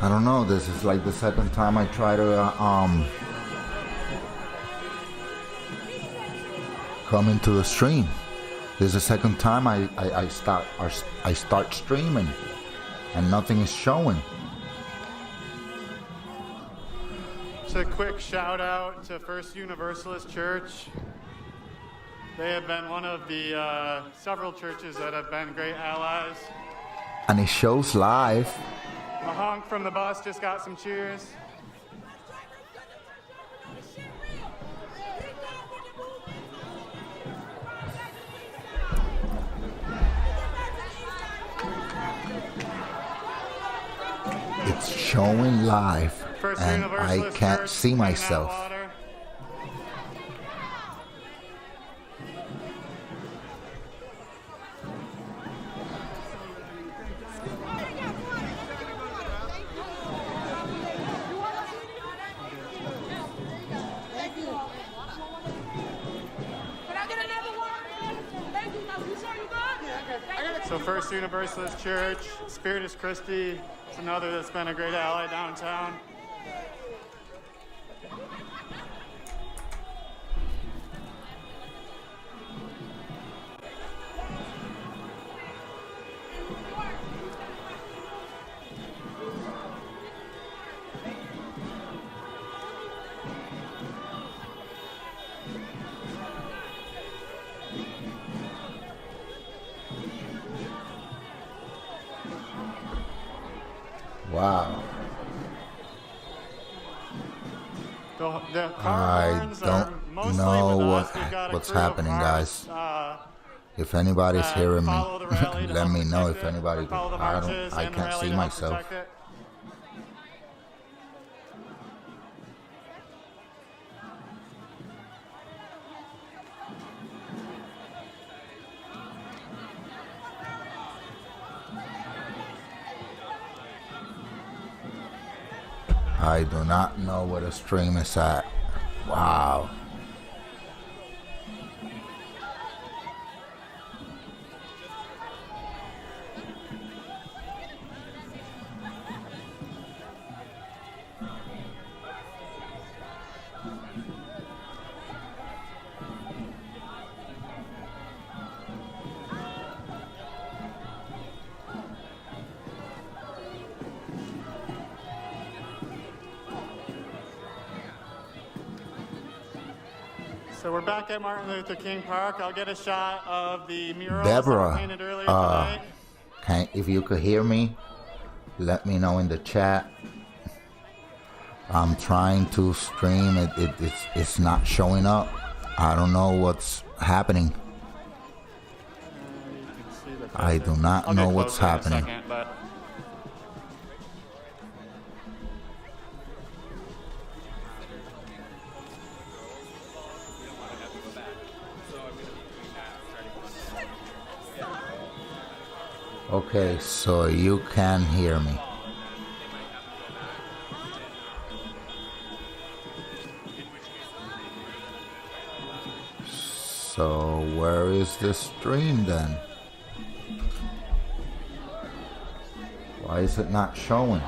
I don't know. This is like the second time I try to come into the stream. This is the second time I start streaming, and nothing is showing. Just a quick shout out to First Universalist Church. They have been one of the several churches that have been great allies. And it shows live. A honk from the bus just got some cheers. It's showing live, First and I Universalist can't Church, see hanging out myself. water. So First Universalist Church, Spiritus Christi, it's another that's been a great ally downtown. Wow. The car I horns are don't mostly know with us. We've got a what's crew of happening, cars, guys. If anybody's hearing me, follow the rally to let help me know if protect it, anybody. or follow the I marches and the can't rally see to help myself. protect it. I do not know where the stream is at. Wow. So we're back at Martin Luther King Park. I'll get a shot of the murals Deborah, that were painted earlier tonight. If you could hear me, let me know in the chat. I'm trying to stream. It's not showing up. I don't know what's happening. You can see the I do not I'll know get what's closer in a happening. second, but Okay, so you can hear me. So where is the stream then? Why is it not showing?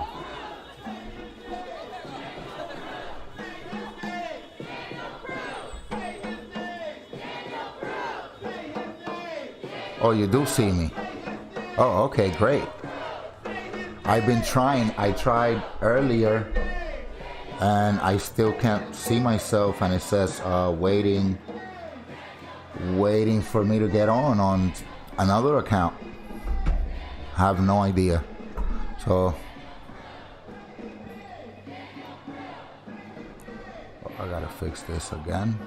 Oh, you do see me. Oh, okay, great. I've been trying. I tried earlier, and I still can't see myself, and it says waiting for me to get on another account. I have no idea. So I gotta fix this again.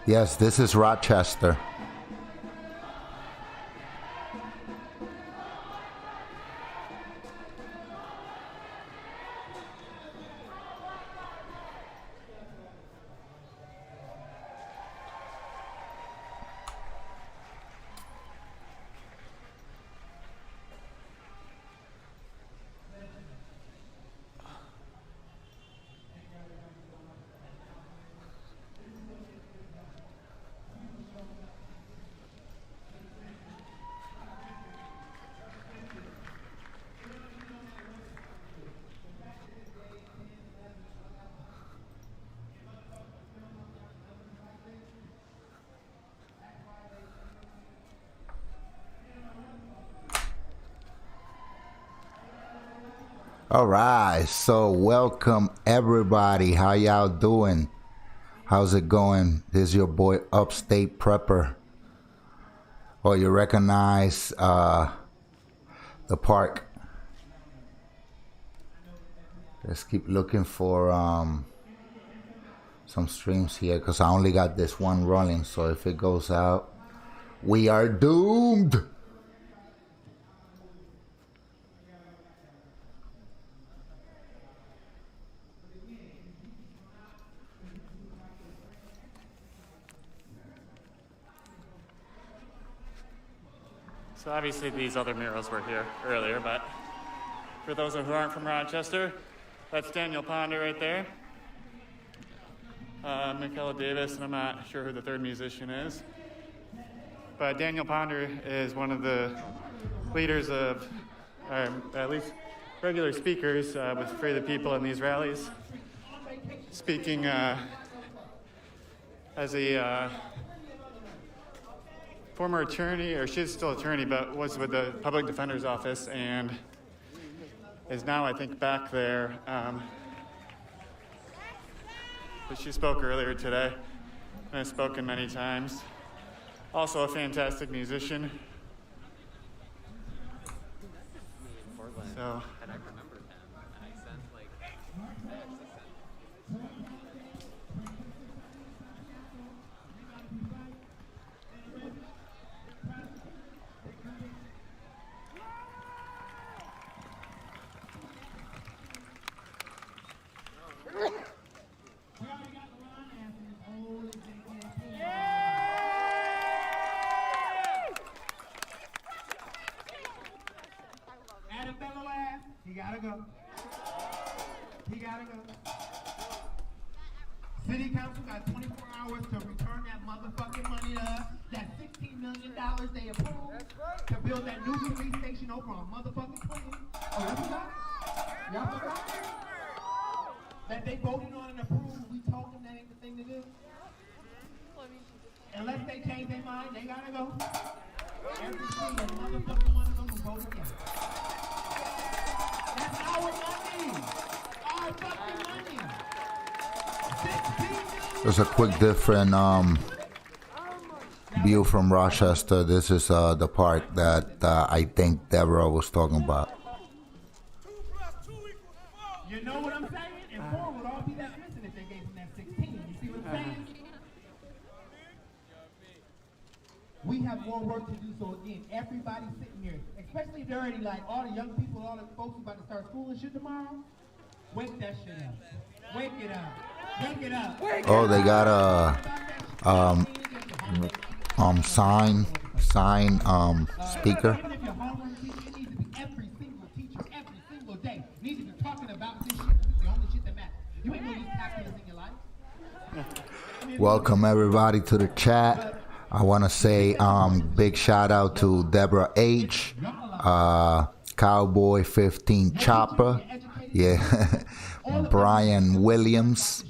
Yes, this is Rochester. All right, so welcome everybody. How y'all doing? How's it going? This is your boy Upstate Prepper. Oh, you recognize the park. Let's keep looking for some streams here because I only got this one running. So if it goes out, we are doomed. So obviously these other murals were here earlier, but for those who aren't from Rochester, that's Daniel Ponder right there. Michaela Davis, and I'm not sure who the third musician is. But Daniel Ponder is one of the leaders of, or at least regular speakers with Free the People in these rallies. Speaking as a former attorney, or she's still attorney, but was with the Public Defender's Office and is now, I think, back there. But she spoke earlier today and has spoken many times. Also a fantastic musician. So. He gotta go. He gotta go. City Council got 24 hours to return that motherfucking money to us. That $16 million they approved to build that new police station over on motherfucking Clinton. Oh, y'all forgot? Y'all forgot? That they voted on and approved. We told them that ain't the thing to do. Unless they change their mind, they gotta go. Every single motherfucking one of them will vote again. That's our money. Our fucking money. There's a quick different view from Rochester. This is the park that I think Deborah was talking about. You know what I'm saying? And 4 would all be that missing if they gave them that 16. You see what I'm saying? We have more work to do. So again, everybody sitting here, especially if they're already like all the young people, all the folks who about to start school and shit tomorrow, wake that shit up. Wake it up. Wake it up. Oh, they got a sign speaker. Even if you're homeroom teacher, it needs to be every single teacher, every single day. Needs to be talking about this shit. This is the only shit that matters. You ain't gonna use calculus in your life. Welcome everybody to the chat. I want to say big shout out to Deborah H, Cowboy 15 Chopper, yeah, Brian Williams.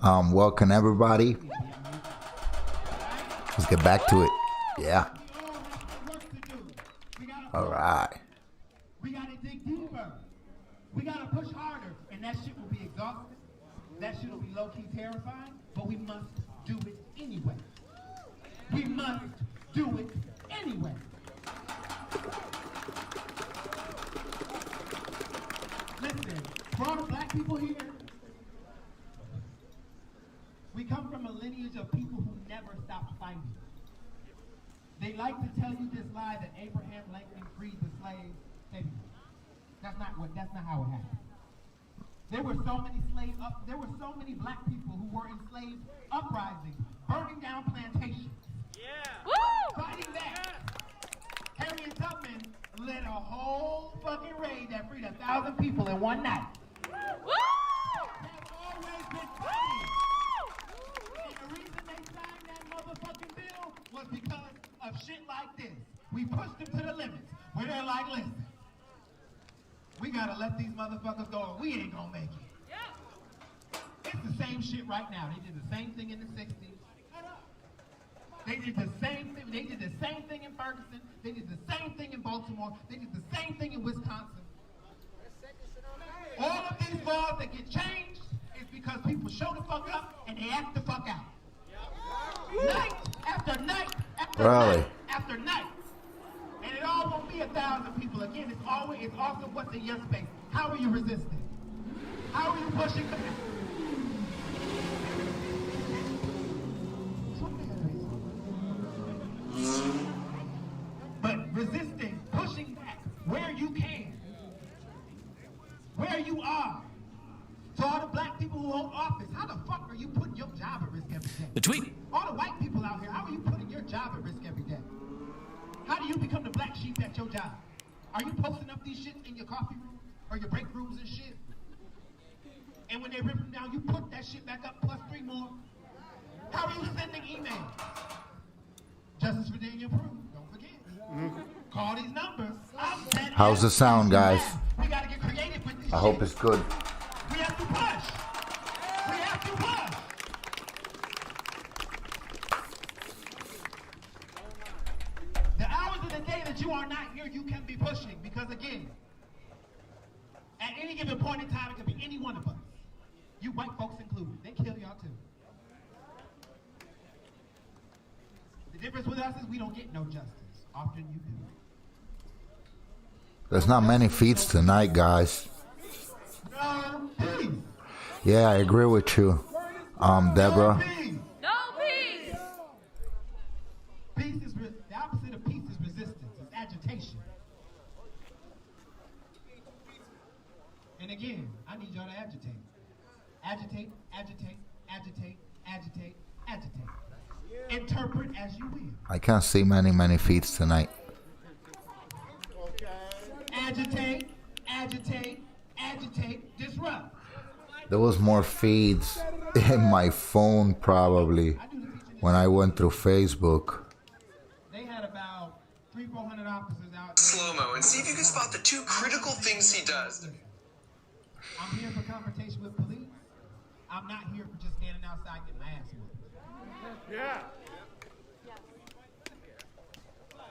Welcome everybody. Let's get back to it. Yeah. All right. We gotta dig deeper. We gotta push harder, and that shit will be exhausting. That shit will be low-key terrifying, but we must do it anyway. We must do it anyway. Listen, for all the black people here, we come from a lineage of people who never stopped fighting. They like to tell you this lie that Abraham Lincoln freed the slaves. That's not how it happened. There were so many black people who were enslaved uprisings, burning down plantations. Yeah. Fighting back. Harriet Tubman led a whole fucking raid that freed 1,000 people in one night. Have always been fighting. And the reason they signed that motherfucking bill was because of shit like this. We pushed them to the limits where they're like, listen, we gotta let these motherfuckers go or we ain't gonna make it. Yeah. It's the same shit right now. They did the same thing in the 60s. They did the same thing. They did the same thing in Ferguson. They did the same thing in Baltimore. They did the same thing in Wisconsin. All of these laws that get changed is because people show the fuck up and they act the fuck out. Night after night after night after night. And it all won't be 1,000 people. Again, it's also what's in your space. How are you resisting? How are you pushing back? But resisting, pushing back where you can, where you are. To all the black people who hold office, how the fuck are you putting your job at risk every day? The tweet. All the white people out here, how are you putting your job at risk every day? How do you become the black sheep at your job? Are you posting up these shits in your coffee room or your break rooms and shit? And when they rip them down, you put that shit back up plus 3 more? How are you sending emails? Justice for Daniel Prue, don't forget. Call these numbers. How's the sound, guys? We gotta get creative with this I hope it's good. We have to push. We have to push. The hours of the day that you are not here, you can be pushing. Because again, at any given point in time, it could be any one of us. You white folks included. They kill y'all too. The difference with us is we don't get no justice. Often you do. There's not many feats tonight, guys. No peace. Yeah, I agree with you, Deborah. No peace. No peace. Peace is the opposite of peace is resistance. It's agitation. And again, I need y'all to agitate. Agitate, agitate, agitate, agitate, agitate. Interpret as you will. I can't see many feats tonight. Agitate, agitate, agitate, disrupt. There was more feeds in my phone probably when I went through Facebook. They had about 300-400 officers out. Slow-mo and see if you can spot the 2 critical things he does. I'm here for confrontation with police. I'm not here for just standing outside getting my ass whooped. Yeah.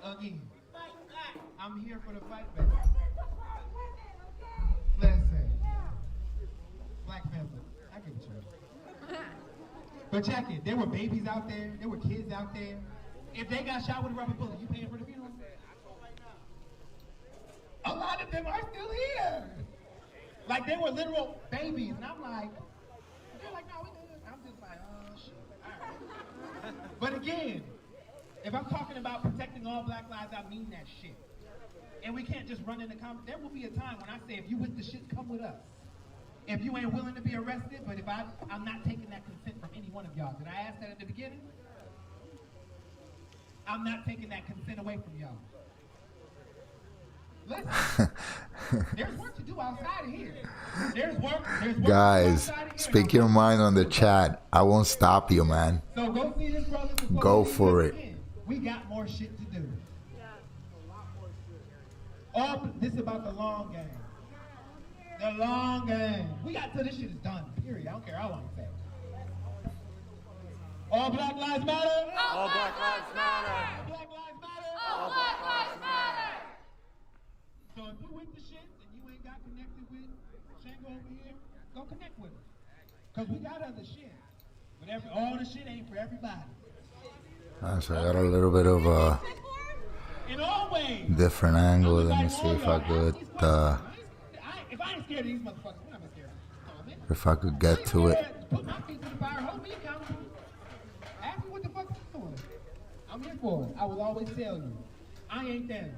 Again, I'm here for the fight back. Listen, Black Panther, I give it to you. But check it, there were babies out there, there were kids out there. If they got shot with a rubber bullet, you paying for the funeral? A lot of them are still here. Like they were literal babies, and I'm like, they're like, no, we good. I'm just like, oh shit. All right. But again, if I'm talking about protecting all black lives, I mean that shit. And we can't just run into conflict. There will be a time when I say, if you with the shit, come with us. If you ain't willing to be arrested, but if I'm not taking that consent from any one of y'all. Did I ask that at the beginning? I'm not taking that consent away from y'all. Listen, there's work to do outside of here. There's work Guys, speak your mind on the chat. I won't stop you, man. So go see this brother. Go for it. We got more shit to do. All this is about the long game. The long game. We got till this shit is done. Period. I don't care how long it takes. All Black Lives Matter. All Black Lives Matter. All Black Lives Matter. All Black Lives Matter. So if you with the shit and you ain't got connected with Shango over here, go connect with him. Cause we got other shit. But all the shit ain't for everybody. So I got a little bit of a In all ways. different angle. Let me see if I could If I ain't scared of these motherfuckers, we're not gonna scare them. if I could get to it. Put my feet to the fire, hold me accountable. Ask me what the fuck I'm doing. I'm here for it. I will always tell you. I ain't them.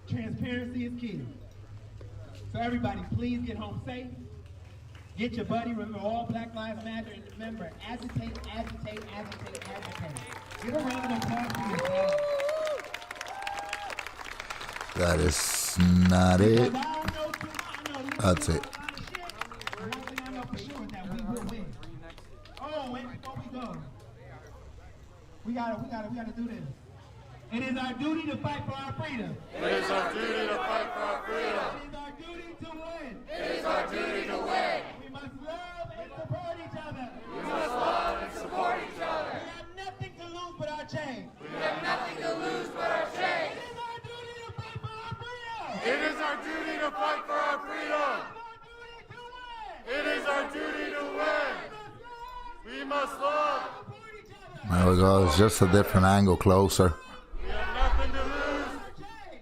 Transparency is key. So everybody, please get home safe. Get your buddy. Remember, all Black Lives Matter. And remember, agitate, agitate, agitate, agitate. Get a round of applause for yourself. That is not it. That's it. One thing I know for sure is that we will win. Oh, wait, before we go, we gotta do this. It is our duty to fight for our freedom. It is our duty to fight for our freedom. It is our duty to win. It is our duty to win. We must love and support each other. We must love and support each other. We have nothing to lose but our chains. We have nothing to lose but our chains. It is our duty to fight for our freedom. It is our duty to fight for our freedom. There we go. It's just a different angle closer. We have nothing to lose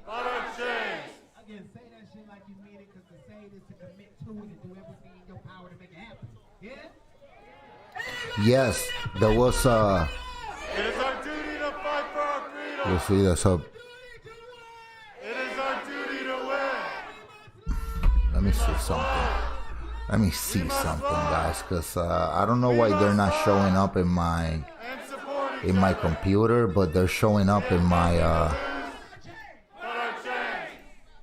but our chains. Again, say that shit like you mean it, because to say it is to commit to it and do everything in your power to make it happen. Yeah? Yes, there was It is our duty to fight for our freedom. you see that's up. It is our duty to win. Let me see something. Let me see something, guys, because I don't know why they're not showing up in my And support each computer, but they're showing up in my but our chains.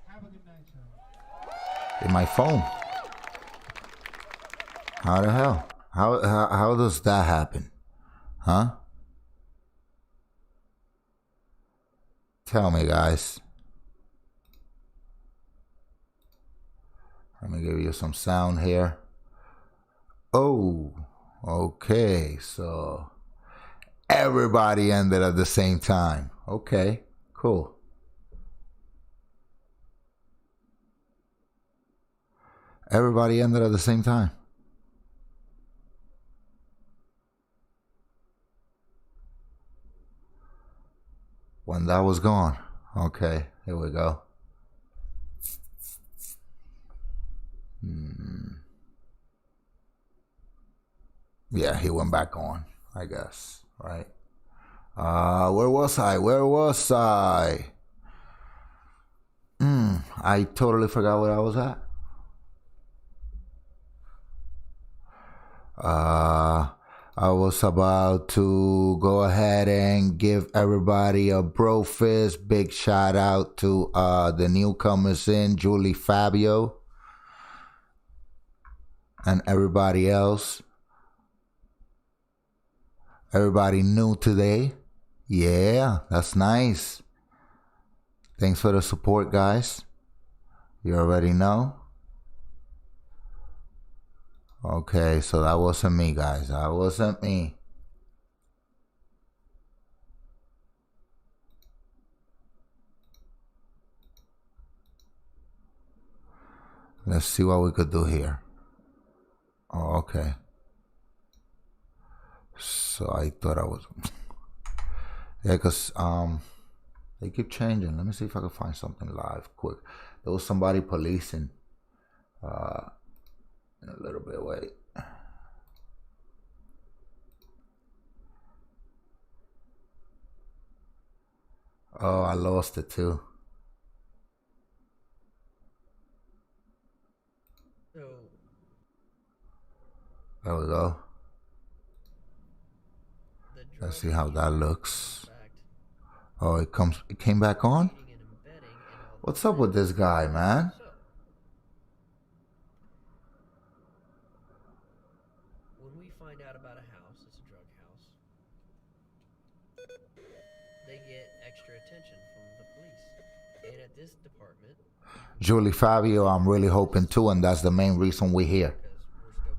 Have a good night, y'all. in my phone. How the hell? How does that happen? Huh? Tell me, guys. Let me give you some sound here. Oh, okay. So everybody ended at the same time. Okay, cool. Everybody ended at the same time. When that was gone. Okay, here we go. Yeah, he went back on, I guess, right? Where was I? I totally forgot where I was at. I was about to go ahead and give everybody a bro fist. Big shout out to the newcomers in, Julie Fabio, and everybody else. Everybody new today. Yeah, that's nice. Thanks for the support, guys. You already know. Okay, so that wasn't me, guys. That wasn't me. Let's see what we could do here. Oh, okay. So I thought I was... Yeah, because they keep changing. Let me see if I can find something live quick. There was somebody policing in a little bit. Wait. Oh, I lost it too. There we go. Let's see how that looks. Oh, it came back on? What's up with this guy, man? When we find out about a house, it's a drug house, they get extra attention from the police. And at this department, Julie Fabio, I'm really hoping too, and that's the main reason we're here.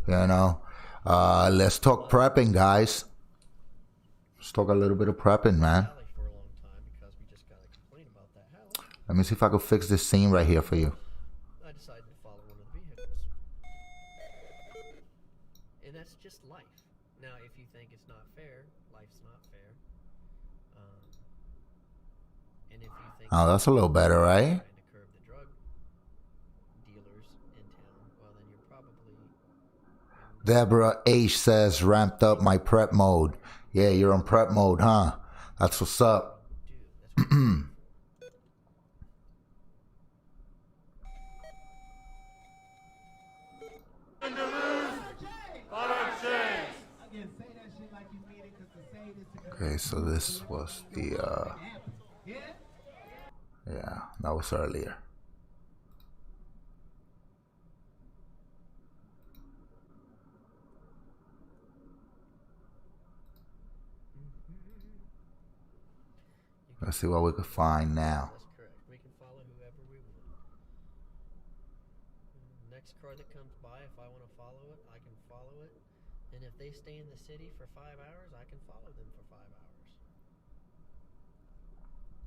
You know? Let's talk prepping, guys. Let's talk a little bit of prepping, man. for a long time because we just got a complaint about that house. Let me see if I can fix this scene right here for you. I decided to follow one of the vehicles. And that's just life. Now, if you think it's not fair, life's not fair. And if you think Oh, that's a little better, right? trying to curb the drug dealers in town, well, then you're probably Deborah H says, ramped up my prep mode. Yeah, you're on prep mode, huh? That's what's up. That's what Nothing to lose but our chains. Again, say that shit like you mean it, because to say it is to commit Okay, so this was the, to make it happen. Yeah? yeah, that was earlier. Let's see what we can find now. That's correct. We can follow whoever we want. Next car that comes by, if I want to follow it, I can follow it. And if they stay in the city for 5 hours, I can follow them for 5 hours.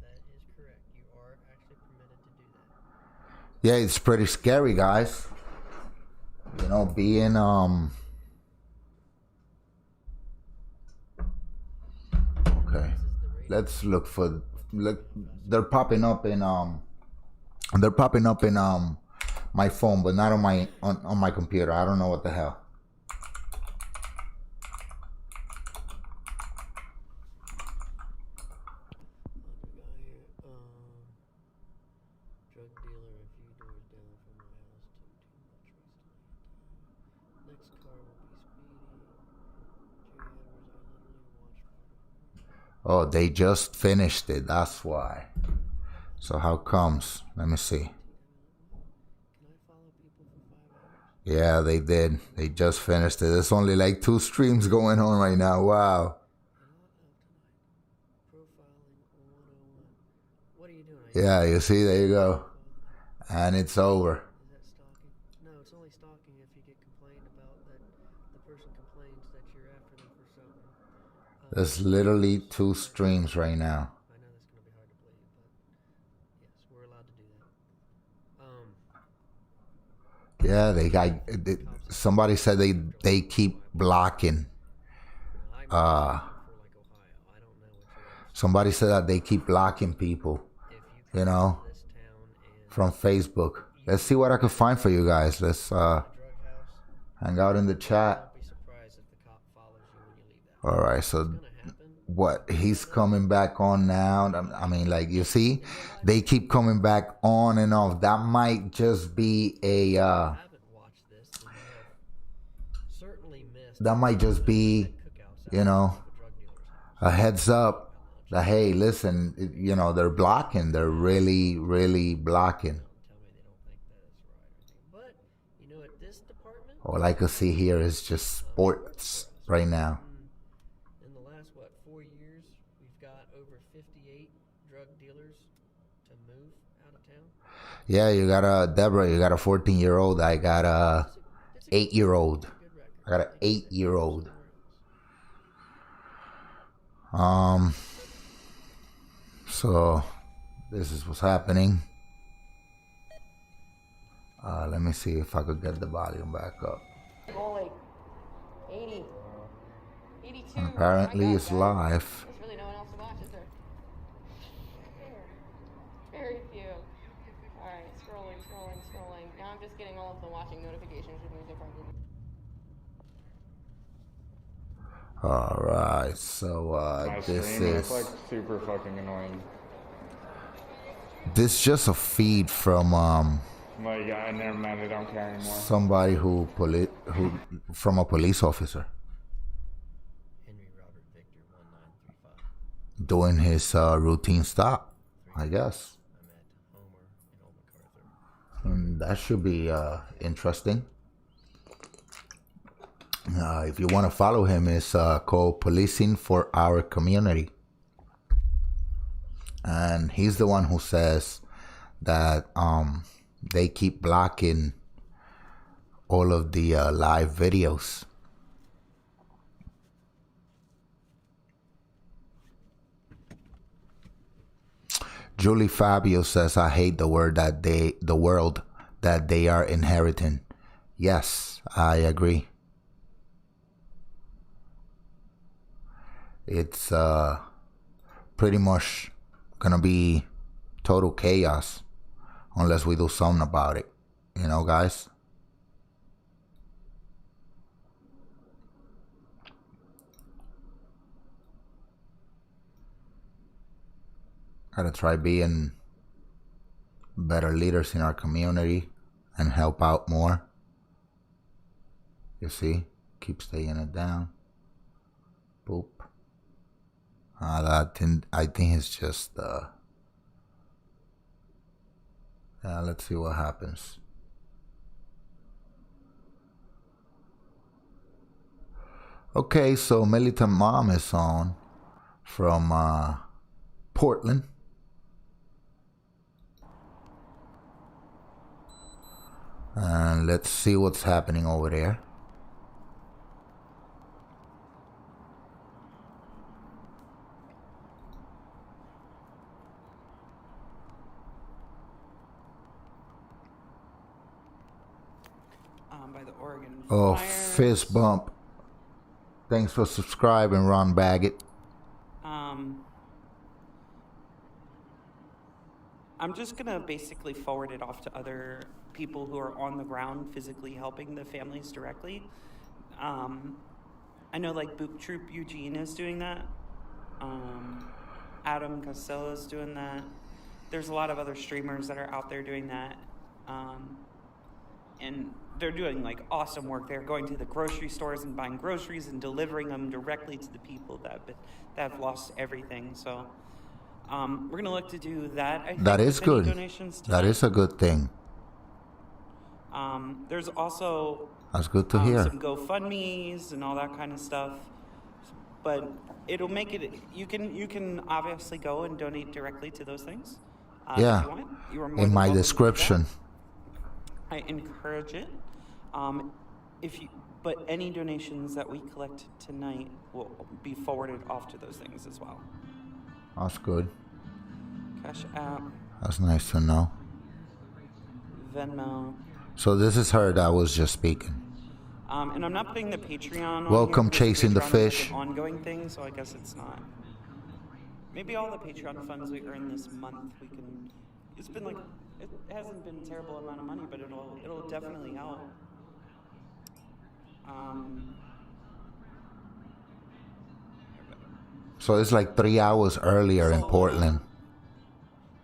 That is correct. You are actually permitted to do that. Yeah, it's pretty scary, guys. You know, being let's look for look. They're popping up in my phone, but not on my on my computer. I don't know what the hell. Drug dealer a few doors down from my house took too much recently. Next car will be speeding. Jailers, I literally watched. Oh, they just finished it. That's why. So how comes? Let me see. Can I follow people for 5 hours? Yeah, they did. They just finished it. There's only like 2 streams going on right now. Wow. Profiling 101. What are you doing? Yeah, you see, there you go. And it's over. Is that stalking? No, it's only stalking if you get complained about that the person complains that you're after them for something. There's literally 2 streams right now. I know that's going to be hard to believe, but yes, we're allowed to do that. Yeah, somebody said they keep blocking. I for like Ohio. I don't know what you're Somebody said that they keep blocking people, if you know, this town and from Facebook. Let's see what I can find for you guys. Let's drug house, hang out in the chat. don't be surprised if the cop follows you when you leave that. All right, so It's going to happen. what, he's coming back on now. I mean, like, you see, they keep coming back on and off. That might just be a If you haven't watched this, then you have certainly missed that might just be, cookouts you know, at the drug dealer's house. a heads up that, hey, listen, you know, they're blocking. They're really, really blocking. Tell me they don't think that is right or anything. But, you know, at this department, All I can see here is just sports right now. in the last, 4 years, we've got over 58 drug dealers to move out of town. Yeah, you got Deborah, you got a 14-year-old. I got a 8-year-old. Good record. I got an 8-year-old. So this is what's happening. Let me see if I could get the volume back up. Goal like 80, 82. Apparently My God, it's guys. live. There's really no one else to watch, is there? Very few. Alright, scrolling. Now I'm just getting all of the watching notifications with music from All right, so My this screen is like super fucking annoying. feed from Like, I never mind, I don't care anymore. somebody who from a police officer Henry Robert Victor 1935. doing his routine stop, I guess. I'm at Homer in Old MacArthur. And that should be interesting. If you want to follow him, it's called Policing for Our Community. And he's the one who says that they keep blocking all of the live videos. Julie Fabio says, I hate the world that they are inheriting. Yes, I agree. It's pretty much gonna be total chaos unless we do something about it, you know, guys. Gotta try being better leaders in our community and help out more. You see, keep staying it down. Boop. I think it's just yeah, let's see what happens. Okay, so Militant Mom is on from Portland. And let's see what's happening over there. By the Oregon Oh, fires. fist bump. Thanks for subscribing, Ron Baggett. I'm just gonna basically forward it off to other people who are on the ground physically helping the families directly. I know like Boot Troop Eugene is doing that. Adam Costello is doing that. There's a lot of other streamers that are out there doing that. And they're doing like awesome work. They're going to the grocery stores and buying groceries and delivering them directly to the people that have lost everything. So we're gonna look to do that. I think, that is good. Donations That is a good thing. There's also That's good to hear. some GoFundMe's and all that kind of stuff. But it'll make it. You can obviously go and donate directly to those things. Yeah, if you want. You are more in than my welcome to do description. that. I encourage it. But any donations that we collect tonight will be forwarded off to those things as well. That's good. Cash App, That's nice to know. Venmo. So this is her that was just speaking. And I'm not putting the Patreon on Welcome, here because Chasing the Patreon is like Fish. an ongoing thing, so I guess it's not. Maybe all the Patreon funds we earn this month, we can. It's been like it hasn't been a terrible amount of money, but it'll definitely help. So it's like 3 hours earlier in Portland.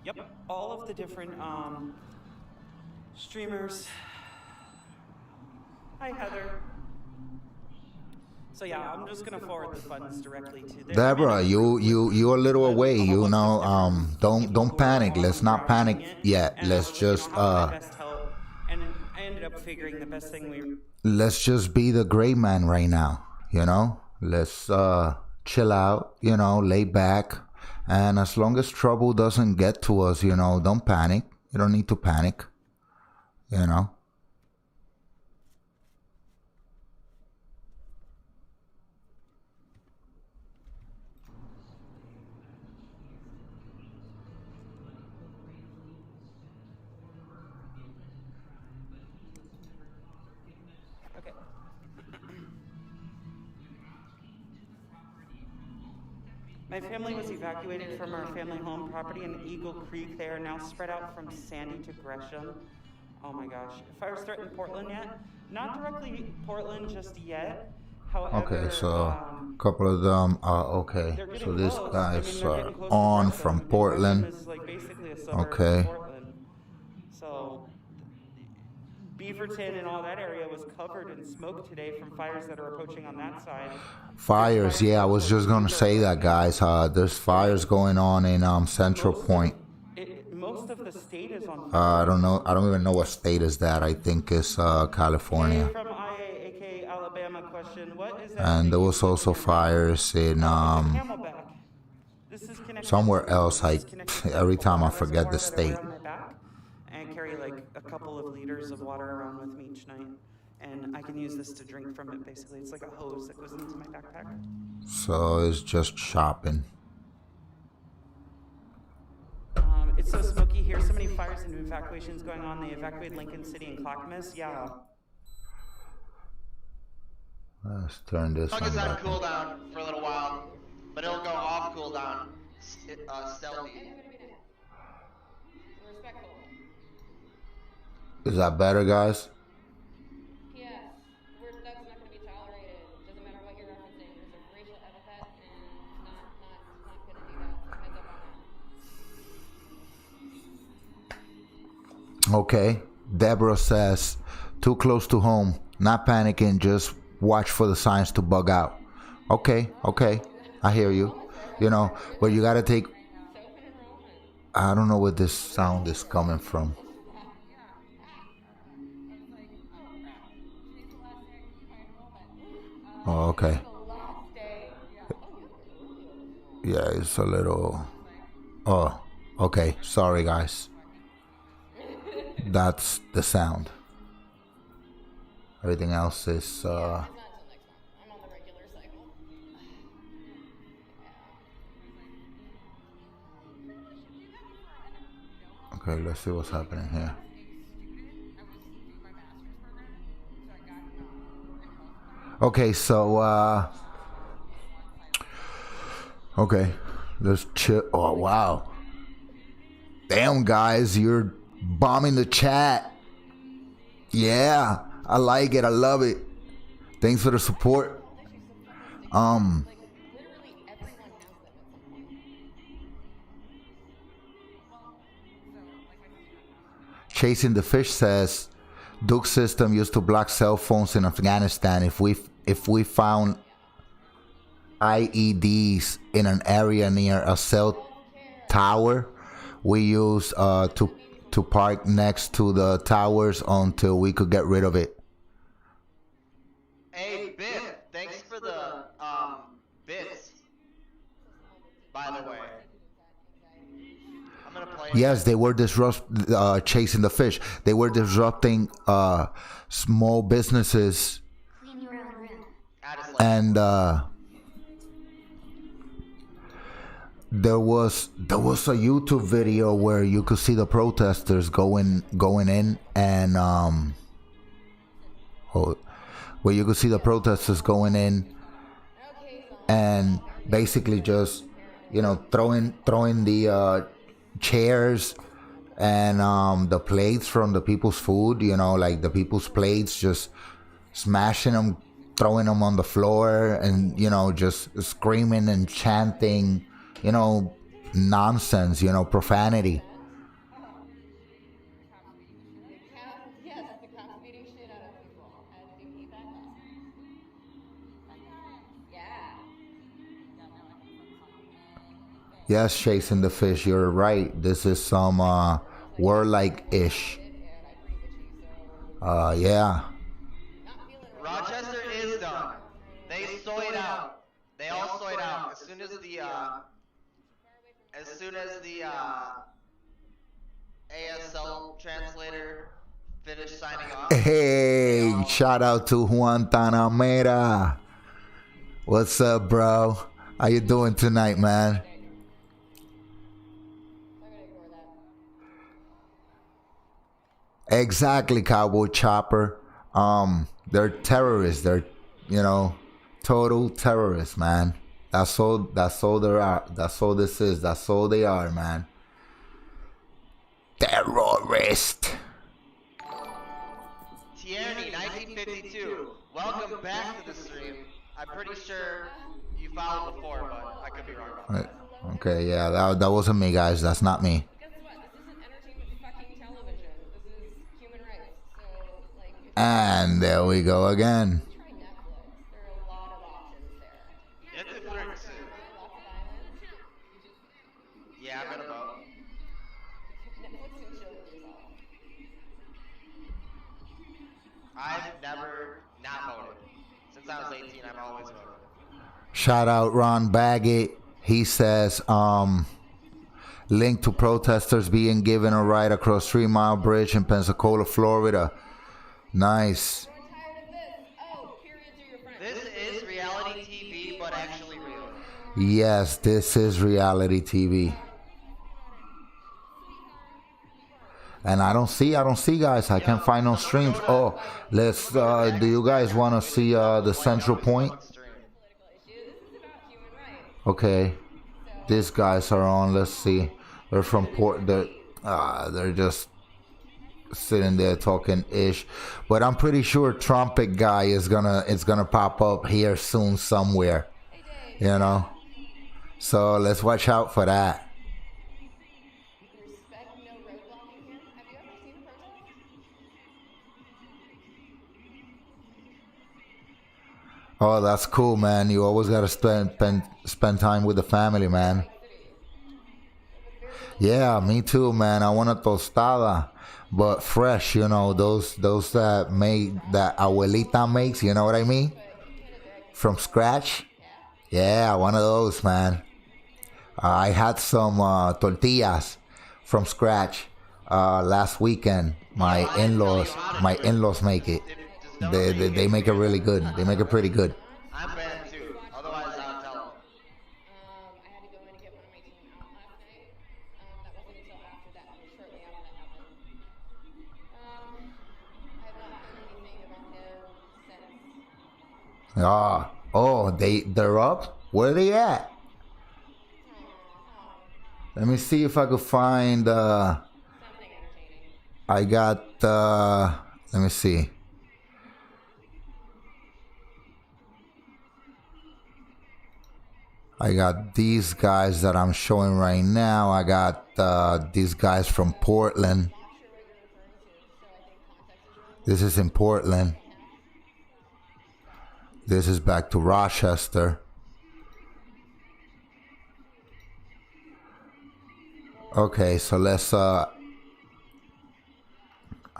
Yep, all of the different streamers. Hi, Heather. So yeah, I'm just gonna forward the funds directly to them. Deborah, you a little away. You know, don't panic. Let's not panic yet. Let's just And I ended up figuring the best thing let's just be the gray man right now. You know, let's chill out. You know, lay back, and as long as trouble doesn't get to us, you know, don't panic. You don't need to panic. You know. My family was evacuated from our family home property in Eagle Creek. They are now spread out from Sandy to Gresham. Oh my gosh. Fires threaten Portland yet? Not directly Portland just yet. However, Okay, so a couple of them are okay. So these guys are on from Portland. Is like basically a suburb Okay. of Portland. So Beaverton and all that area was covered in smoke today from fires that are approaching on that side. Fires, yeah, I was just gonna say that, guys. There's fires going on in Central Point. Most of the state is on fire. I don't know. I don't even know what state is that. I think it's California. From IA, Alabama question. What is that? And there was also fires in Camelback. This is connected somewhere to- else. this is connected to Every time I a forget the reservoir that I wear state. on my back and carry like a couple of liters of water around with me each night. And I can use this to drink from it, basically. It's like a hose that goes into my backpack. So it's just shopping. It's so smoky here. So many fires and evacuations going on. They evacuated Lincoln City and Clackamas. Yeah. Let's turn this Bug one is on back. cooldown for a little while, but it'll go off cooldown stealthy. Respectful. Is that better, guys? Yes. That's not going to be tolerated. Doesn't matter what you're referencing. There's a racial epithet and not going to do that. Heads up on that. Okay. Deborah says, too close to home. Not panicking. Just watch for the signs to bug out. Okay. I hear you. You know, but you got to take... I don't know where this sound is coming from. Oh, okay. Yeah, it's a little... Oh, okay. Sorry, guys. That's the sound. Everything else is... It's not until next month. I'm on the regular cycle. Okay, let's see what's happening here. Okay, so, okay, let's chill. Oh, wow. Damn, guys, you're bombing the chat. Yeah, I like it. I love it. Thanks for the support. Chasing the Fish says, Duke system used to block cell phones in Afghanistan. If we found IEDs in an area near a cell tower, we used to park next to the towers until we could get rid of it. Hey, Ben, thanks for the bits. By the way, I'm gonna play. Yes, they were chasing the fish. They were disrupting small businesses, and there was a YouTube video where you could see the protesters going in, and where you could see the protesters going in and basically just, you know, throwing the chairs and the plates from the people's food, you know, like the people's plates, just smashing them, throwing them on the floor, and, you know, just screaming and chanting, you know, nonsense, you know, profanity. Yes, chasing the fish, you're right. This is some warlike-ish. Yeah. Rochester is done. They sold out. They all sold out as soon as the ASL translator finished signing off. Hey, shout out to Guantanamera. What's up, bro? How you doing tonight, man? Exactly, Cowboy Chopper. They're terrorists. They're, you know, total terrorists, man. That's all they are. That's all this is. That's all they are, man. Terrorist. Tierney, 1952. Welcome back to the stream. I'm pretty sure you followed before, but I could be wrong about that. Okay, yeah, that wasn't me, guys. That's not me. And there we go again. Yeah, I'm gonna vote. I've never not voted. Since I was 18, I've always voted. Shout out Ron Baggett. He says, link to protesters being given a ride across 3 Mile Bridge in Pensacola, Florida. Nice. This is reality TV, but actually real. Yes, this is reality TV. And I don't see guys. I can't find no streams. Oh, let's do you guys want to see the central point? Okay. These guys are on. Let's see. They're from they're just sitting there talking ish, but I'm pretty sure Trumpet guy is gonna pop up here soon somewhere, you know, so let's watch out for that. Oh, that's cool, man. You always gotta spend time with the family, man. Yeah, me too, man. I want a tostada, but fresh, you know, those that abuelita makes, you know what I mean? From scratch. Yeah, one of those, man. I had some tortillas from scratch last weekend. My in-laws make it. They make it really good. They make it pretty good. I'm bad too. Otherwise, I'll tell them. I had to go in and get one of my team out last night. That wasn't until after that, shortly after that happened. I have not heard anything about him since. Oh, they're up? Where are they at? Let me see if I could find. Something entertaining. I got. Let me see. I got these guys that I'm showing right now. I got these guys from Portland. This is in Portland. This is back to Rochester. Okay, so let's I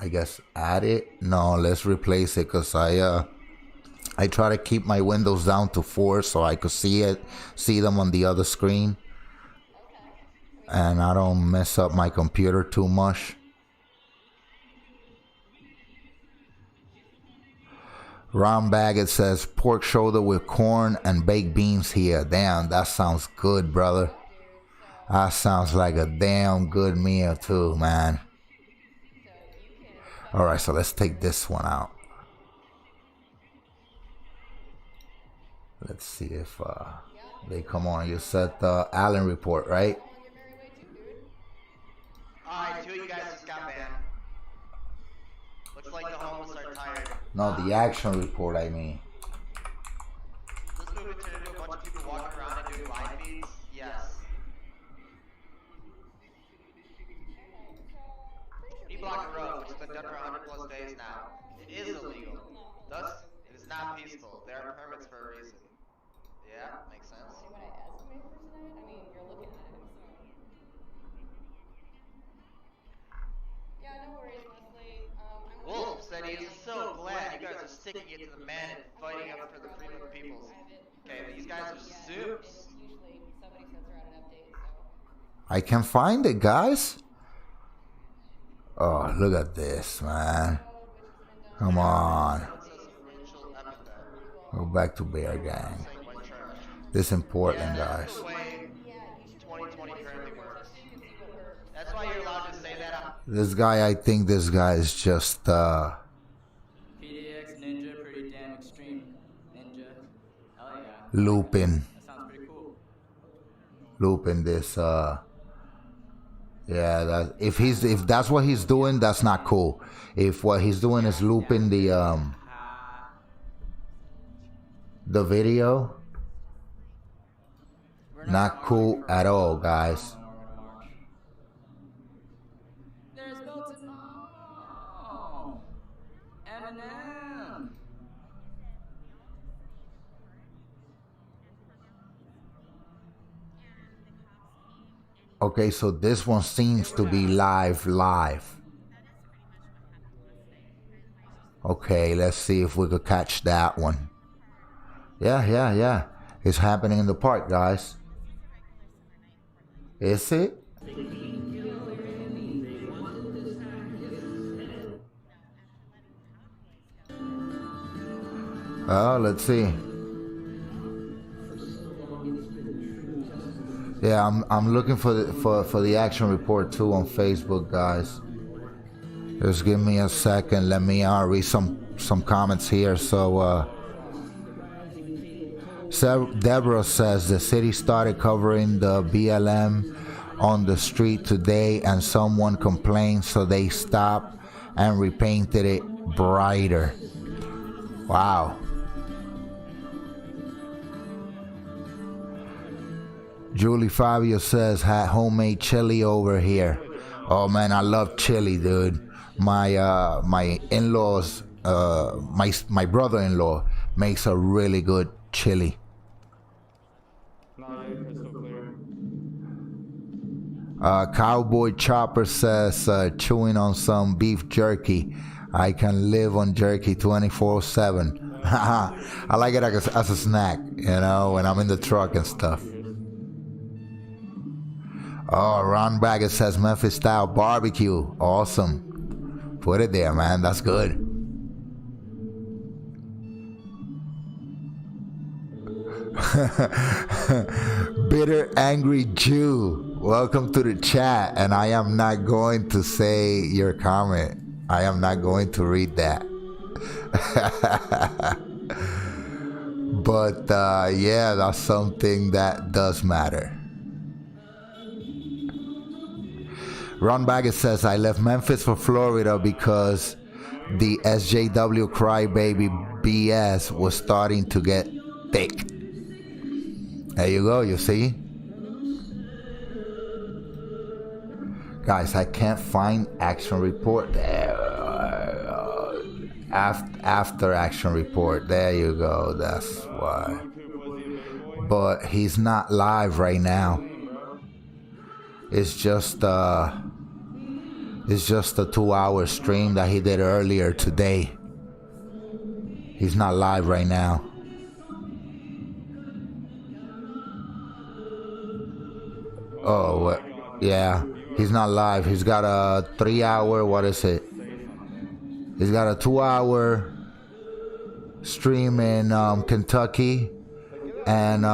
guess add it. No, let's replace it because I try to keep my windows down to 4 so I could see them on the other screen, and I don't mess up my computer too much. Ron Baggett says pork shoulder with corn and baked beans here. Damn, that sounds good, brother. That sounds like a damn good meal too, man. All right, so let's take this one out. Let's see if they come on. You said the Allen report, right? Alright, 2 of you guys just got banned. Looks like the homeless are tired. No, the action report, I mean. Let's move it to a bunch of people walking around and doing live feeds. Yes. E-block road, which has been done for 100 plus days now. It is illegal. Thus, it is not peaceful. There are permits for a reason. Yeah, makes sense. See what I estimate for tonight? I mean, you're looking at it, so. Yeah, no worries, Leslie. Wolf said he is so glad you guys are sticking it to the man and fighting up for the freedom of the peoples. Okay, these guys are soups. Usually somebody sends around an update, so. I can find it, guys. Oh, look at this, man. Come on. Go back to Bear Gang. This in Portland, guys. That's the way 2020 currently works. That's why you're allowed to say that. This guy, I think this guy is just PDX Ninja, pretty damn extreme. Ninja. Hell yeah. looping. That sounds pretty cool. Looping this yeah, that if that's what he's doing, that's not cool. If what he's doing is looping the video, not cool at all, guys. There's Milton. Oh, Eminem. Okay, so this one seems to be live. Okay, let's see if we could catch that one. Yeah. It's happening in the park, guys. Is it? Oh, let's see. Yeah, I'm looking for the action report too on Facebook, guys. Just give me a second. Let me read some comments here. So Deborah says the city started covering the BLM on the street today, and someone complained, so they stopped and repainted it brighter. Wow. Julie Fabio says, had homemade chili over here. Oh man, I love chili, dude. My in-laws, my brother-in-law makes a really good chili. Cowboy Chopper says, chewing on some beef jerky. I can live on jerky 24/7. I like it as a snack, you know, when I'm in the truck and stuff. Oh, Ron Baggett says Memphis style barbecue. Awesome. Put it there, man. That's good. Bitter Angry Jew. Welcome to the chat. And I am not going to say your comment. I am not going to read that. But yeah, that's something that does matter. Ron Baggett says, I left Memphis for Florida because the SJW crybaby BS was starting to get thick. There you go, you see? Guys, I can't find action report there. After action report, there you go, that's why. But he's not live right now. It's just a 2-hour stream that he did earlier today. He's not live right now. Oh, yeah. He's not live. He's got a 3-hour, what is it? He's got a 2-hour stream in Kentucky. And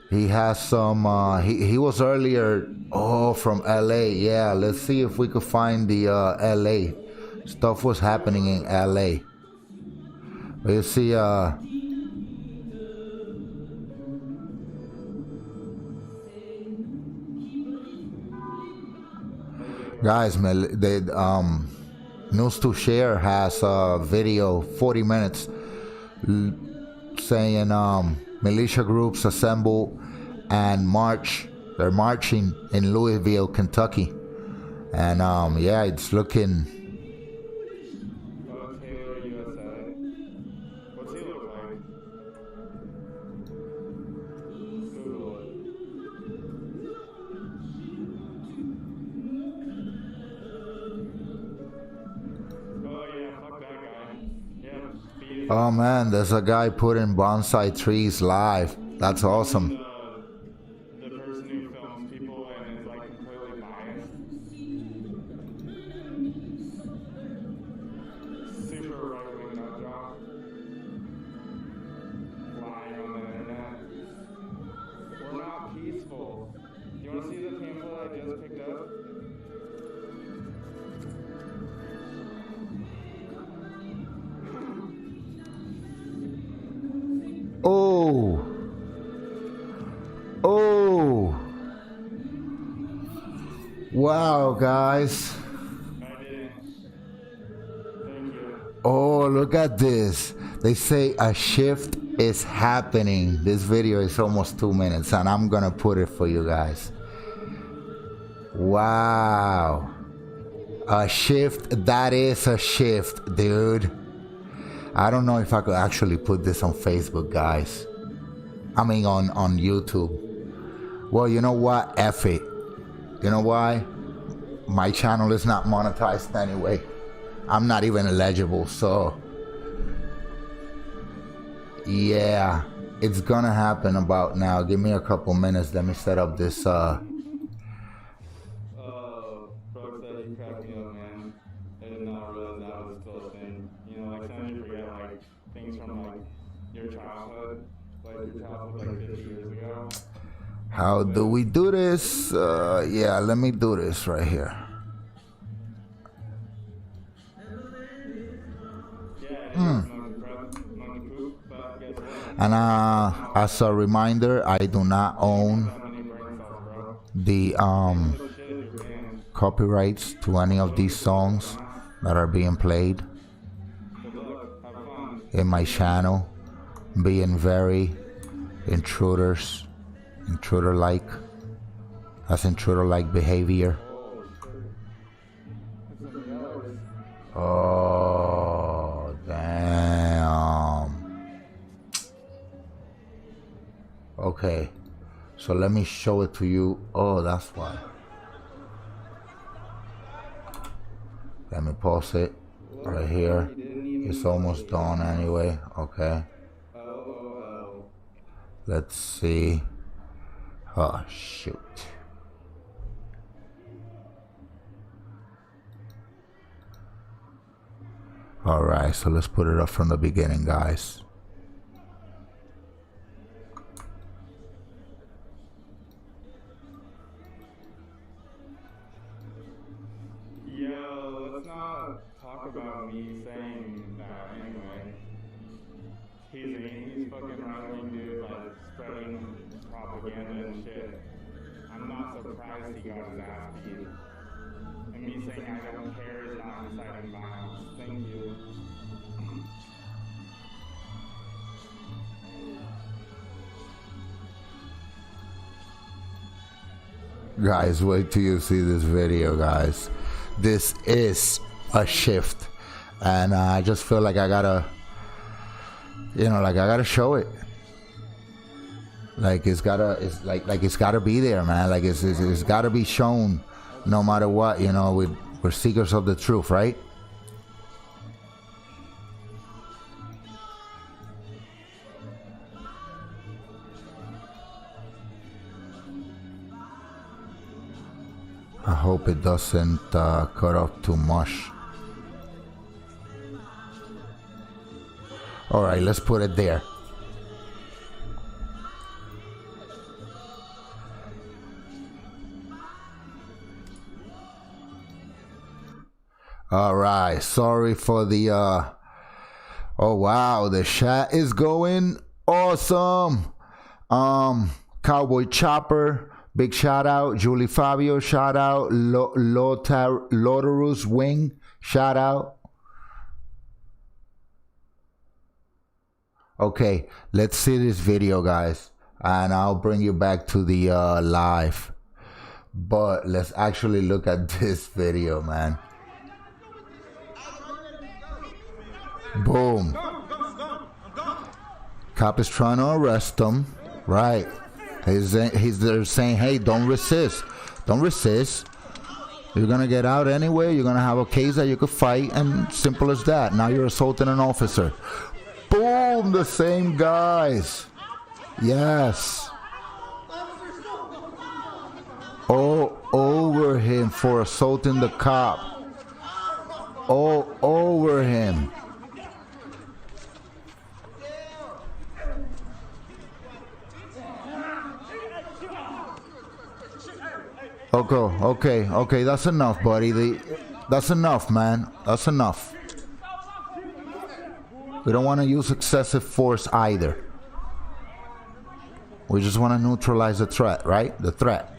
he has some, he was earlier, from LA. Yeah, let's see if we could find the LA. Stuff was happening in LA. But you see, guys, the News to Share has a video, 40 minutes, saying militia groups assemble and march. They're marching in Louisville, Kentucky, and yeah, it's looking. What's he look like? Oh man, there's a guy putting bonsai trees live. That's awesome. The person who films people and is like completely biased. Super right-wing nut job. Lying on the internet. We're not peaceful. Do you want to see the pamphlet I just picked up? Oh. Oh. Wow, guys. Oh, look at this. They say a shift is happening. This video is almost 2 minutes, and I'm gonna put it for you guys. Wow. A shift. That is a shift, dude. I don't know if I could actually put this on Facebook, guys. I mean on YouTube. Well, you know what? F it. You know why? My channel is not monetized anyway. I'm not even eligible, so yeah, it's gonna happen about now. Give me a couple minutes. Let me set up this Brooke said you cracked me up, man. I did not realize that was still a thing. You know, like sometimes you forget like things from like your childhood, like 50 years ago. How do we do this? Yeah, let me do this right here. And as a reminder, I do not own the copyrights to any of these songs that are being played in my channel, being very intruder-like. That's intruder-like behavior. Oh, damn. Okay, so let me show it to you. Oh, that's why. Let me pause it right here. It's almost done anyway. Okay. Let's see. Oh, shoot. All right, so let's put it up from the beginning, guys. Yo, let's not talk about me saying that anyway. He's fucking right-wing dude, like, spreading propaganda and shit. I I'm not surprised he got his ass beat. And me saying I don't care is not inciting violence. Thank you. Guys, wait till you see this video, guys. This is a shift, and I just feel like I gotta, you know, like I gotta show it. Like it's gotta be there, man. Like it's gotta be shown, no matter what. You know, we're seekers of the truth, right? I hope it doesn't cut off too much. All right, let's put it there. All right, sorry for the oh wow, the chat is going awesome. Cowboy Chopper, big shout out. Julie Fabio, shout out. Lotarus Wing, shout out. Okay, let's see this video, guys, and I'll bring you back to the live. But let's actually look at this video, man. Boom. Cop is trying to arrest him. Right. They're saying, hey, don't resist. Don't resist. You're going to get out anyway. You're going to have a case that you could fight. And simple as that. Now you're assaulting an officer. Boom. The same guys. Yes. All over him for assaulting the cop. All over him. Okay, that's enough, buddy. That's enough, man. That's enough. We don't want to use excessive force either. We just want to neutralize the threat, right? The threat.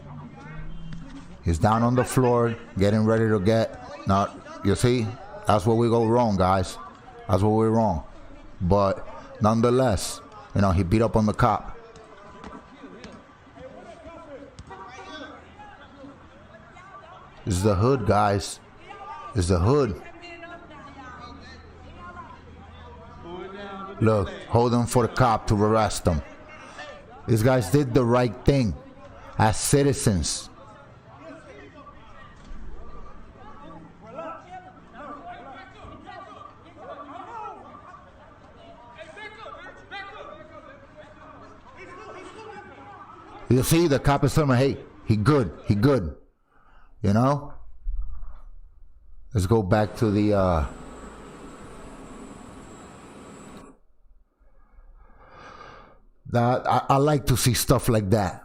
He's down on the floor, getting ready to get... Not, you see? That's where we go wrong, guys. That's where we're wrong. But nonetheless, you know, he beat up on the cop. This is the hood, guys. This is the hood. Look, hold on for the cop to arrest them. These guys did the right thing as citizens. You see, the cop is telling me, hey, he good. You know? Let's go back to the I like to see stuff like that.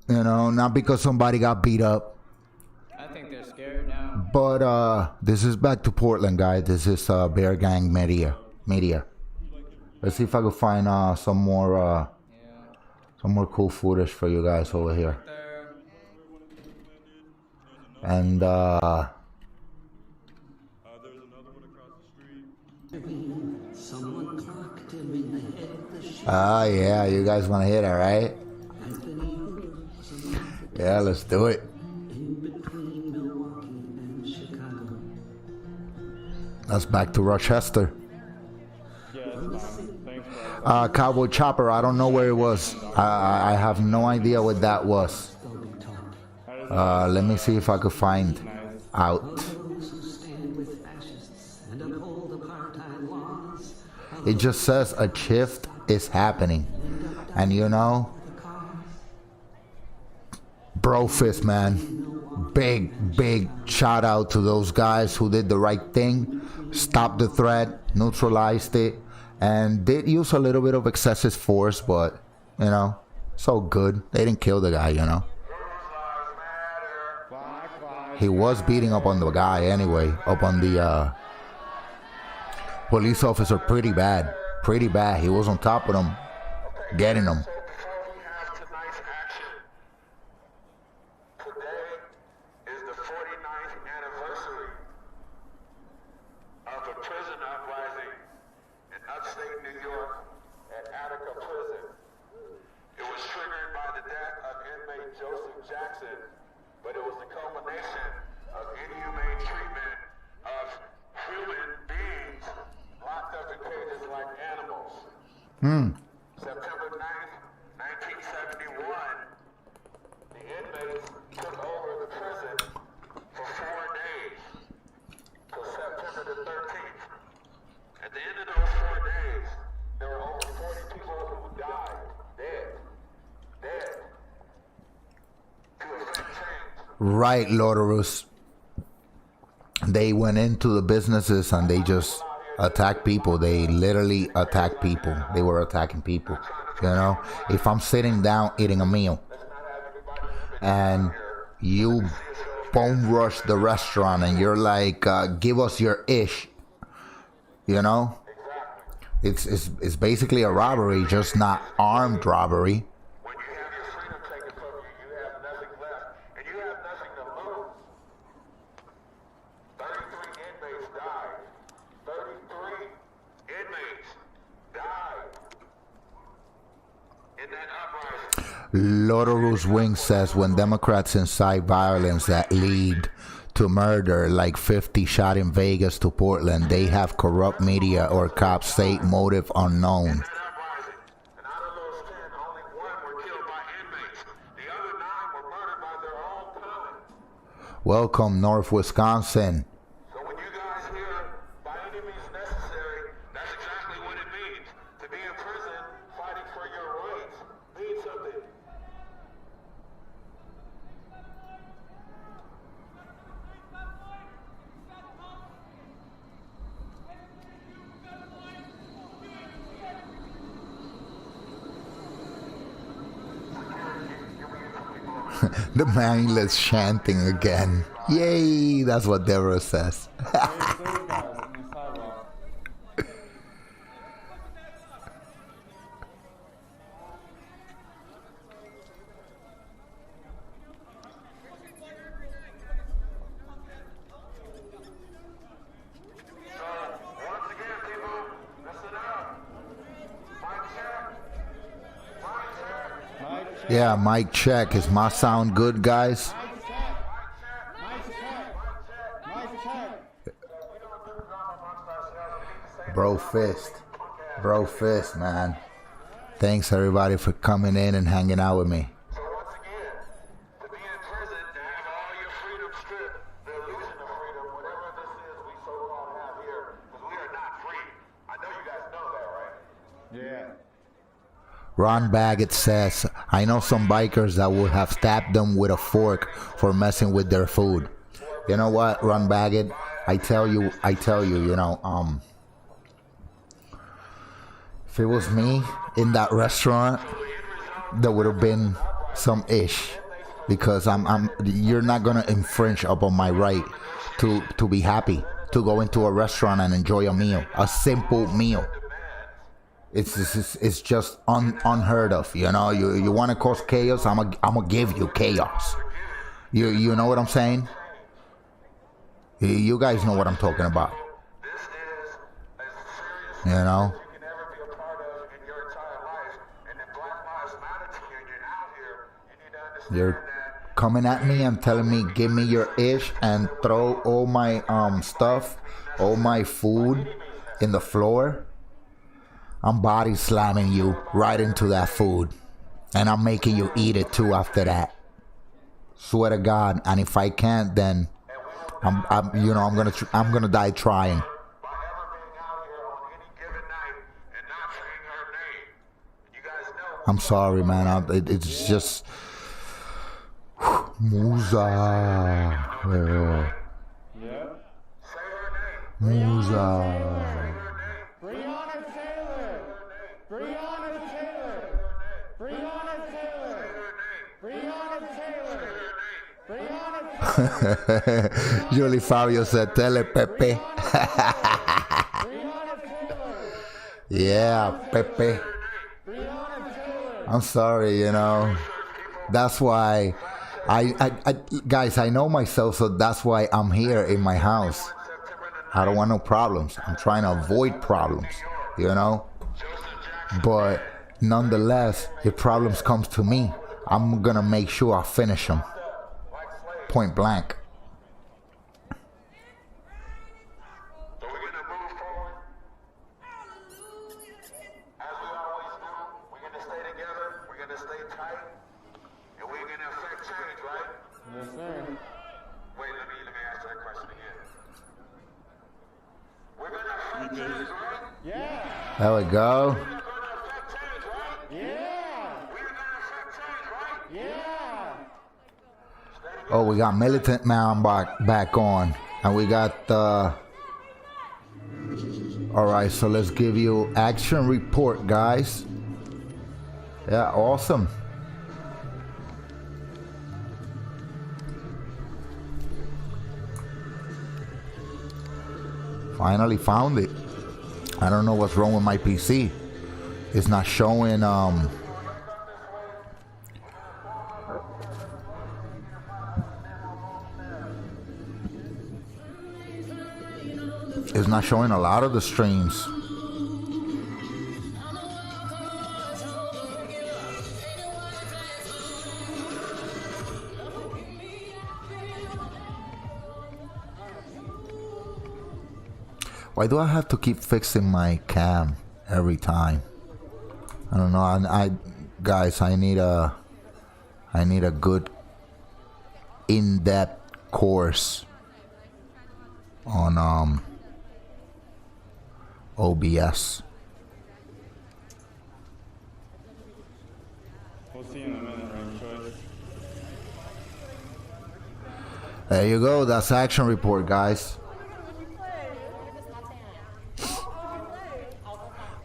You know, not because somebody got beat up. I think they're scared now. But this is back to Portland, guys. This is Bear Gang Media. Let's see if I can find some more cool footage for you guys over here. And yeah, you guys want to hear that, right? Yeah, let's do it. That's back to Rochester. Cowboy Chopper, I don't know where it was. I have no idea what that was. Let me see if I could find out. It just says a shift is happening. And you know, bro fist, man. Big shout out to those guys who did the right thing, stopped the threat, neutralized it, and did use a little bit of excessive force, but you know, so good. They didn't kill the guy, you know. He was beating up on the guy anyway, up on the police officer pretty bad. He was on top of him, getting him. September 9th, 1971, the inmates took over the prison for 4 days till September the 13th. At the end of those 4 days, there were over 40 people who died, dead, to effect change. Right, Lodorus. They went into the businesses and they just attacked people. They literally attacked people. They were attacking people. You know, if I'm sitting down eating a meal and you bone rush the restaurant and you're like, give us your ish, you know, it's basically a robbery, just not armed robbery. When you have your freedom taken from you, you have nothing left, and you have nothing to lose. 33 inmates died. 33 inmates died in that uprising. Lodorus Wing says when Democrats incite violence that lead to murder, like 50 shot in Vegas to Portland, they have corrupt media or cops state motive unknown. And out of those 10, only 1 were killed by inmates. The other 9 were murdered by their own kind. Welcome, North Wisconsin. So when you guys hear by any means necessary, that's exactly what it means. To be in prison fighting for your rights means something. The mindless chanting again. Yay, that's what Deborah says. Yeah, mic check. Is my sound good, guys? Bro fist, man. Thanks everybody for coming in and hanging out with me. So once again, to be in prison, to have all your freedom stripped, the illusion of freedom, whatever this is we so-called have here, because we are not free. I know you guys know that, right? Yeah. Ron Baggett says, I know some bikers that would have stabbed them with a fork for messing with their food. You know what, Ron Baggett? I tell you, you know, if it was me in that restaurant, there would have been some ish, because you're not gonna infringe upon my right to be happy, to go into a restaurant and enjoy a meal, a simple meal. It's just unheard of, you know. You want to cause chaos, I'm gonna give you chaos. You know what I'm saying? You guys know what I'm talking about. You know. You're coming at me and telling me, give me your ish, and throw all my stuff, all my food in the floor. I'm body slamming you right into that food, and I'm making you eat it too after that. Swear to God. And if I can't, then I'm gonna die trying. I'm sorry, man. It's just Musa. Musa. Julie Fabio said, tele Pepe. Yeah, Pepe. I'm sorry, you know. That's why I guys, I know myself, so that's why I'm here in my house. I don't want no problems. I'm trying to avoid problems, you know. But nonetheless, if problems comes to me, I'm gonna make sure I finish them. Point blank. So we're gonna move forward as we always tight, and we're gonna affect change, right? Yes, sir. Wait, let me ask that question again. We're gonna affect change, right? Yeah. There we go. We're gonna affect change, right? Yeah. We're gonna affect change, right? Yeah. Oh, we got Militant Man back on. And we got alright, so let's give you action report, guys. Yeah, awesome. Finally found it. I don't know what's wrong with my PC. It's not showing it's not showing a lot of the streams. Why do I have to keep fixing my cam every time? I don't know. I guys, I need a good in-depth course on OBS. We'll see you in a minute, right, Choice? There you go. That's action report, guys.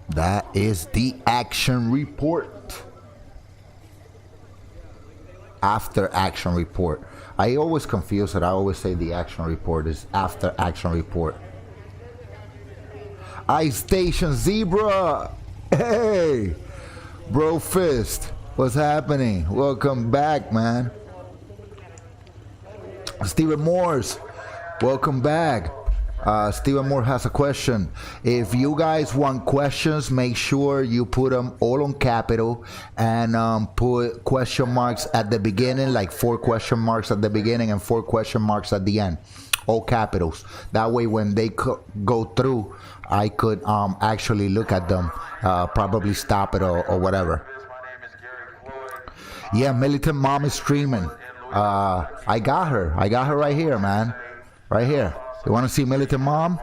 That is the action report. After action report. I always confuse it. I always say the action report is after action report. Ice Station Zebra. Hey, Bro Fist. What's happening? Welcome back, man. Stephen Morse. Welcome back. Stephen Moore has a question. If you guys want questions, make sure you put them all on capital and put question marks at the beginning, like 4 question marks at the beginning and 4 question marks at the end. All capitals. That way when they go through, I could actually look at them, probably stop it or whatever. Yeah, Militant Mom is streaming. I got her right here, man. Right here. You want to see Militant Mom?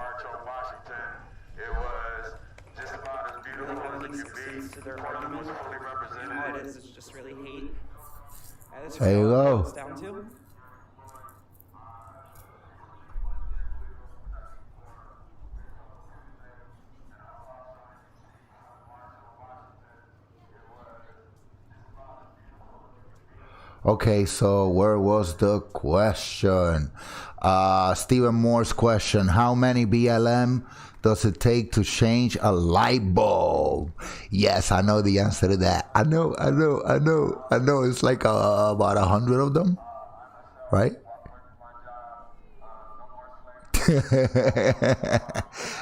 There you go. Okay, so where was the question? Stephen Moore's question. How many BLM does it take to change a light bulb? Yes, I know the answer to that. I know. It's like about 100 of them, right?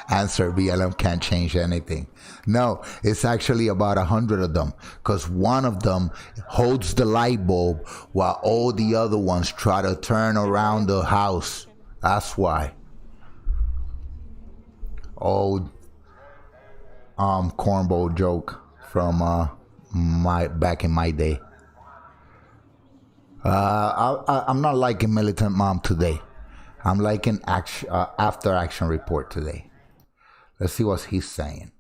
Answer, BLM can't change anything. No, it's actually about 100 of them, because one of them holds the light bulb while all the other ones try to turn around the house. That's why. Old cornball joke from back in my day. I'm not liking Militant Mom today. I'm liking after action report today. Let's see what he's saying.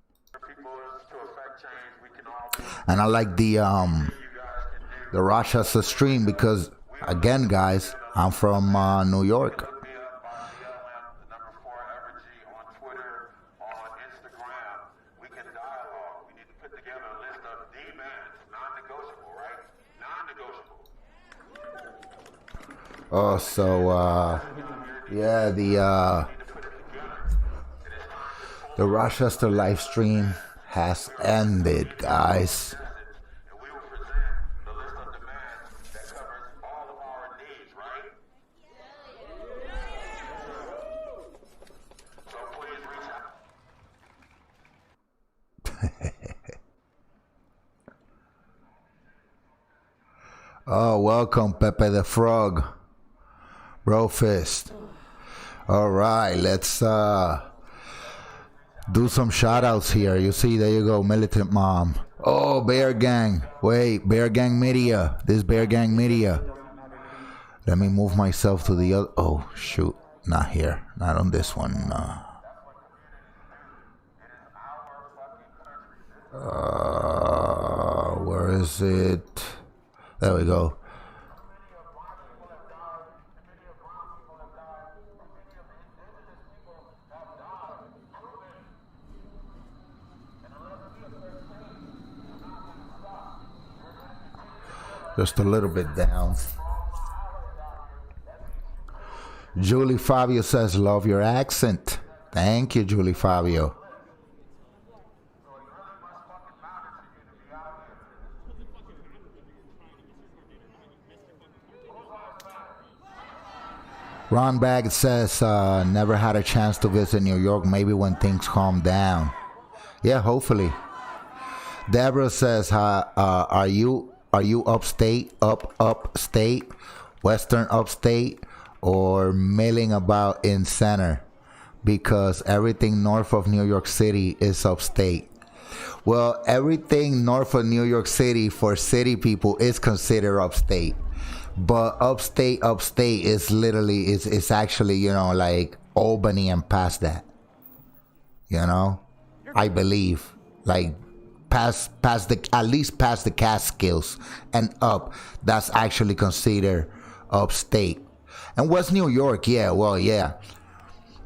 And I like the Rochester stream because, again, guys, I'm from New York. Oh, so yeah, the Rochester live stream has ended, guys. Oh, welcome, Pepe the Frog. Bro Fist. All right, let's do some shout outs here. You see, there you go, Militant Mom. Oh, Bear Gang. Wait, Bear Gang Media. This Bear Gang Media. Let me move myself to the other. Oh, shoot. Not here. Not on this one. Where is it? There we go. Just a little bit down. Julie Fabio says, love your accent. Thank you, Julie Fabio. Ron Bag says, never had a chance to visit New York. Maybe when things calm down. Yeah, hopefully. Deborah says, are you upstate, upstate, western upstate, or milling about in center? Because everything north of New York City is upstate. Well, everything north of New York City for city people is considered upstate. But upstate is literally, it's actually, you know, like Albany and past that. You know? I believe. Like, past the, at least past the Catskills and up, that's actually considered upstate. And West New York, yeah, well, yeah.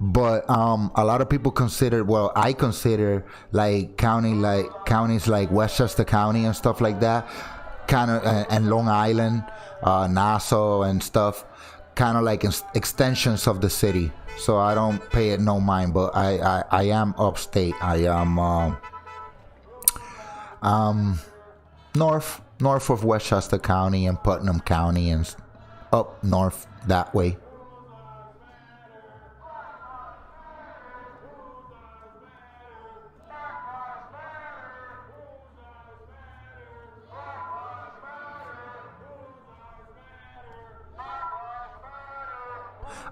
But a lot of people consider, well, I consider like counties like Westchester County and stuff like that, kind of, and Long Island, Nassau and stuff, kind of like extensions of the city. So I don't pay it no mind, but I am upstate. I am north of Westchester County and Putnam County and up north that way.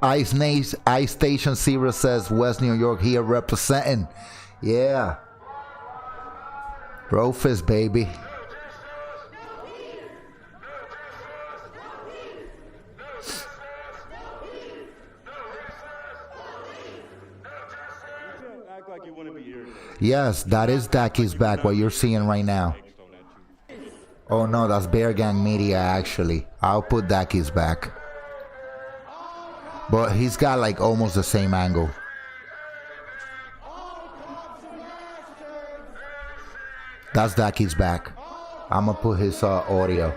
Ice Station Zero says West New York here representing. Yeah. Brofist, baby. Act like you want to be irritated. Yes, that is Daki's back, what you're seeing right now. Oh no, that's Bear Gang Media actually. I'll put Daki's back. But he's got like almost the same angle. That's Daki's back. I'm gonna put his audio.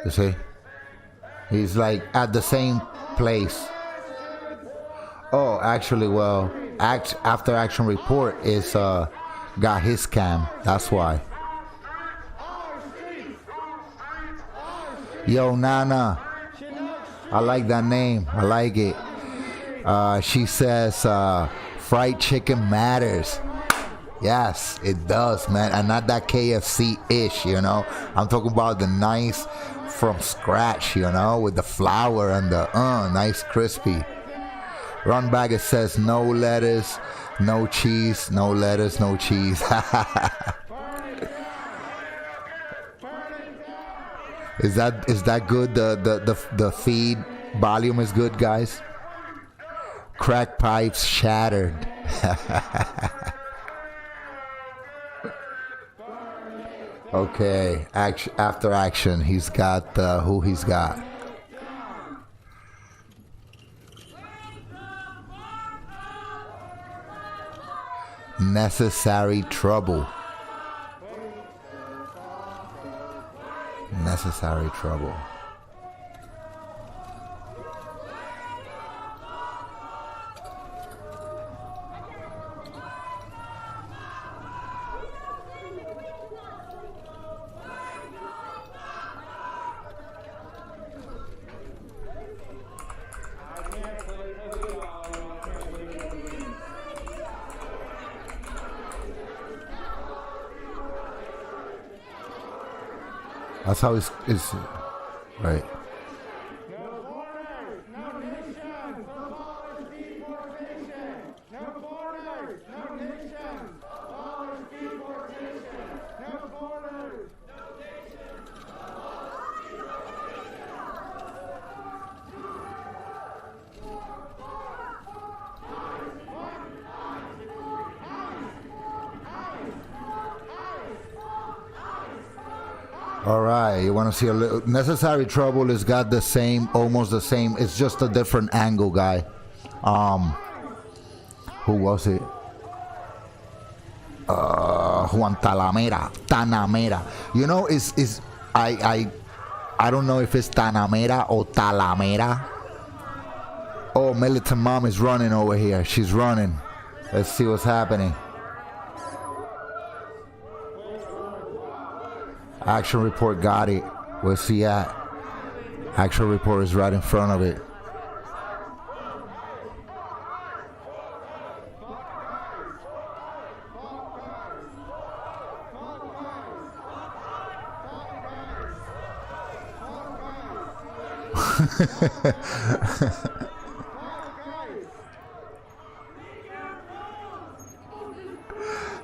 You see? He's like at the same place. Oh, actually, well, After Action Report is got his cam. That's why. Yo, Nana. I like that name. I like it. She says, fried chicken matters. Yes, it does, man. And not that KFC-ish, you know. I'm talking about the nice from scratch, you know, with the flour and the nice crispy. Ron Baggett says, no lettuce, no cheese. No lettuce, no cheese. Is that good? The feed volume is good, guys. Crack pipes shattered. Okay, After Action. He's got who he's got. Necessary trouble. Necessary trouble. That's how it's right. All right, you want to see a little necessary trouble? Has got the same, almost the same. It's just a different angle, guy. Who was it? Juan Tanamera. You know, I don't know if it's Tanamera or Talamera. Oh, Militant Mom is running over here. She's running. Let's see what's happening. Action report got it. Where's he at? Action report is right in front of it.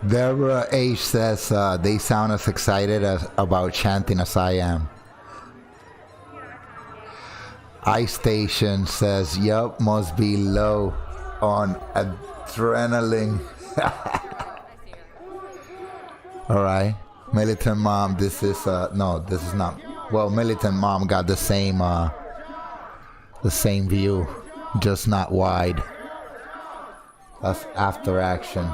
Deborah H says they sound as excited about chanting as I am. iStation says, yup, must be low on adrenaline. All right. Militant Mom, this is, no, this is not. Well, Militant Mom got the same view, just not wide. That's after action.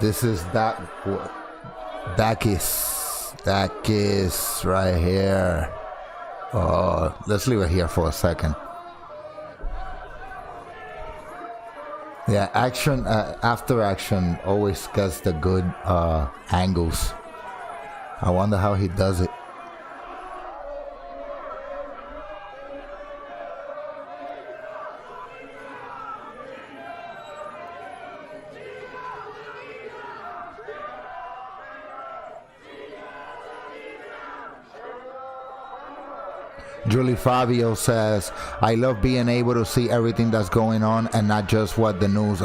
This is Dakis right here. Let's leave it here for a second. Yeah, action after action always gets the good angles. I wonder how he does it. Julie Fabio says, I love being able to see everything that's going on and not just what the news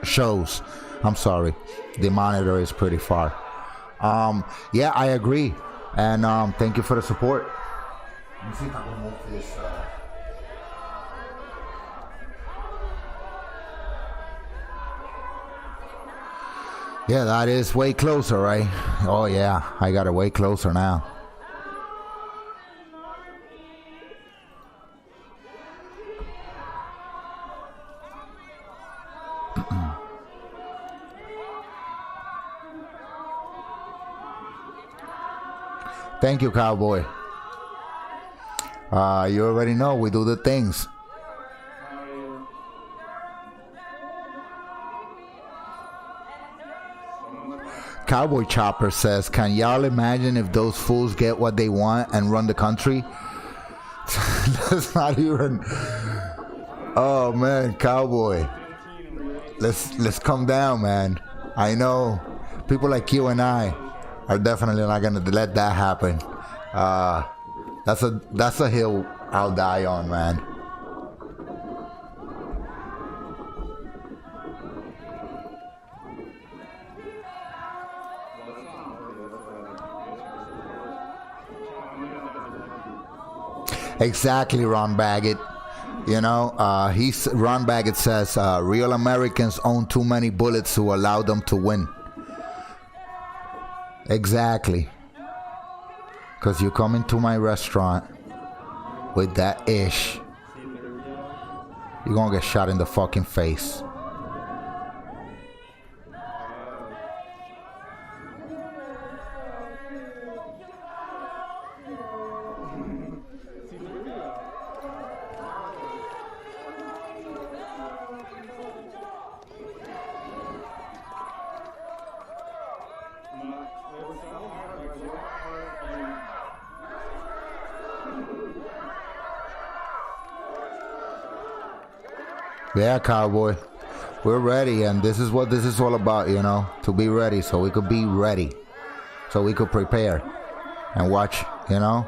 shows. I'm sorry. The monitor is pretty far. Yeah, I agree. And thank you for the support. Let me see if I can move this. Yeah, that is way closer, right? Oh, yeah. I got it way closer now. Thank you, Cowboy. You already know we do the things. Cowboy Chopper says, can y'all imagine if those fools get what they want and run the country? That's not even... Oh, man, Cowboy. Let's come down, man. I know people like you and I are definitely not gonna let that happen. That's a hill I'll die on, man. Exactly, Ron Baggett. You know, Ron Baggett says real Americans own too many bullets to allow them to win. Exactly. Because you come into my restaurant with that ish, you're gonna get shot in the fucking face. Yeah, Cowboy, we're ready, and this is what this is all about, you know, to be ready so we could be ready, so we could prepare and watch, you know.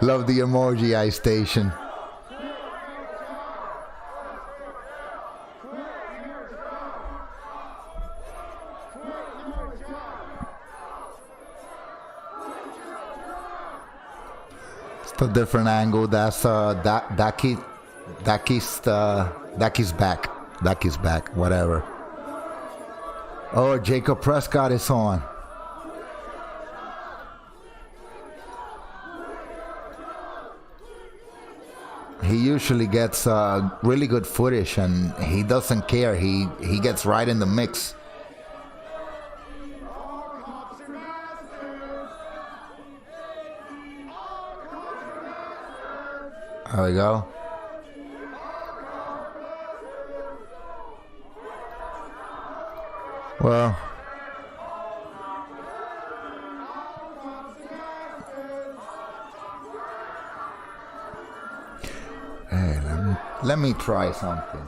Love the emoji, iStation. a different angle. That's Daki's back. Daki's back. Whatever. Oh, Jacob Prescott is on. He usually gets really good footage, and he doesn't care. He gets right in the mix. There we go. Well, hey, let me try something.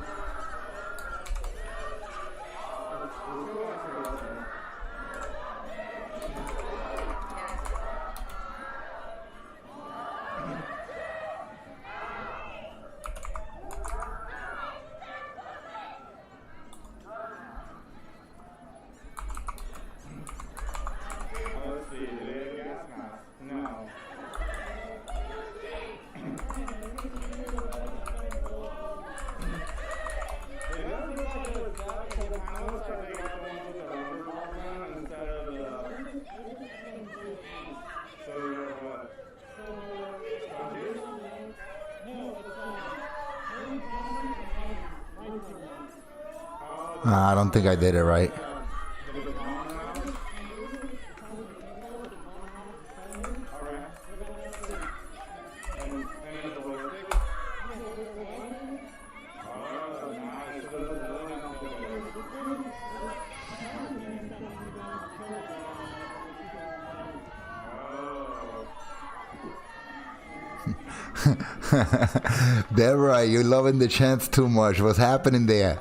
I don't think I did it right. Deborah, you're loving the chants too much. What's happening there?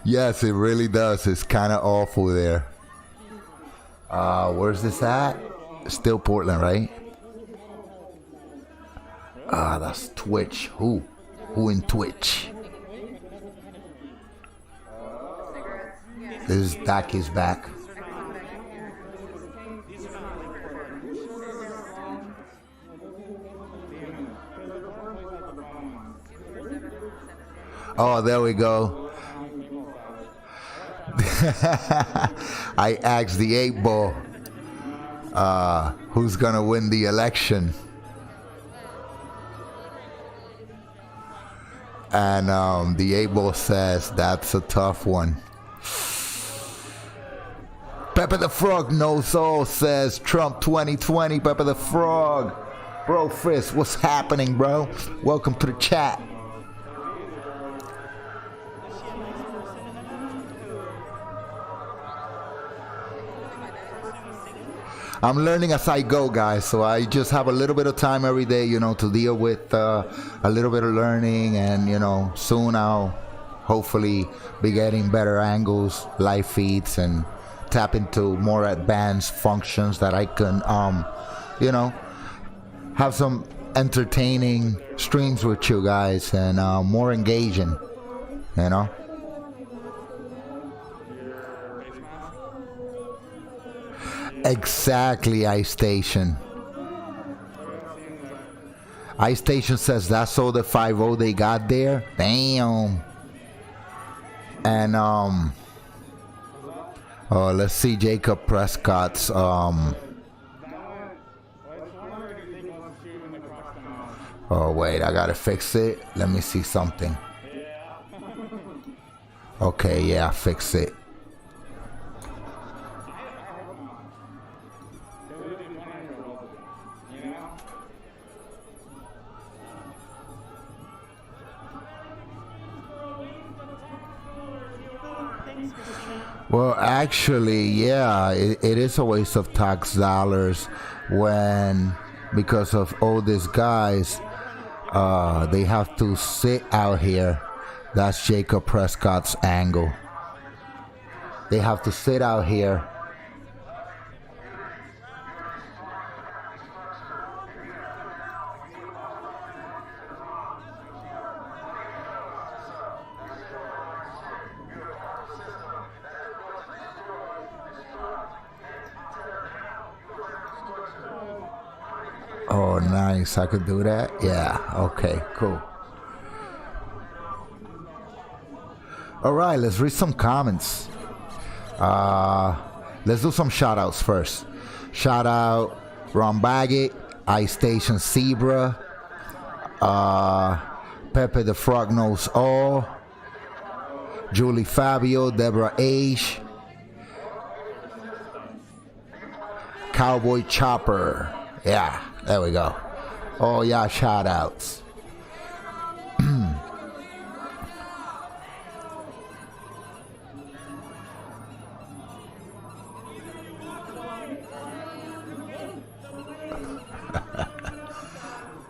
Yes, it really does. It's kind of awful there. Where's this at? Still Portland, right? That's Twitch. Who in Twitch? This is Daki's back. Oh, there we go. I asked the 8-ball who's gonna win the election, and the 8-ball says that's a tough one. Pepper the Frog knows all, says Trump 2020. Pepper the Frog. Bro Frizz, what's happening, bro? Welcome to the chat. I'm learning as I go, guys, so I just have a little bit of time every day, you know, to deal with a little bit of learning, and, you know, soon I'll hopefully be getting better angles, live feeds, and tap into more advanced functions that I can, you know, have some entertaining streams with you guys, and more engaging, you know. Exactly, iStation. iStation says that's all the 5-0 they got there. Damn. And oh, let's see Jacob Prescott's oh wait, I gotta fix it. Let me see something. Okay, yeah, fix it. Well, actually, yeah, it is a waste of tax dollars when, because of all these guys, they have to sit out here. That's Jacob Prescott's angle. They have to sit out here. Oh, nice. I could do that? Yeah. Okay, cool. All right, let's read some comments. Let's do some shout outs first. Shout out Ron Baggett, Ice Station Zebra, Pepe the Frog Knows All, Julie Fabio, Deborah Age, Cowboy Chopper. Yeah, there we go. Oh, yeah, shout outs.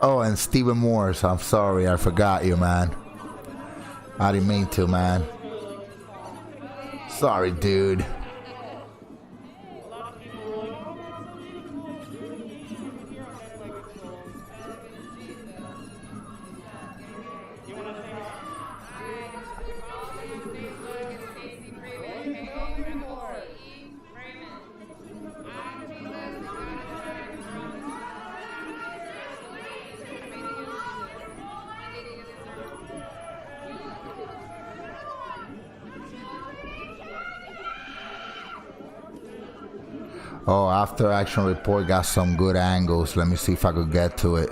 Oh, and Stephen Morris, I'm sorry, I forgot you, man. I didn't mean to, man. Sorry, dude. Oh, After Action Report got some good angles. Let me see if I could get to it.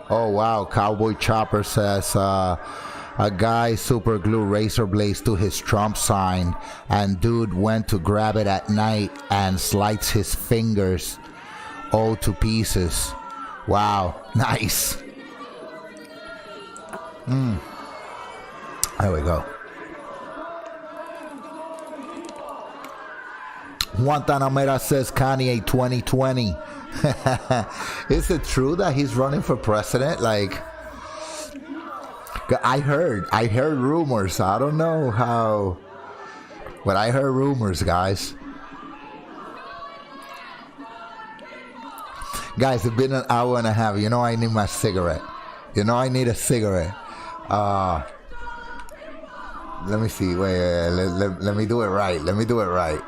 Oh wow, Cowboy Chopper says a guy super glued razor blades to his Trump sign and dude went to grab it at night and slices his fingers all to pieces. Wow, nice. There we go. Guantanamera says Kanye 2020. Is it true that he's running for president? Like, I heard rumors. I don't know how, but I heard rumors, guys. Guys, it's been an hour and a half. You know I need my cigarette. You know I need a cigarette. Let me see. Wait. Let me do it right. Let me do it right.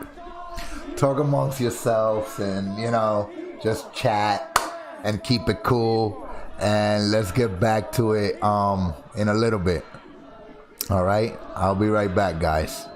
Talk amongst yourselves and, you know, just chat and keep it cool, and let's get back to it in a little bit. All right, I'll be right back, guys.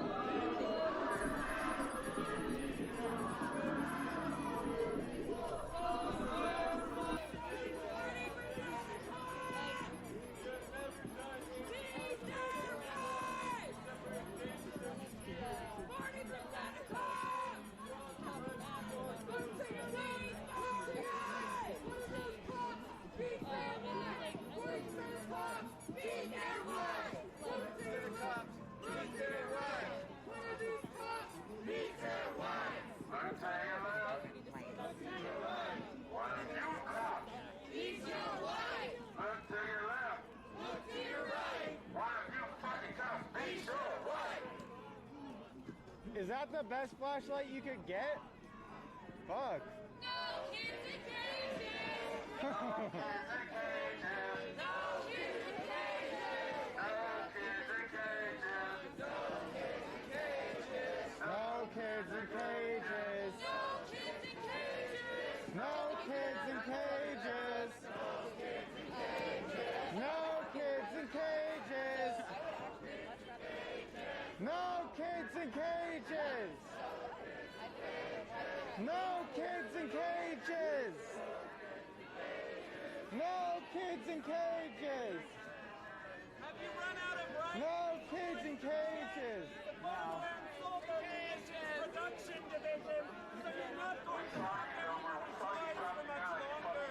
Is that the best flashlight you could get? Fuck. No kids in cages! No kids in cages! No kids in cages! No kids in cages! No kids in cages! No kids in cages! No kids in cages! No kids in cages! No kids in cages! Have you run out of rights? No kids in cages! No. Production division, so you're not going to have to fight for much longer.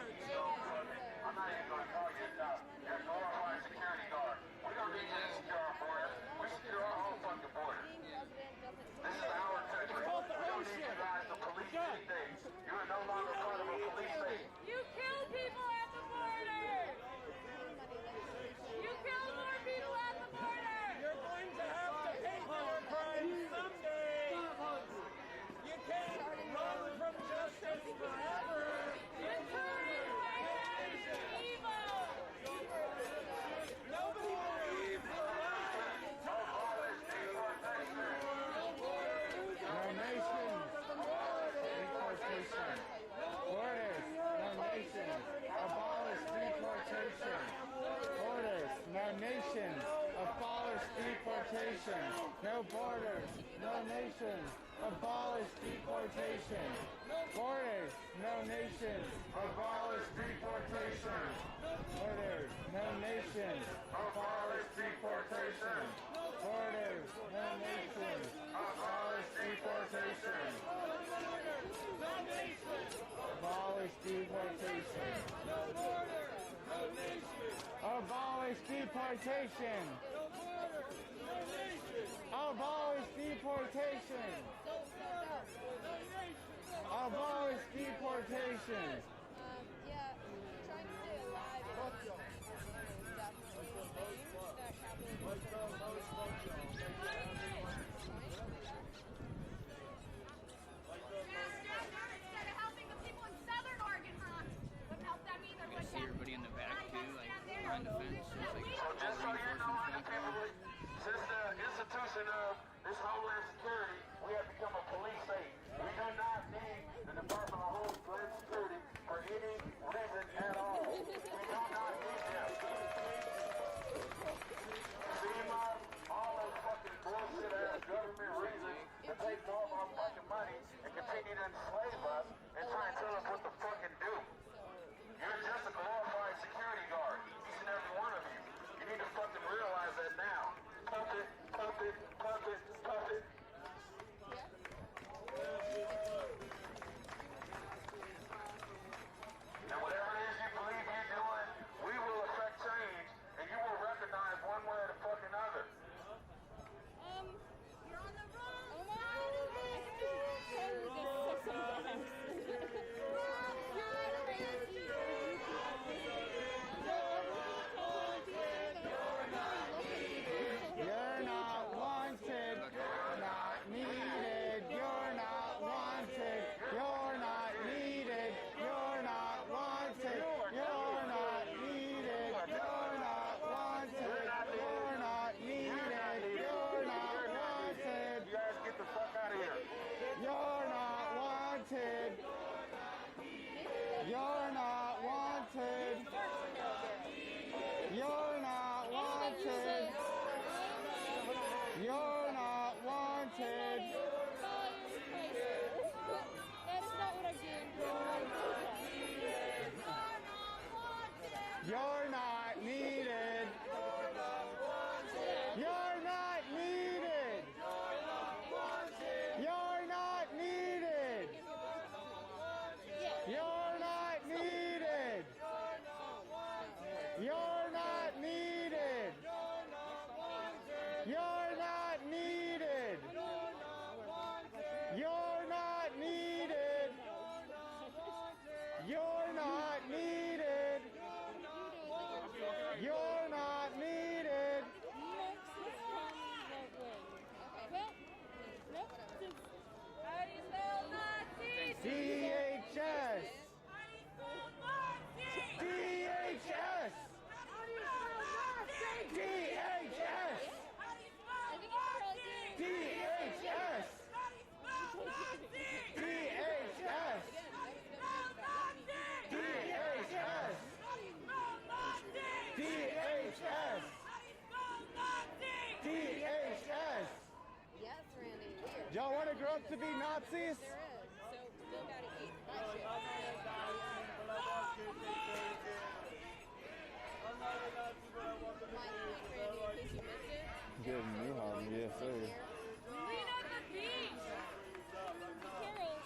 I'm not even going to call you enough. You're a glorified security guard. We don't need you to secure our border. We secure our whole fucking border. This is our country. We don't need you guys to police anything. You are no longer part of a police state. You kill people at the border! You kill more people at the border! No borders, no nation. Abolish deportation. Borders, no nation. Abolish deportation. Borders, no nation. Abolish deportation. Borders, no nation. Abolish deportation. Abolish deportation. No border, no nation. Abolish deportation. No border, no nation. Abolish deportation. Abolish deportation. Yeah, trying to stay alive is definitely the thing that capitalism Instead of helping the people in Southern Oregon, huh? Wouldn't help them either, would See everybody in the back too, like behind the fence. It's like So just so you know, unattainable, since the institution of this Homeland Security, we have become a police state. We do not need the Department of Homeland Security for any reason at all. We do not need them. FEMA, all those fucking bullshit ass government reasons to take more of our fucking money and continue to enslave us and try and tell us what to fucking do. You're just a glorified security guard, each and every one of you. You need to fucking realize that now. Pump it, pump it, pump it, pump it. And whatever it is you believe you're doing, we will affect change, and you will recognize one way or the fucking other. You're on the wrong oh my god, I think we should totally just suck some gas. You're not wanted, you're not needed, you're not wanted, you're not needed, you're not wanted, you're not needed, you're not wanted, you're not needed, you're not wanted. You guys get the fuck out of here. You're not wanted. You're not wanted. You're not wanted. You're not wanted. That is not what I'm doing. You're not needed. You're not needed. You're not needed. You're not needed. You're not needed. You're not needed. You're not needed. You're not needed. You're not needed. How do you spell Nazi? DHS. DHS. How do you spell Nazi? DHS. How do you spell Nazi? DHS. How do you spell Nazi? DHS. DHS. DHS. DHS. Yes, Randy. Weird. Y'all want to grow up to be Nazis? There is. So still gotta eat that shit. My point, Randy, in case you missed it. Good me home, yes sir. Clean up the beach. Carol,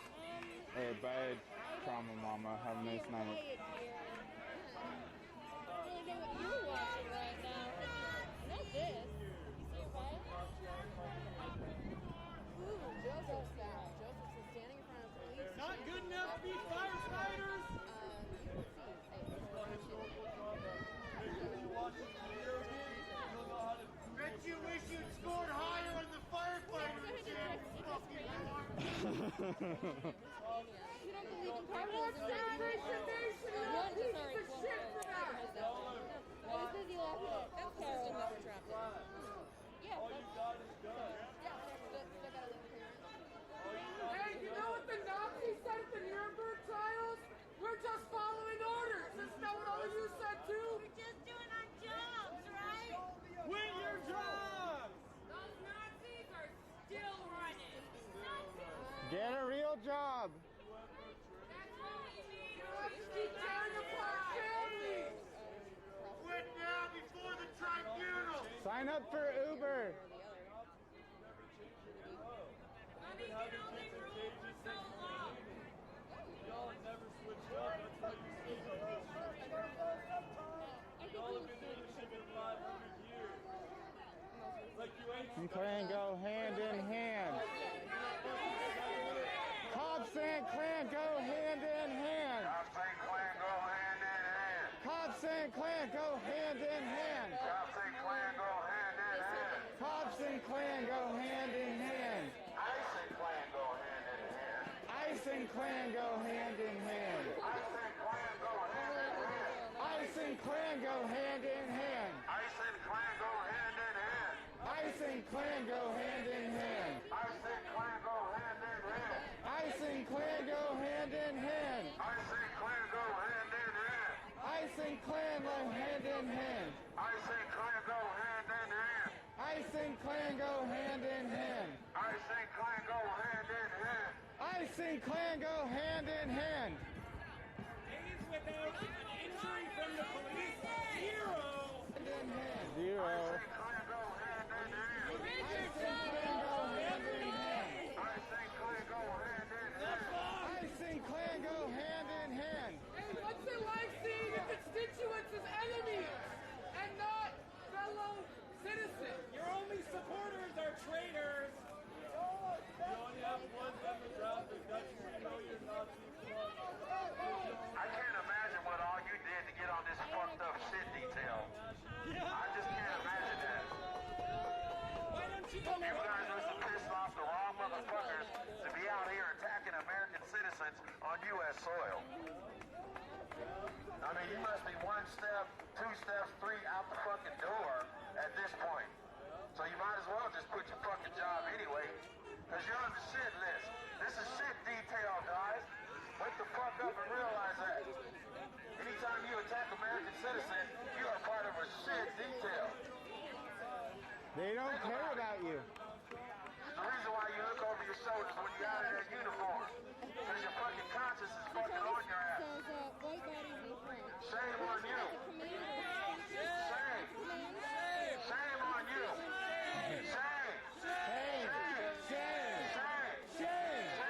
Hey, bad trauma mama. Have a nice night. quiet here. I don't really know what you're watching right now. Not this. You see your fire? Ooh, Joseph's back. Joseph's is standing in front of police. Not good enough to be firefighters. Bet you wish you'd scored higher on the firefighters. You don't believe in capitalism. One, sorry, one word. I was busy laughing at Carol. Never trapped it. Yeah. All you got is good. Yeah, still gotta live here. Hey, you know what the Nazis said at the Nuremberg trials? We're just following orders. Isn't that what all of you said too? We're just doing our jobs, right? Quit your jobs! Those Nazis are real job. Keep tearing apart families! Quit now before the tribunal! Sign up for Uber. Money can only rule for so long! Y'all have never switched up. That's how you switch up. Y'all have been doing this shit for 500 years. Like you ain't And clan go hand in hand. Cops and clan go hand in hand. Cops and clan go hand in hand. Cops and clan go hand in hand. Cops and clan go hand in hand. Cops and clan go hand in hand. Ice and clan go hand in hand. Ice and clan go hand in hand. Ice and clan go hand in hand. Ice and clan go hand in hand. Ice and clan go hand in hand. Ice and clan go hand in hand. Ice and clan go hand in hand. Ice and clan go hand in hand. Ice and clan go hand in hand. Ice and clan go hand in hand. Ice and clan go hand in hand. Ice and clan go hand in hand. Ice and clan go hand in hand. Ice and clan go hand in hand. Days without an injury from the police, zero! Zero. Ice and clan go hand in hand. Ice and clan go hand in hand. Ice and clan go hand in hand. Ice and clan go hand in hand. Hey, what's it like seeing your constituents as enemies and not fellow citizens? Your only supporters are traitors. You only have one demographic. That's where you know you're Nazi. I can't imagine what all you did to get on this fucked up shit detail. I just can't imagine that. Why don't you You guys must have pissed off the wrong motherfuckers to be out here attacking American citizens on U.S. soil. I mean, you must be 1 step, 2 steps, 3 out the fucking door at this point. So you might as well just quit your fucking job anyway, because you're on the shit list. This is shit detail, guys. Wake the fuck up and realize that. Anytime you attack American citizens, you are part of a shit detail. They don't care about you. The reason why you look over your shoulders when you're out of that uniform, because your fucking conscience is fucking on your ass. White bodies in front. Shame on you. Shame. Shame on you. Shame. Shame. Shame. Shame. Shame. Shame.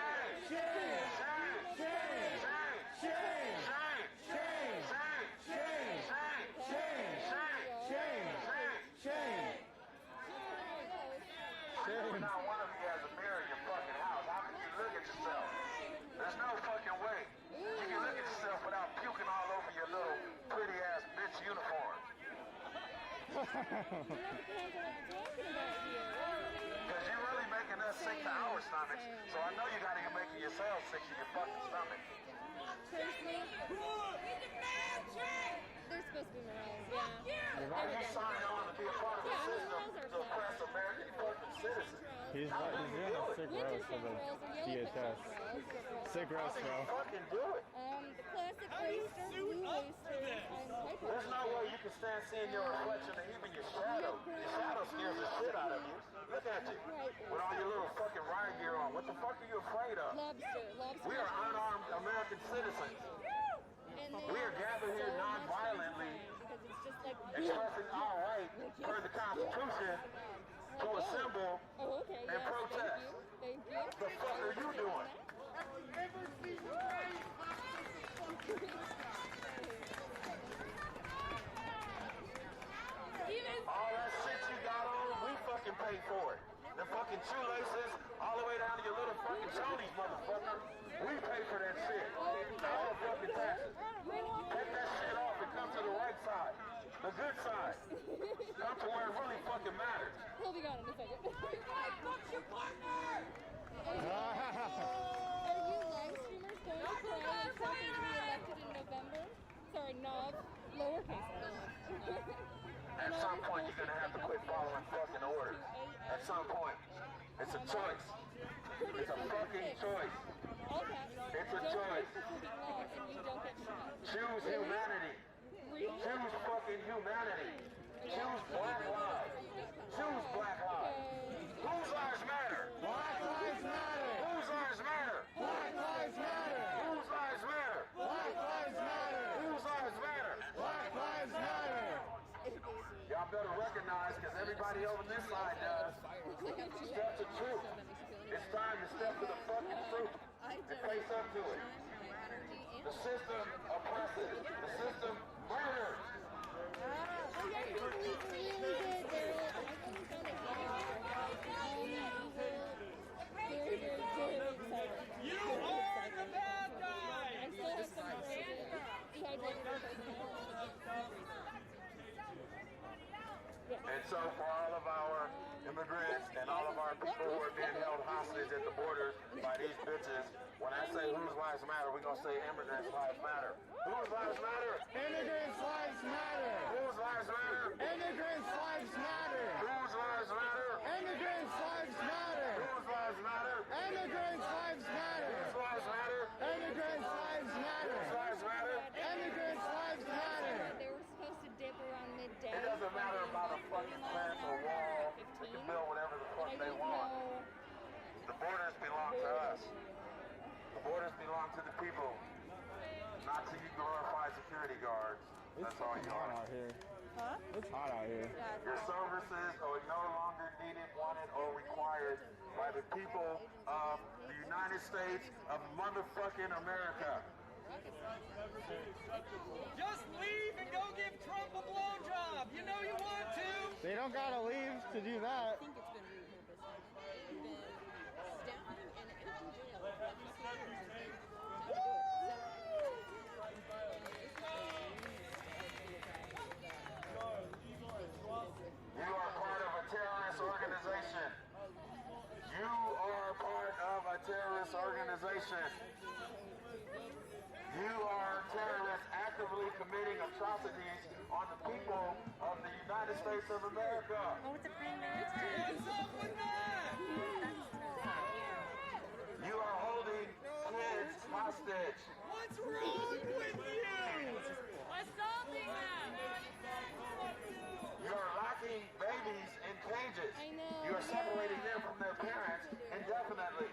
Not one of you has a mirror in your fucking house. How can you look at yourself? There's no fucking way. You can look at yourself without puking all over your little pretty ass bitch uniform. Because you're really making us sick to our stomachs, so I know you gotta be making yourself sick to your fucking stomach. They're supposed to be morals, yeah. Why you signed on to be a part of the system to oppress American fucking citizens? He's doing a sick roast for the DHS. Sick roast, bro. Fucking do it. The classic oyster, blue oyster, and piper. There's no way you can stand seeing your reflection and even your shadow. Your shadow scares the shit out of you. Look at you. With all your little fucking riot gear on. What the fuck are you afraid of? Lobster. We are unarmed American citizens. We are gathered here non-violently, expressing our right per the Constitution to assemble and protest. Thank you. The fuck are you doing? All that shit you got on, we fucking pay for it. The fucking shoelaces, all the way down to your little fucking chonies, motherfucker. We pay for that shit. All the fucking taxes. Take that shit off and come to the right side. The good side. Come to where it really fucking matters. He'll be gone in a second. Fuck your partner! Are you live streamers going to cry when Trump is re-elected in November? Sorry, Nov. Lowercase Nov. At some point, you're gonna have to quit following fucking orders. At some point. It's a choice. It's a fucking choice. It's a choice. Choose humanity. Choose fucking humanity. Choose black lives. Choose black lives. Whose lives matter? Black lives matter. Whose lives matter? Black organize because everybody over this side does. Step to truth. It's time to step to the fucking truth and face up to it. The system oppresses. The system murders. You are the bad guy! And so for all of our immigrants and all of our people who are being held hostage at the borders by these bitches, when I say whose lives matter, we're going to say immigrants' lives matter. Whose lives matter? Immigrants' lives matter. Whose lives matter? Immigrants' lives matter. Whose lives matter? Immigrants' lives matter. Whose lives matter? Immigrants' lives matter. Whose lives matter? Immigrants' lives matter. Whose lives matter? Immigrants' lives matter. They were supposed to dip around midday. It doesn't matter about a fucking fence or wall. They can build whatever the fuck they want. The borders belong to us. The borders belong to the people, not to you glorified security guards. That's all you are. Out here. Huh? It's hot out here. Your services are no longer needed, wanted, or required by the people of the United States of motherfucking America. Just leave and go give Trump a blowjob. You know you want to. They don't gotta leave to do that. You are part of a terrorist organization. You are part of a terrorist organization. You are terrorists actively committing atrocities on the people of the United States of America. Oh, it's a primary. What's up with that? You are holding kids hostage. What's wrong with you? Assaulting them. You are locking babies in cages. I know. You are separating them from their parents indefinitely.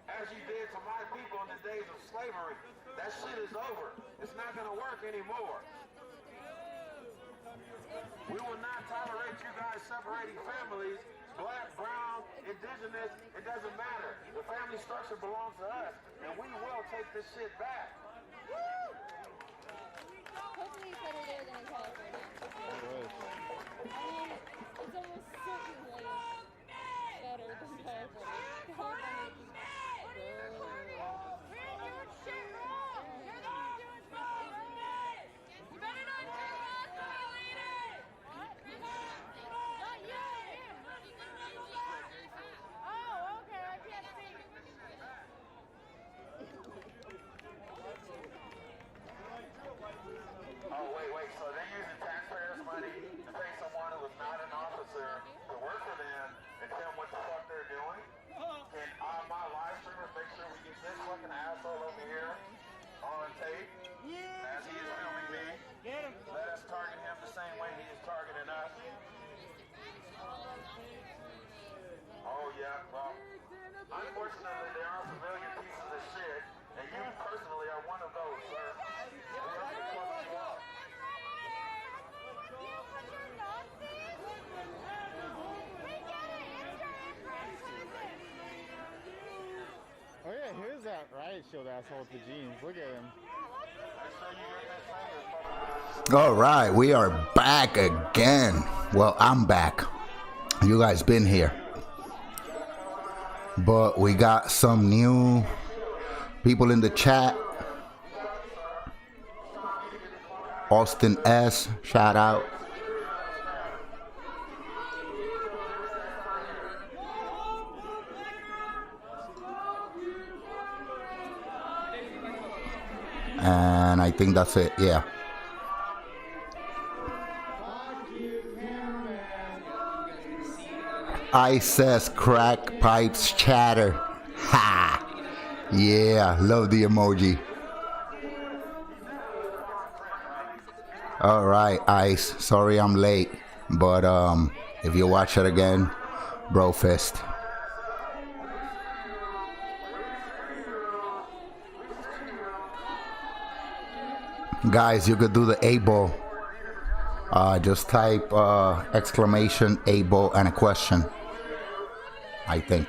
As you did to my people in the days of slavery. That shit is over. It's not going to work anymore. We will not tolerate you guys separating families, black, brown, indigenous, it doesn't matter. The family structure belongs to us, and we will take this shit back. Hopefully it's better there than in California. I mean, it's almost certainly better than California. Oh, wait, so they're using taxpayers' money to pay someone who is not an officer to work for them and tell them what the fuck they're doing? Can my live streamers make sure we get this fucking asshole over here on tape as he is filming me? Let us target him the same way he is targeting us. Oh, yeah, well, unfortunately, there are civilian pieces of shit, and you personally are one of those, sir. Oh yeah, here's that riot shield asshole with the jeans. Look at him. All right, we are back again. Well, I'm back. You guys been here. But we got some new people in the chat. Austin S, shout out. And I think that's it, yeah. I says crack pipes chatter. Ha! Yeah, love the emoji. All right, Ice. Sorry I'm late, but if you watch it again, bro fist. Guys, you could do the 8 ball. Just type exclamation, able, and a question, I think.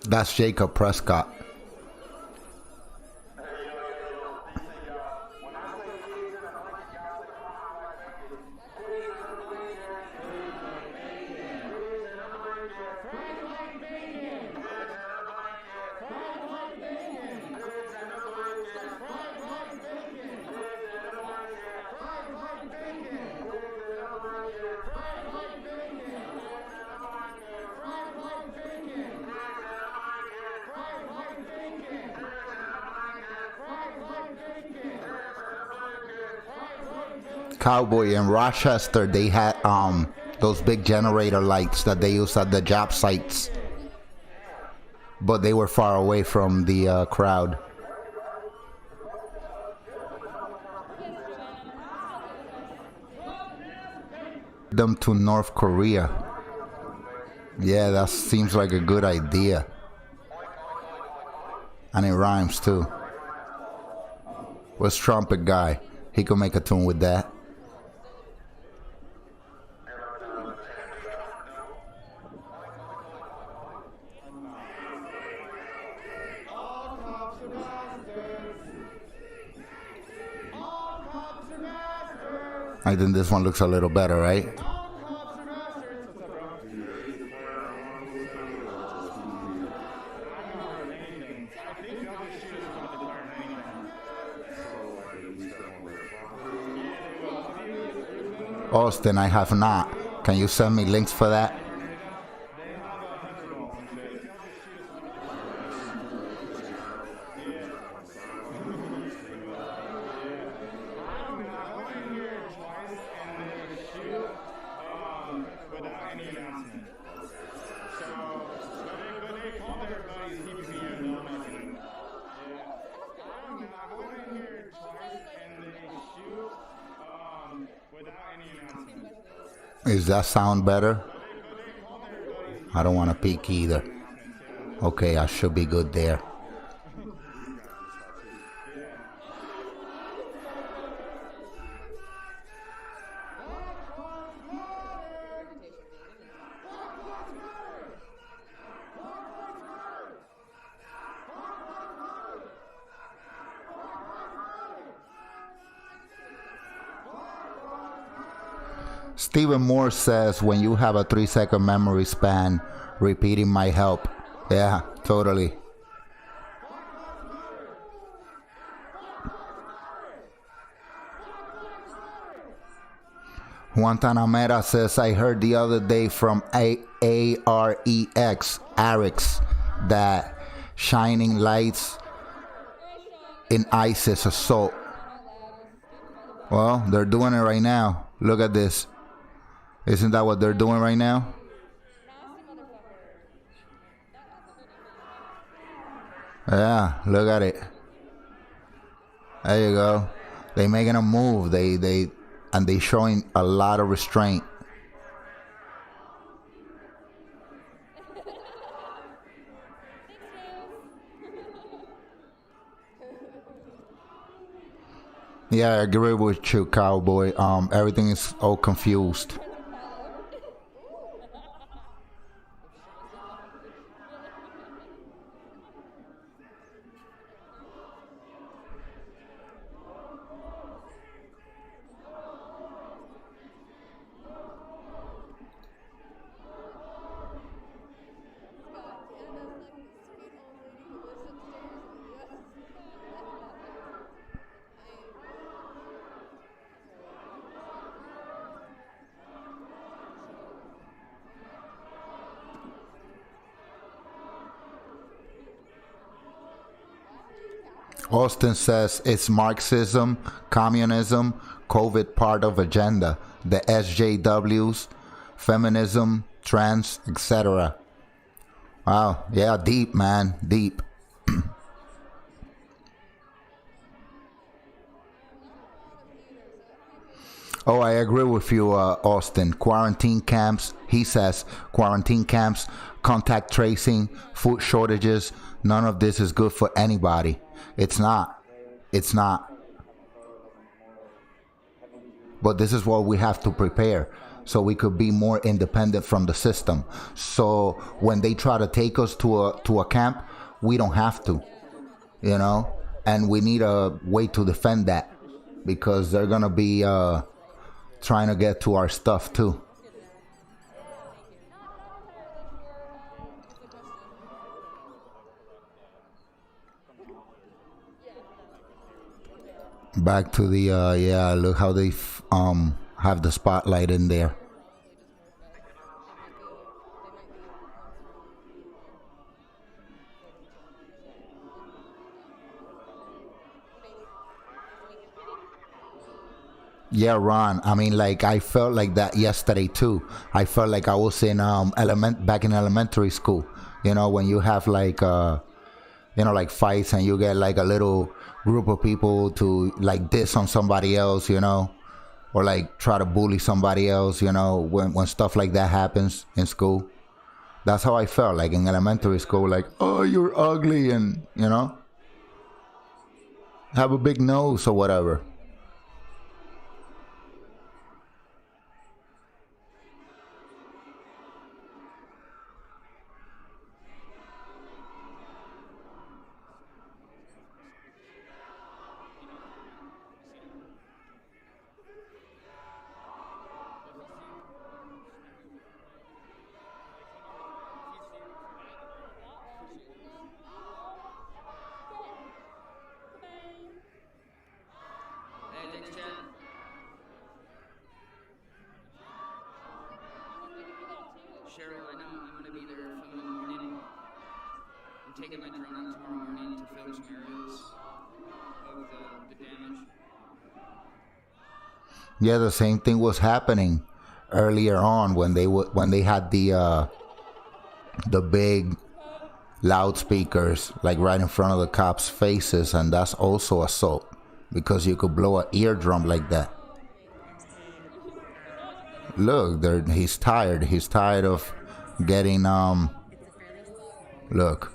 That's Jacob Prescott. Cowboy in Rochester, they had those big generator lights that they use at the job sites, but they were far away from the crowd. Them to North Korea. Yeah, that seems like a good idea, and it rhymes too. Where's Trumpet Guy? He could make a tune with that. I think this one looks a little better, right? Austin, I have not. Can you send me links for that? Does that sound better? I don't want to peek either. Okay, I should be good there. Stephen Moore says, when you have a 3-second memory span, repeating might help. Yeah, totally. Guantanamera says, I heard the other day from AREX, that shining lights in ISIS assault. Well, they're doing it right now. Look at this. Isn't that what they're doing right now? Yeah, look at it. There you go. They making a move. They showing a lot of restraint. Yeah, I agree with you, cowboy. Everything is all confused. Austin says it's Marxism, communism, COVID part of agenda, the SJWs, feminism, trans, etc. Wow, yeah, deep, man, deep. Oh, I agree with you, Austin. Quarantine camps, he says, quarantine camps, contact tracing, food shortages, none of this is good for anybody. It's not. It's not. But this is what we have to prepare so we could be more independent from the system. So when they try to take us to a camp, we don't have to, you know? And we need a way to defend that because they're going to be trying to get to our stuff too. Back to the yeah, look how they have the spotlight in there. Yeah, Ron. I mean, like I felt like that yesterday too. I felt like I was in back in elementary school. You know, when you have like you know, like fights and you get like a little group of people to like diss on somebody else, you know, or like try to bully somebody else, you know, when stuff like that happens in school. That's how I felt like in elementary school, like, oh, you're ugly, and you know, have a big nose or whatever. Cheryl, I know I'm going to be there filming in the morning. I'm taking my drone out tomorrow morning to film some areas of the damage. Yeah, the same thing was happening earlier on when they had the big loudspeakers like right in front of the cops' faces, and that's also assault because you could blow an eardrum like that. Look, he's tired. He's tired of getting look.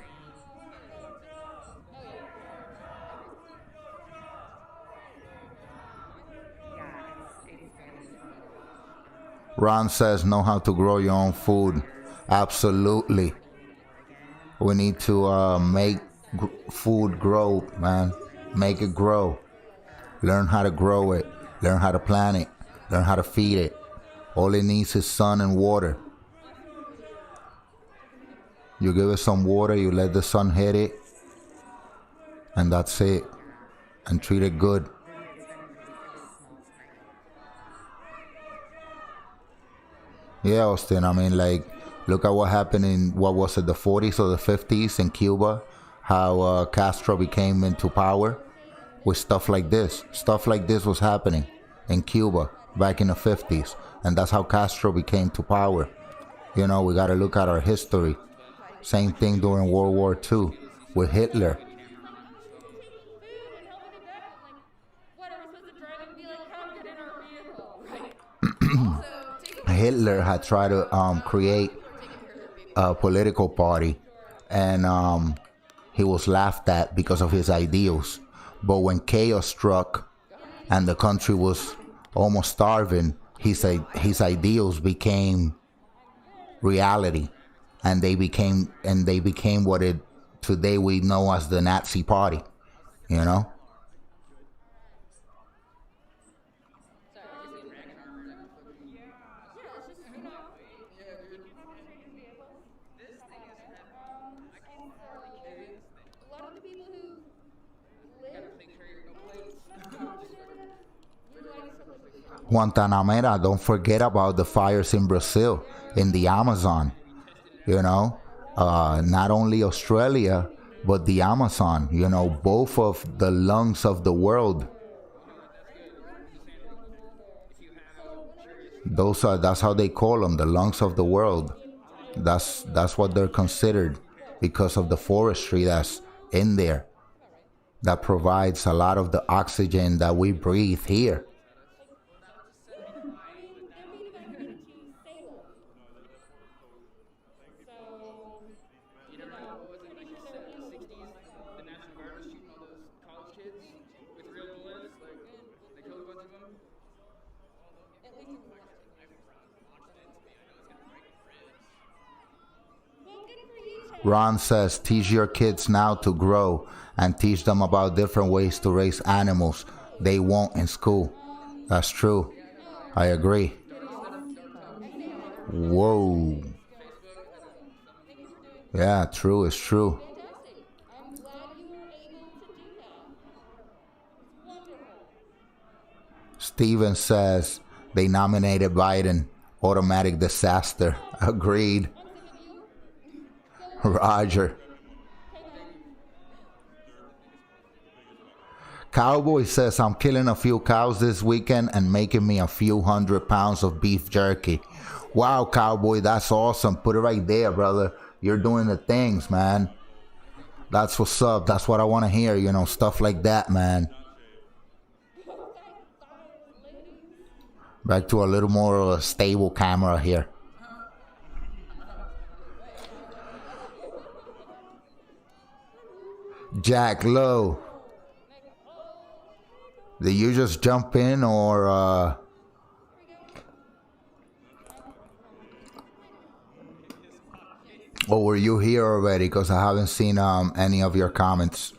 Ron says know how to grow your own food. Absolutely. We need to make food grow, man. Make it grow. Learn how to grow it. Learn how to plant it. Learn how to feed it. All it needs is sun and water. You give it some water, you let the sun hit it, and that's it. And treat it good. Yeah, Austin, I mean, like, look at what happened in, what was it, the 40s or the 50s in Cuba? How Castro became into power with stuff like this. Stuff like this was happening in Cuba back in the 50s. And that's how Castro became to power. You know, we got to look at our history. Same thing during World War II with Hitler. Hitler had tried to create a political party, and he was laughed at because of his ideals. But when chaos struck and the country was almost starving, his ideals became reality, and they became what it today we know as the Nazi Party. You know. Guantanamera, don't forget about the fires in Brazil, in the Amazon, you know, not only Australia, but the Amazon, you know, both of the lungs of the world. That's how they call them, the lungs of the world. That's what they're considered because of the forestry that's in there that provides a lot of the oxygen that we breathe here. Ron says, teach your kids now to grow and teach them about different ways to raise animals they won't in school. That's true. I agree. Whoa. Yeah, true. It's true. Steven says, they nominated Biden. Automatic disaster. Agreed. Roger. Cowboy says, I'm killing a few cows this weekend and making me a few 100 pounds of beef jerky. Wow, Cowboy, that's awesome. Put it right there, brother. You're doing the things, man. That's what's up. That's what I want to hear, you know, stuff like that, man. Back to a little more of a stable camera here. Jack Lowe, did you just jump in or were you here already? Because I haven't seen any of your comments.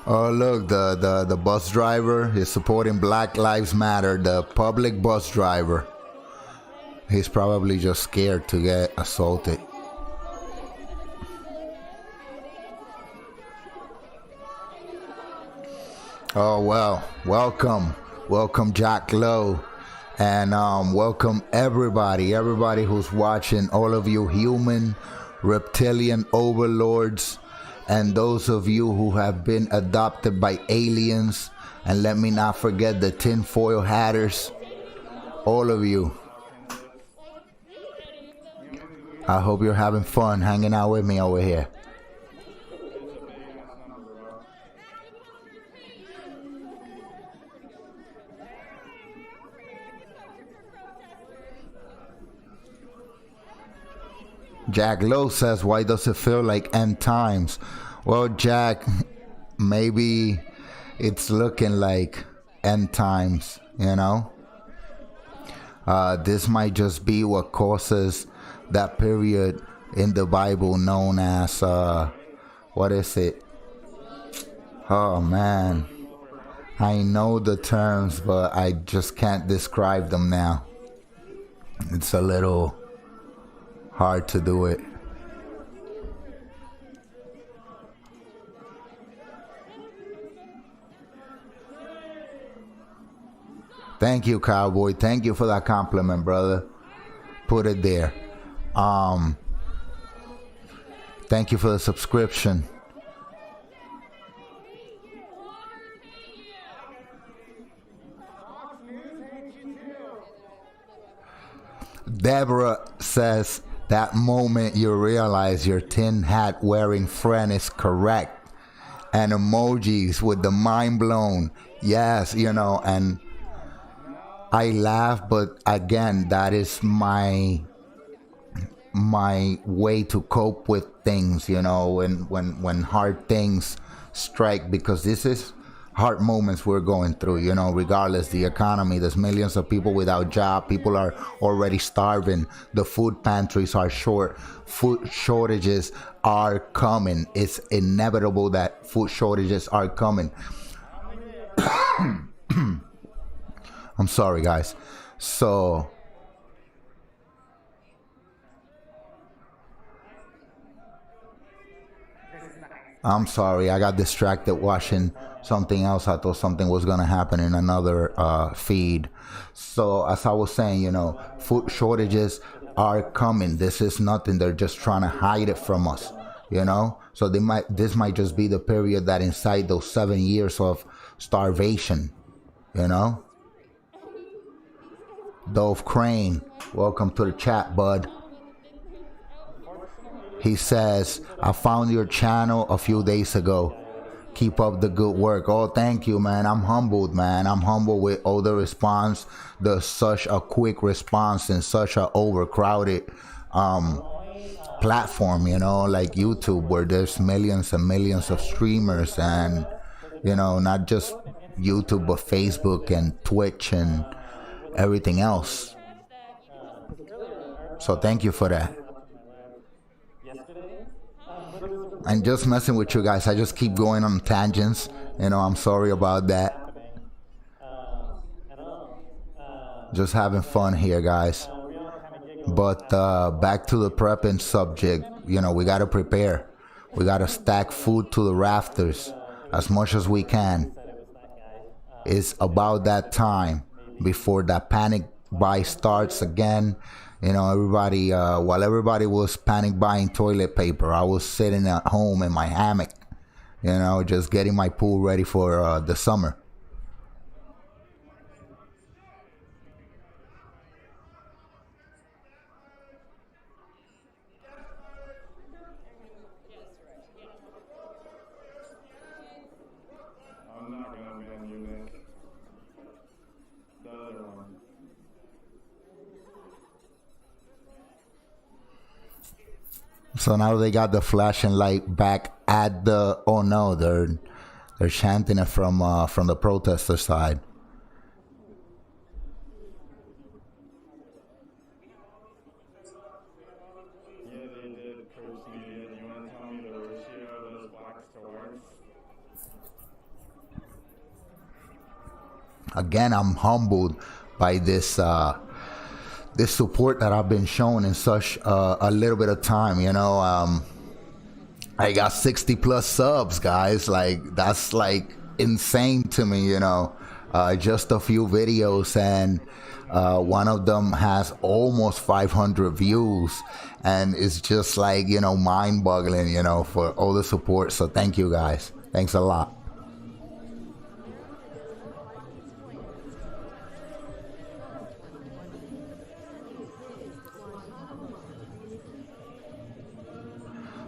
Oh look, the bus driver is supporting Black Lives Matter, the public bus driver. He's probably just scared to get assaulted. Oh, well, welcome Jack Lowe, and welcome everybody who's watching, all of you human, reptilian overlords, and those of you who have been adopted by aliens, and let me not forget the tinfoil hatters, all of you. I hope you're having fun hanging out with me over here. Jack Lowe says, why does it feel like end times? Well, Jack, maybe it's looking like end times, you know? This might just be what causes that period in the Bible known as, what is it? Oh, man. I know the terms, but I just can't describe them now. It's a little hard to do it. Thank you, Cowboy. Thank you for that compliment, brother. Put it there. Thank you for the subscription. Deborah says, that moment you realize your tin hat wearing friend is correct. And emojis with the mind blown. Yes, you know, and I laugh, but again, that is my way to cope with things, you know, when hard things strike, because this is hard moments we're going through, you know, regardless the economy. There's millions of people without job. People are already starving. The food pantries are short. Food shortages are coming. It's inevitable that food shortages are coming. I'm sorry, guys. So I'm sorry, I got distracted watching something else. I thought something was going to happen in another feed. So as I was saying, you know, food shortages are coming. This is nothing. They're just trying to hide it from us, you know. So this might just be the period that inside those 7 years of starvation, you know. Dove Crane, welcome to the chat, bud. He says, I found your channel a few days ago. Keep up the good work. Oh, thank you, man. I'm humbled, man. I'm humbled with all the response. There's such a quick response in such a overcrowded platform, you know, like YouTube, where there's millions and millions of streamers, and, you know, not just YouTube, but Facebook and Twitch and everything else. So thank you for that. I'm just messing with you guys. I just keep going on tangents. You know, I'm sorry about that. Just having fun here, guys. But back to the prepping subject. You know, we got to prepare. We got to stack food to the rafters as much as we can. It's about that time before that panic buy starts again. You know, everybody, while everybody was panic buying toilet paper, I was sitting at home in my hammock, you know, just getting my pool ready for the summer. I'm not gonna ban you, Nick. The other one. So now they got the flashing light back at the. Oh no, they're chanting it from the protester side. Yeah, they did curse me. And you want to tell me the ratio of those blacks to whites? Again, I'm humbled by this this support that I've been shown in such a little bit of time. You know, I got 60 plus subs, guys. Like, that's like insane to me, you know. Just a few videos, and one of them has almost 500 views, and it's just like, you know, mind boggling, you know, for all the support. So thank you, guys. Thanks a lot.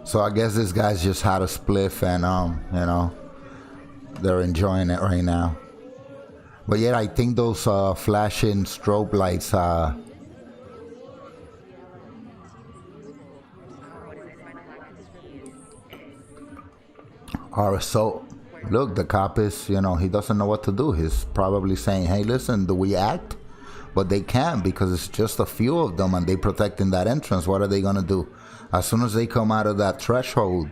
So I guess these guys just had a spliff, and you know, they're enjoying it right now. But yet I think those flashing strobe lights are so. Look, the cop is, you know, he doesn't know what to do. He's probably saying, hey, listen, do we act? But they can't, because it's just a few of them, and they protecting that entrance. What are they gonna do? As soon as they come out of that threshold,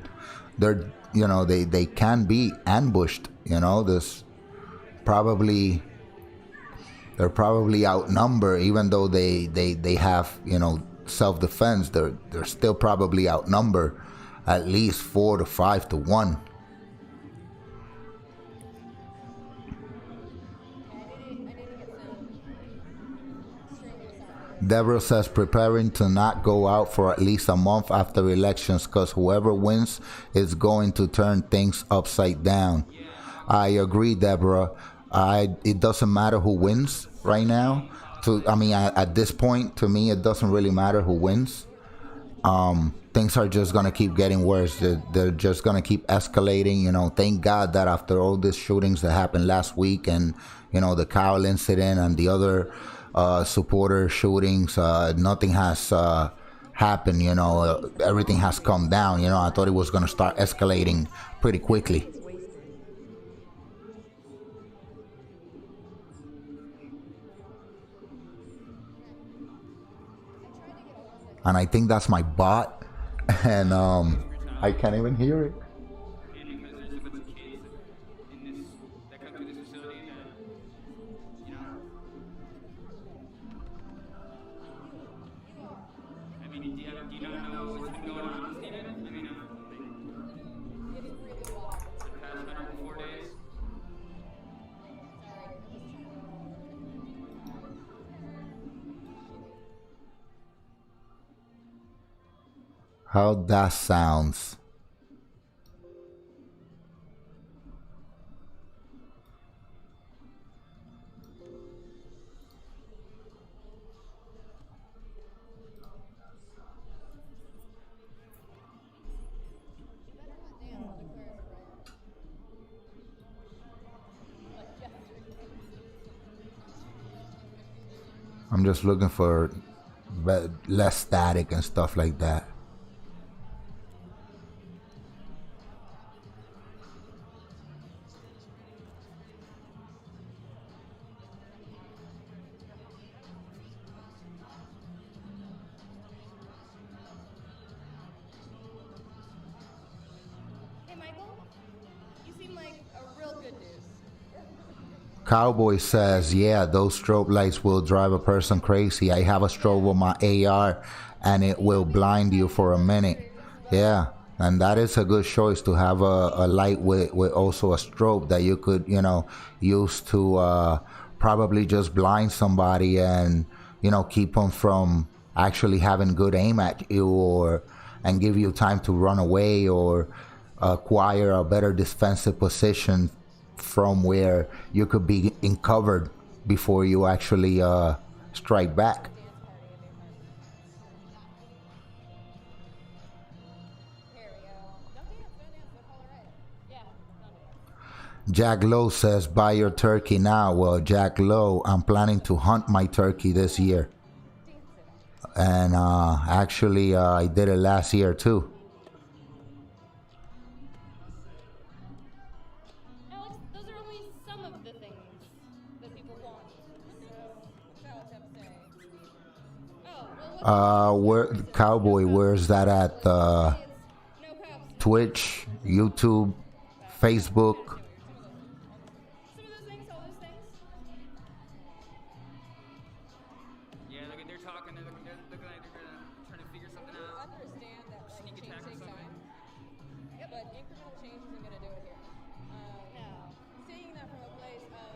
they're, you know, they can be ambushed. You know, there's probably outnumbered, even though they have, you know, self-defense. They're still probably outnumbered at least 4 to 5 to 1. Deborah says preparing to not go out for at least a month after elections because whoever wins is going to turn things upside down. I agree, Deborah. It doesn't matter who wins right now. At this point, to me, it doesn't really matter who wins. Things are just gonna keep getting worse. They're just gonna keep escalating. You know, thank God that after all these shootings that happened last week, and you know the Kyle incident and the other supporter shootings, nothing has happened. You know, everything has come down. You know, I thought it was gonna start escalating pretty quickly. And I think that's my bot, and I can't even hear it. How that sounds. I'm just looking for less static and stuff like that. Cowboy says, yeah, those strobe lights will drive a person crazy. I have a strobe with my AR and it will blind you for a minute. Yeah, and that is a good choice to have a light with also a strobe that you could, you know, use to probably just blind somebody and, you know, keep them from actually having good aim at you, and give you time to run away or acquire a better defensive position from where you could be covered before you actually strike back. Jack Lowe says, buy your turkey now. Well, Jack Lowe, I'm planning to hunt my turkey this year. And actually, I did it last year too. Cowboy, where's that at? Twitch, YouTube, Facebook. Yeah, they're talking. They're looking like they're trying to figure something out. Understand that sneak attack or something. Yep, but incremental change isn't going to do it here. Seeing that from a place of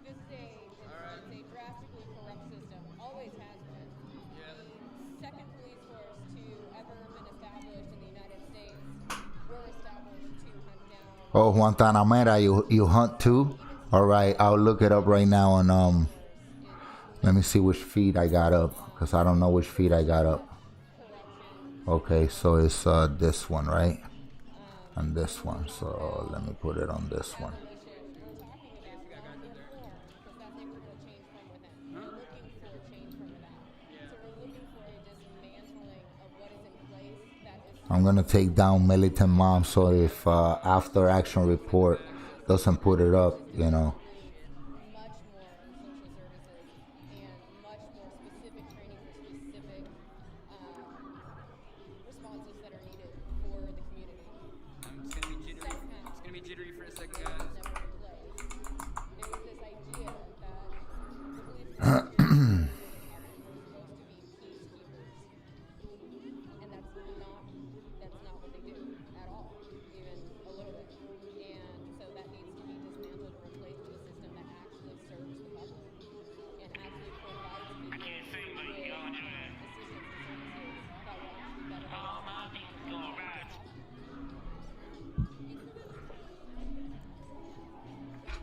this stage, it's a drastically corrupt system. Always has been. The second police force to ever been established in the United States were established to hunt down. Oh, Guantanamera, you hunt too? All right, I'll look it up right now on let me see which feed I got up, because I don't know which feed I got up. Okay, so it's this one, right? And this one. So let me put it on this one. I'm gonna take down Militant Mom, so if after action report doesn't put it up, you know.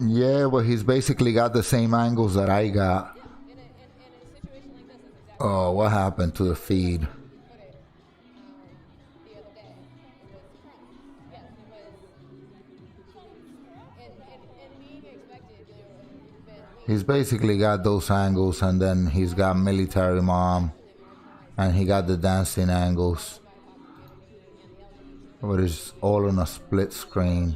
Yeah, but he's basically got the same angles that I got. Oh, what happened to the feed? He's basically got those angles, and then he's got military mom, and he got the dancing angles. But it's all on a split screen.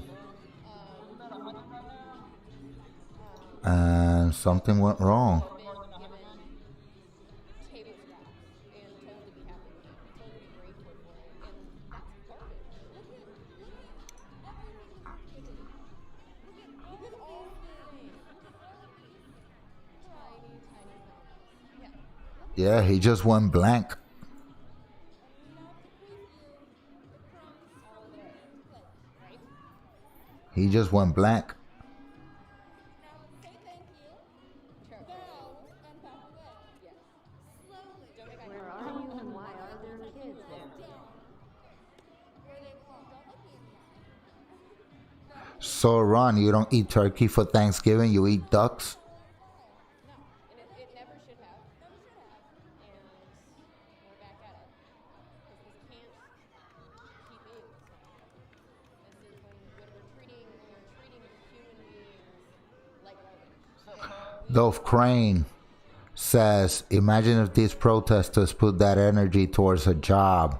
And something went wrong. Yeah, he just went blank. He just went blank. Where are you and why are there kids there? So, Ron, you don't eat turkey for Thanksgiving, you eat ducks? Dove Crane says, imagine if these protesters put that energy towards a job.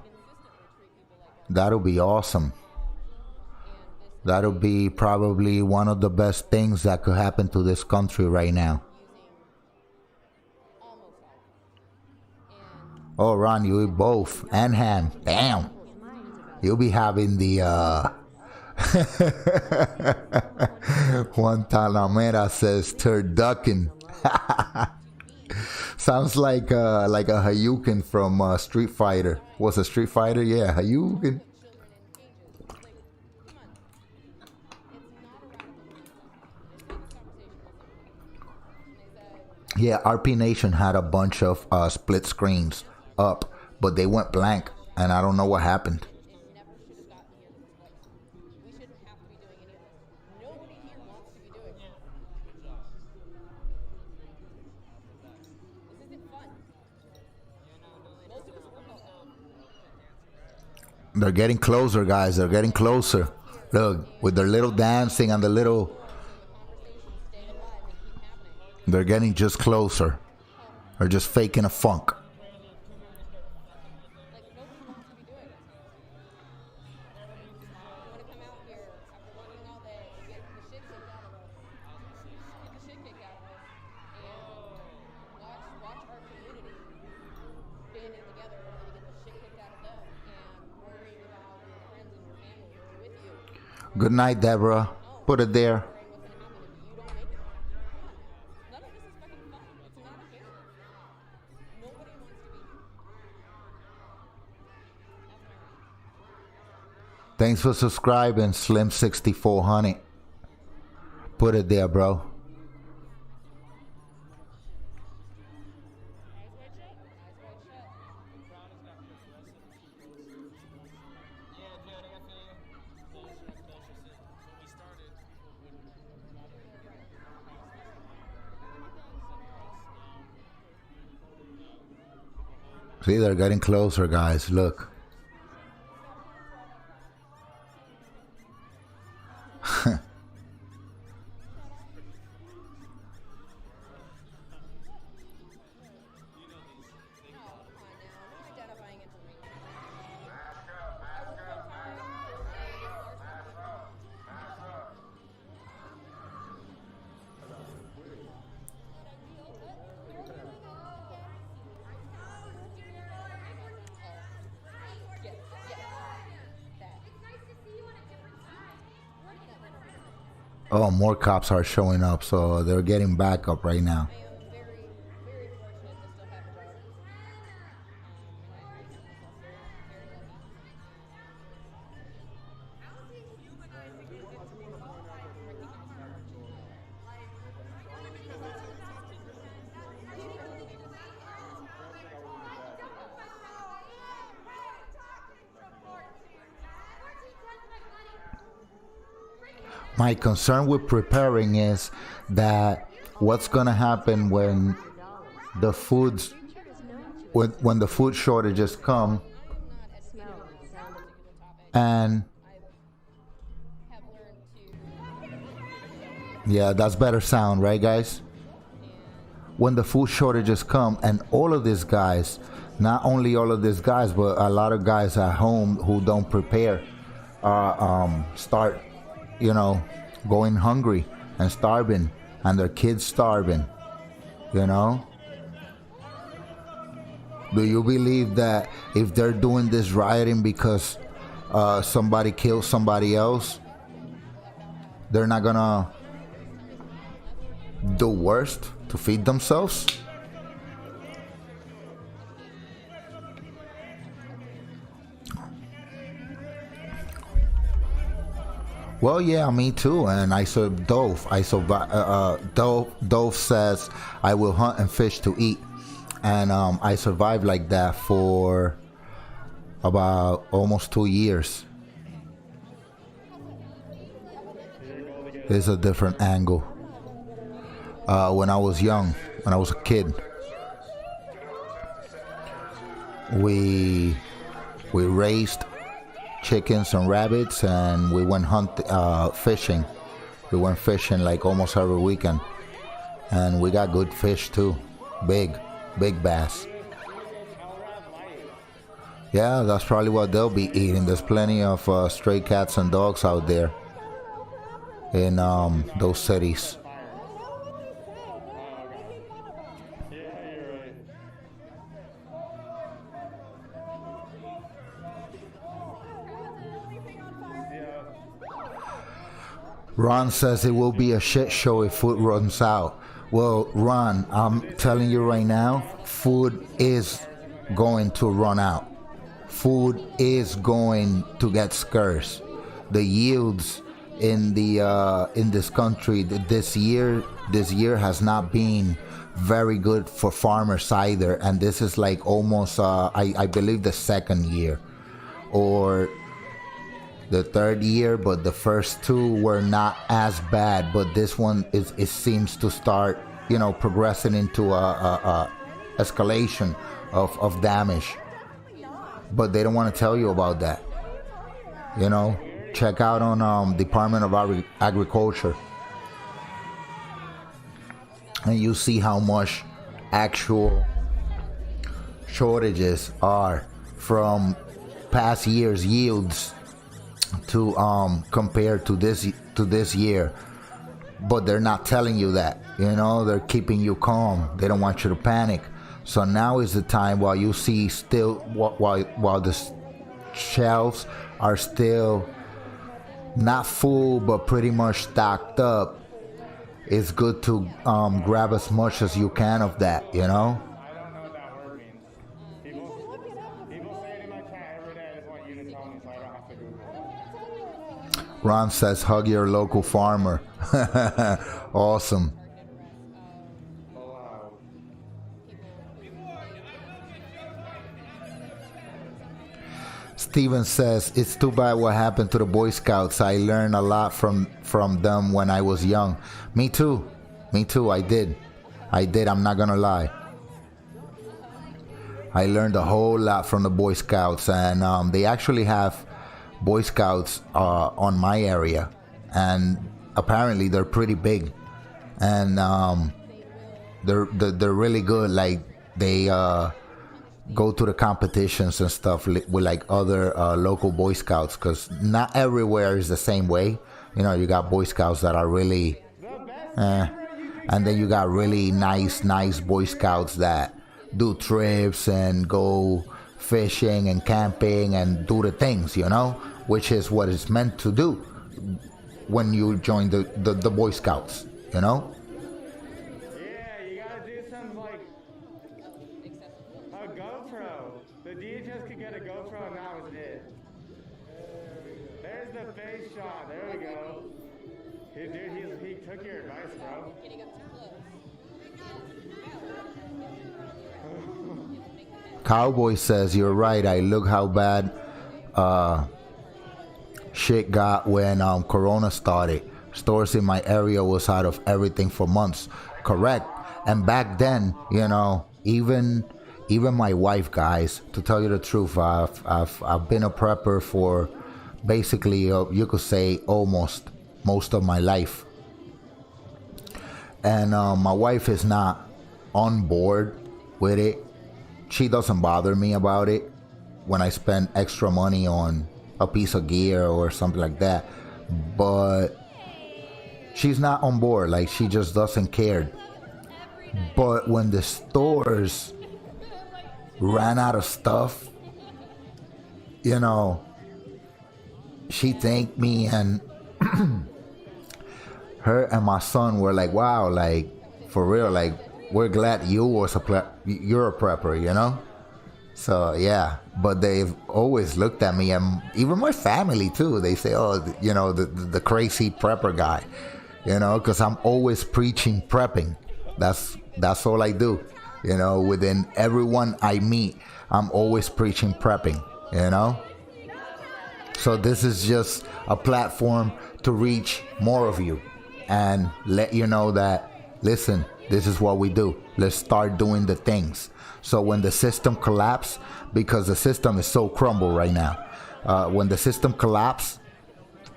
That'll be awesome. That'll be probably one of the best things that could happen to this country right now. Oh, Ron, you eat both and ham. Damn. You'll be having the Juan Talamera says turducken. Sounds like a Hayukin from Street Fighter. What's a Street Fighter? Yeah, Hayukin. Yeah, RP Nation had a bunch of split screens up, but they went blank, and I don't know what happened. They're getting closer, guys. They're getting closer. Look, with their little dancing and the little... They're getting just closer. They're just faking a funk. Good night, Deborah. Put it there. Thanks for subscribing, Slim6400. Put it there, bro. See, they're getting closer, guys. Look. Oh, more cops are showing up, so they're getting back up right now. my concern with preparing is that what's gonna happen when the foods when the food shortages come, and yeah, that's better sound, right, guys? When the food shortages come and all of these guys, not only all of these guys, but a lot of guys at home who don't prepare, start, going hungry and starving, and their kids starving, Do you believe that if they're doing this rioting because somebody killed somebody else, they're not gonna do worst to feed themselves? Well, yeah, me too. And I saw Dove. Dove says, I will hunt and fish to eat. And I survived like that for about almost 2 years. It's a different angle. When I was young, when I was a kid, we raised chickens and rabbits, and we went fishing. We went fishing like almost every weekend, and we got good fish too, big bass. Yeah, that's probably what they'll be eating. There's plenty of stray cats and dogs out there in those cities. Ron says it will be a shit show if food runs out. Well, Ron, I'm telling you right now, food is going to run out. Food is going to get scarce. The yields in this country this year has not been very good for farmers either, and this is like almost I believe the second year or the third year, but the first two were not as bad, but this one it seems to start progressing into a escalation of damage, but they don't want to tell you about that. Check out on Department of Agriculture, and you see how much actual shortages are from past year's yields to compare to this year. But they're not telling you that. They're keeping you calm. They don't want you to panic. So now is the time, while you see still while the shelves are still not full but pretty much stocked up, it's good to grab as much as you can of that, I don't know what that word means. People say it in my chat every day. I just want you to tell me so I don't have to Google it. Ron says, hug your local farmer. Awesome. Steven says, it's too bad what happened to the Boy Scouts. I learned a lot from them when I was young. Me too. I did. I'm not gonna lie. I learned a whole lot from the Boy Scouts, and they actually have Boy Scouts on my area, and apparently they're pretty big, and they're really good. Like they go to the competitions and stuff with like other local Boy Scouts, because not everywhere is the same way. You got Boy Scouts that are really and then you got really nice Boy Scouts that do trips and go fishing and camping and do the things, which is what it's meant to do when you join the Boy Scouts, Yeah, you gotta do something like a GoPro. The DHS could get a GoPro and that was it. There's the face shot. There we go. Dude, he took your advice, bro. Getting up too close. Cowboy says, you're right. I look how bad shit got when Corona started. stores in my area was out of everything for months. Correct. And back then, even my wife, guys, to tell you the truth, I've been a prepper for basically, you could say, almost most of my life. And my wife is not on board with it. She doesn't bother me about it when I spend extra money on a piece of gear or something like that. But she's not on board. Like, she just doesn't care. But when the stores ran out of stuff, she thanked me, and her and my son were like, wow, like, for real, like, we're glad you're a prepper, So, yeah, but they've always looked at me, and even my family, too. They say, oh, the crazy prepper guy, because I'm always preaching prepping. That's all I do, within everyone I meet, I'm always preaching prepping, So this is just a platform to reach more of you and let you know that, listen, this is what we do. Let's start doing the things. So when the system collapses, because the system is so crumbled right now, when the system collapses,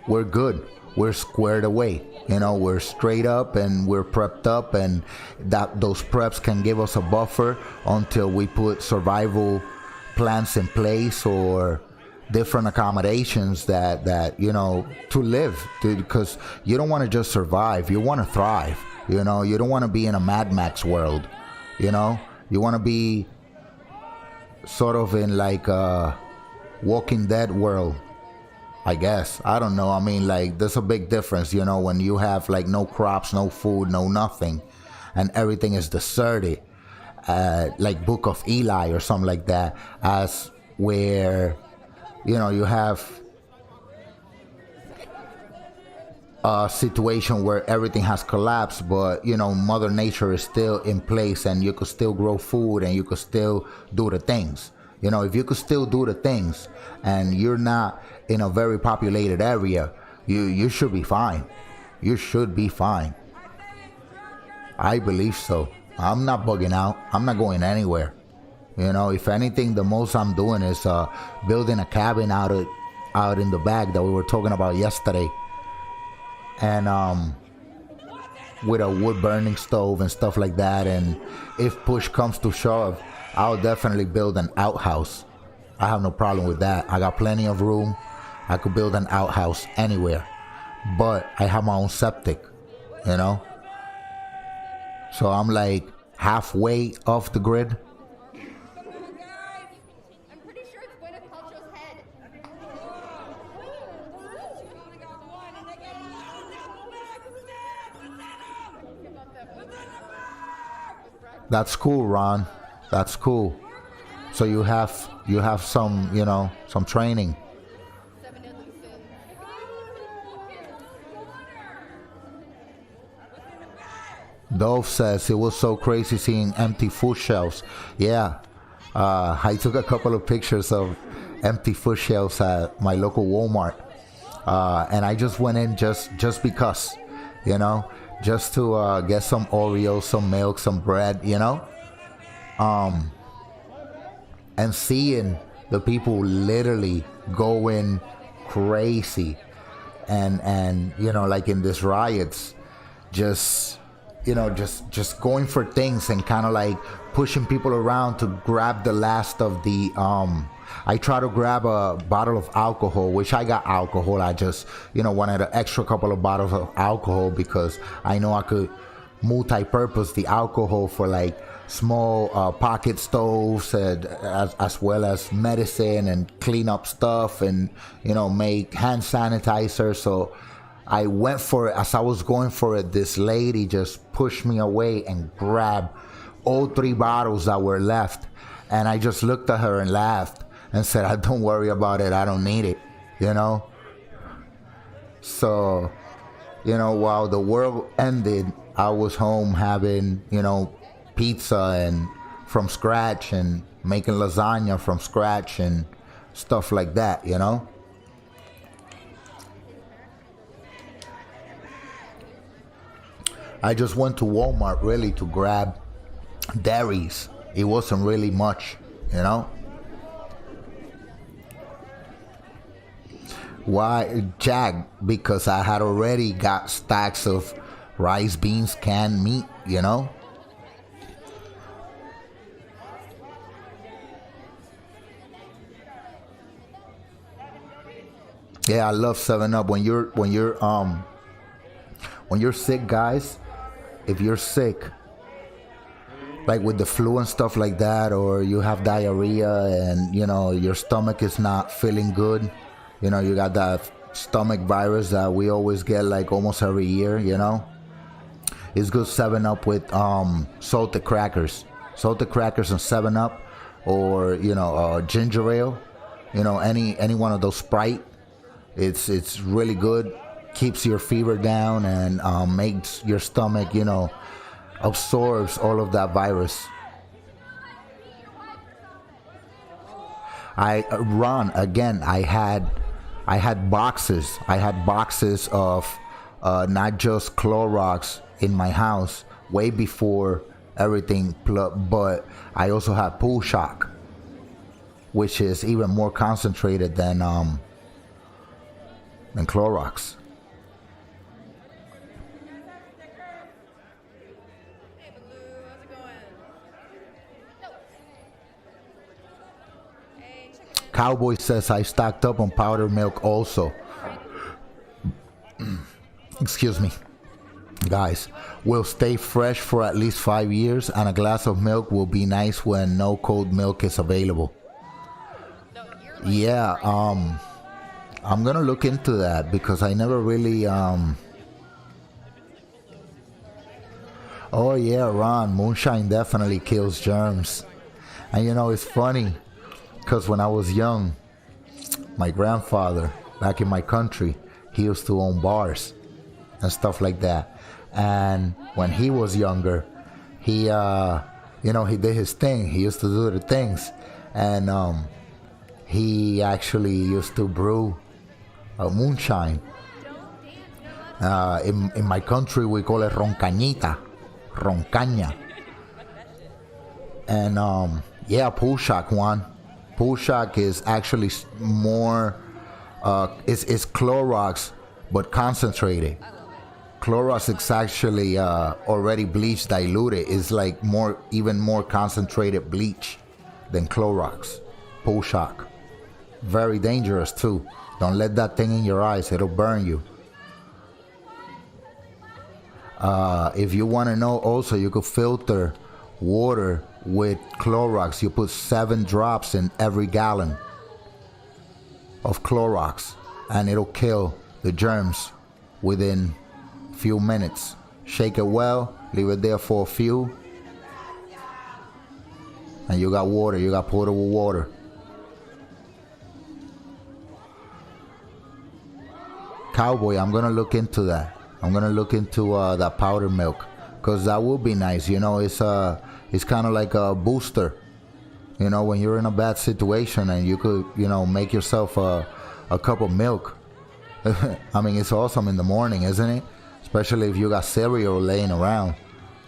we're good. We're squared away. We're straight up and we're prepped up, and those preps can give us a buffer until we put survival plans in place or different accommodations that to live, because you don't want to just survive. You want to thrive. You don't want to be in a Mad Max world. You want to be sort of in like a Walking Dead world, I guess. I don't know. I mean, like, there's a big difference, when you have like no crops, no food, no nothing, and everything is deserted, like Book of Eli or something like that, as where, you have a situation where everything has collapsed, but Mother Nature is still in place, and you could still grow food, and you could still do the things. If you could still do the things, and you're not in a very populated area, you should be fine. You should be fine. I believe so. I'm not bugging out. I'm not going anywhere. If anything, the most I'm doing is building a cabin out in the back that we were talking about yesterday. And with a wood burning stove and stuff like that. And if push comes to shove, I'll definitely build an outhouse. I have no problem with that. I got plenty of room. I could build an outhouse anywhere. But I have my own septic, So I'm like halfway off the grid. That's cool, Ron. That's cool. So you have some, some training. Dove says it was so crazy seeing empty food shelves. Yeah, I took a couple of pictures of empty food shelves at my local Walmart, and I just went in just because, just to get some Oreos, some milk, some bread, and seeing the people literally going crazy, and like in these riots, just going for things and kind of like pushing people around to grab the last of the I try to grab a bottle of alcohol, which I got alcohol. I just, wanted an extra couple of bottles of alcohol because I know I could multi-purpose the alcohol for like small pocket stoves, as well as medicine and clean up stuff and, make hand sanitizer. So I went for it. As I was going for it, this lady just pushed me away and grabbed all 3 bottles that were left. And I just looked at her and laughed and said, don't worry about it. I don't need it, So, while the world ended, I was home having, pizza and from scratch and making lasagna from scratch and stuff like that, I just went to Walmart really to grab dairies. It wasn't really much, you know. Why, Jack? Because I had already got stacks of rice, beans, canned meat, you know. Yeah, I love 7-Up. When you're sick, guys, if you're sick, like with the flu and stuff like that, or you have diarrhea and, you know, your stomach is not feeling good, you know, you got that stomach virus that we always get like almost every year, you know, it's good 7-Up with salted crackers and 7-Up, or, you know, ginger ale, you know, any one of those Sprite. It's really good, keeps your fever down, and makes your stomach, you know, absorbs all of that virus. Ron, again, I had boxes of not just Clorox in my house way before everything, but I also had Pool Shock, which is even more concentrated than Clorox. Cowboy says I stocked up on powdered milk also. Excuse me. Guys, will stay fresh for at least 5 years, and a glass of milk will be nice when no cold milk is available. Yeah, I'm gonna look into that because I never really Oh yeah, Ron, moonshine definitely kills germs. And you know, it's funny because when I was young, my grandfather back in my country, he used to own bars and stuff like that. And when he was younger, he you know, he did his thing. He used to do the things, and he actually used to brew moonshine. In my country, we call it roncañita, roncaña. And yeah, Pool Shock one. Pool Shock is actually more, it's Clorox, but concentrated. Clorox is actually already bleach diluted. It's like even more concentrated bleach than Clorox. Pool Shock. Very dangerous too. Don't let that thing in your eyes. It'll burn you. If you want to know also, you could filter water with Clorox. You put 7 drops in every gallon of Clorox, and it'll kill the germs within a few minutes. Shake it well, leave it there for a few, and you got water. You got potable water. Cowboy, I'm gonna look into that. I'm gonna look into that powdered milk, because that would be nice. You know, it's kind of like a booster. You know, when you're in a bad situation and you could, you know, make yourself a cup of milk. I mean, it's awesome in the morning, isn't it? Especially if you got cereal laying around.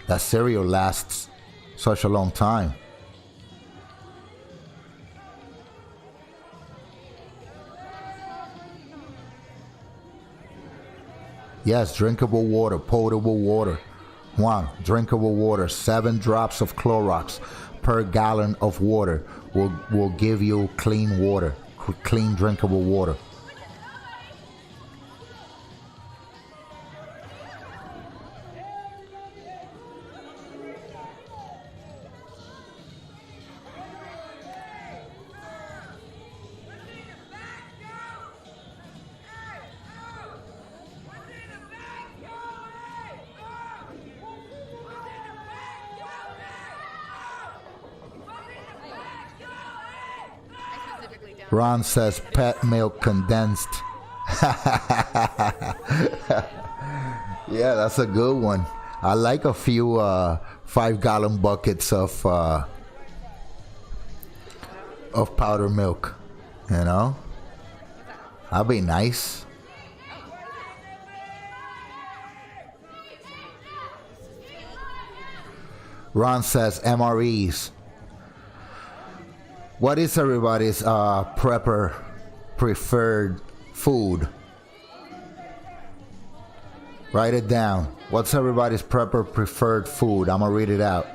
That cereal lasts such a long time. Yes, drinkable water, potable water. Juan, drinkable water, 7 drops of Clorox per gallon of water will give you clean water, clean drinkable water. Ron says pet milk condensed. Yeah, that's a good one. I like a few 5-gallon buckets of powdered milk. You know, that'd be nice. Ron says MREs. What is everybody's prepper preferred food? Write it down. What's everybody's prepper preferred food? I'm gonna read it out.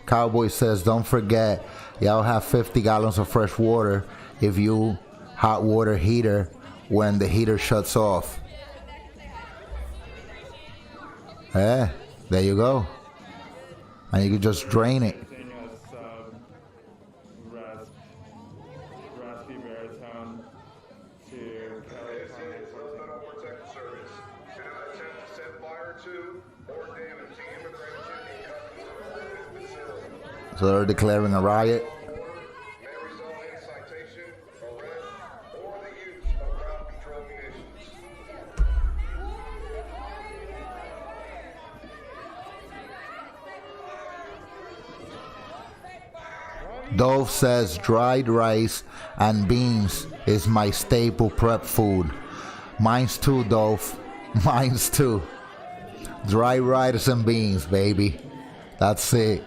Cowboy says, don't forget, y'all have 50 gallons of fresh water if you hot water heater when the heater shuts off. Yeah, there you go. And you can just drain it. So they're declaring a riot. Dove says dried rice and beans is my staple prep food. Mine's too, Dove. Mine's too. Dry rice and beans, baby. That's it.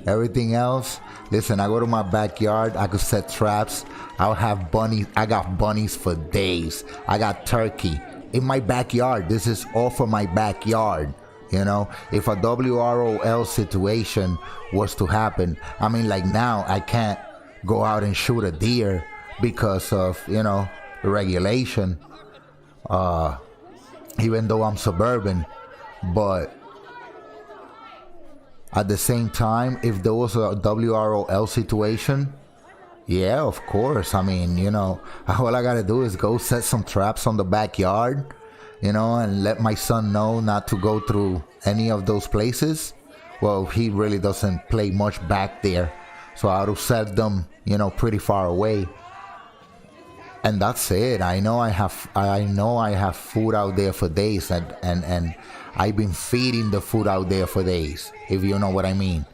Everything else, listen, I go to my backyard, I could set traps. I'll have bunnies. I got bunnies for days. I got turkey in my backyard. This is all for my backyard. You know, if a WROL situation was to happen, I mean, like now I can't go out and shoot a deer because of, you know, the regulation, even though I'm suburban. But at the same time, if there was a WROL situation, yeah, of course. I mean, you know, all I gotta do is go set some traps on the backyard, you know, and let my son know not to go through any of those places. Well, he really doesn't play much back there, so I'll set them, you know, pretty far away. And that's it. I know I have food out there for days, and I've been feeding the food out there for days, if you know what I mean.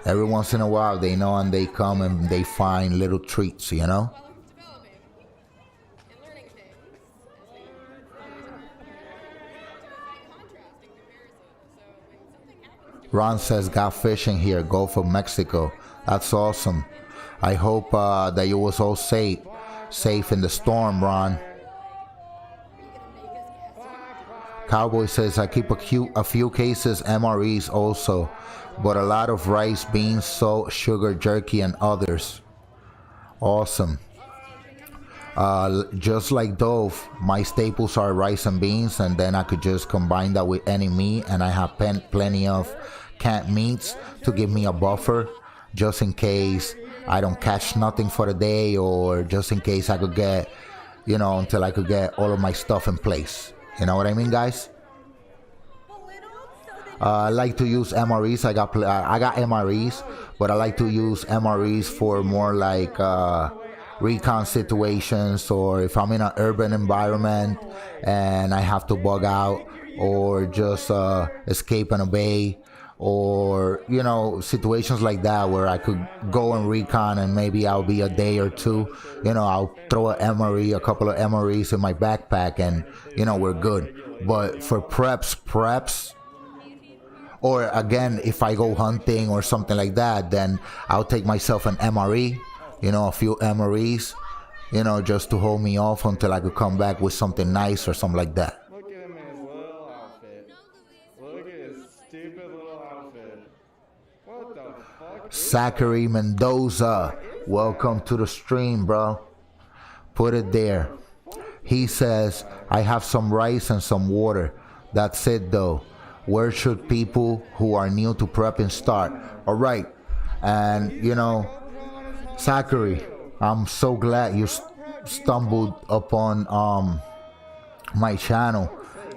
Every once in a while, they know, and they come and they find little treats, you know. Ron says, got fishing here, Gulf of Mexico. That's awesome. I hope that you was all safe in the storm, Ron. Cowboy says, I keep a few cases MREs also, but a lot of rice, beans, salt, sugar, jerky, and others. Awesome. Just like Dove, my staples are rice and beans, and then I could just combine that with any meat, and I have plenty of canned meats to give me a buffer, just in case I don't catch nothing for the day, or just in case I could get, you know, until I could get all of my stuff in place. You know what I mean, guys? I like to use MREs. I got MREs, but I like to use MREs for more like recon situations, or if I'm in an urban environment and I have to bug out, or just escape and obey, or, you know, situations like that where I could go and recon and maybe I'll be a day or two, you know, I'll throw a couple of MREs in my backpack, and, you know, we're good. But for preps, or again, if I go hunting or something like that, then I'll take myself an MRE, you know, a few MREs, you know, just to hold me off until I could come back with something nice or something like that. Look at him in his little outfit. Look at his stupid little outfit. What the fuck? Zachary Mendoza, welcome to the stream, bro. Put it there. He says, I have some rice and some water. That's it, though. Where should people who are new to prepping start? All right. And, you know, Zachary, I'm so glad you stumbled upon my channel.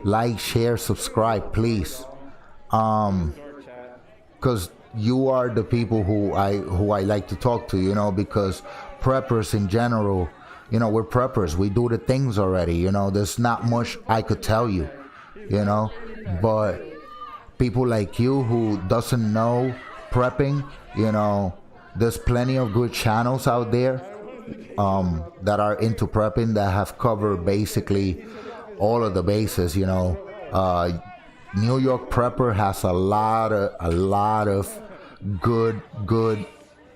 Like, share, subscribe, please. Because you are the people who I like to talk to, you know, because preppers in general, you know, we're preppers. We do the things already, you know. There's not much I could tell you, you know. But people like you who doesn't know prepping, you know, there's plenty of good channels out there that are into prepping, that have covered basically all of the bases, you know. New York Prepper has a lot of good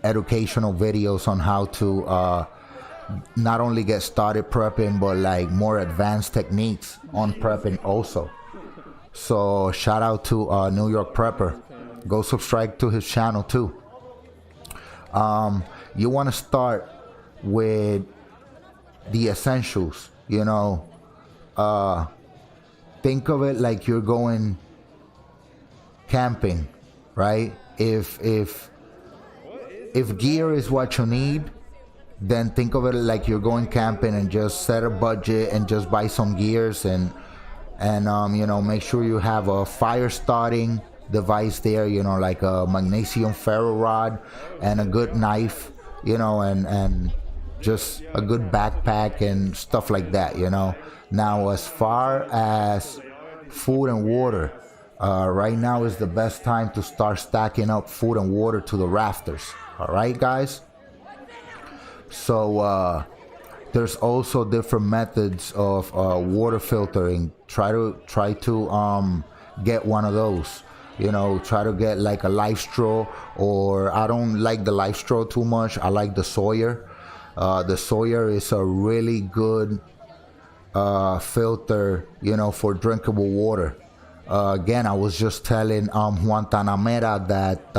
educational videos on how to not only get started prepping, but like more advanced techniques on prepping also. So shout out to New York Prepper. Go subscribe to his channel too. You want to start with the essentials, you know. Think of it like you're going camping, right? If gear is what you need, then think of it like you're going camping and just set a budget and just buy some gears and you know, make sure you have a fire starting device there, you know, like a magnesium ferro rod and a good knife, you know, and just a good backpack and stuff like that, you know. Now, as far as food and water, right now is the best time to start stacking up food and water to the rafters. All right, guys. So there's also different methods of water filtering. Try to get one of those. You know, try to get like a life straw, or I don't like the life straw too much. I like the Sawyer. The Sawyer is a really good filter, you know, for drinkable water. Again, I was just telling Juan Tanamera that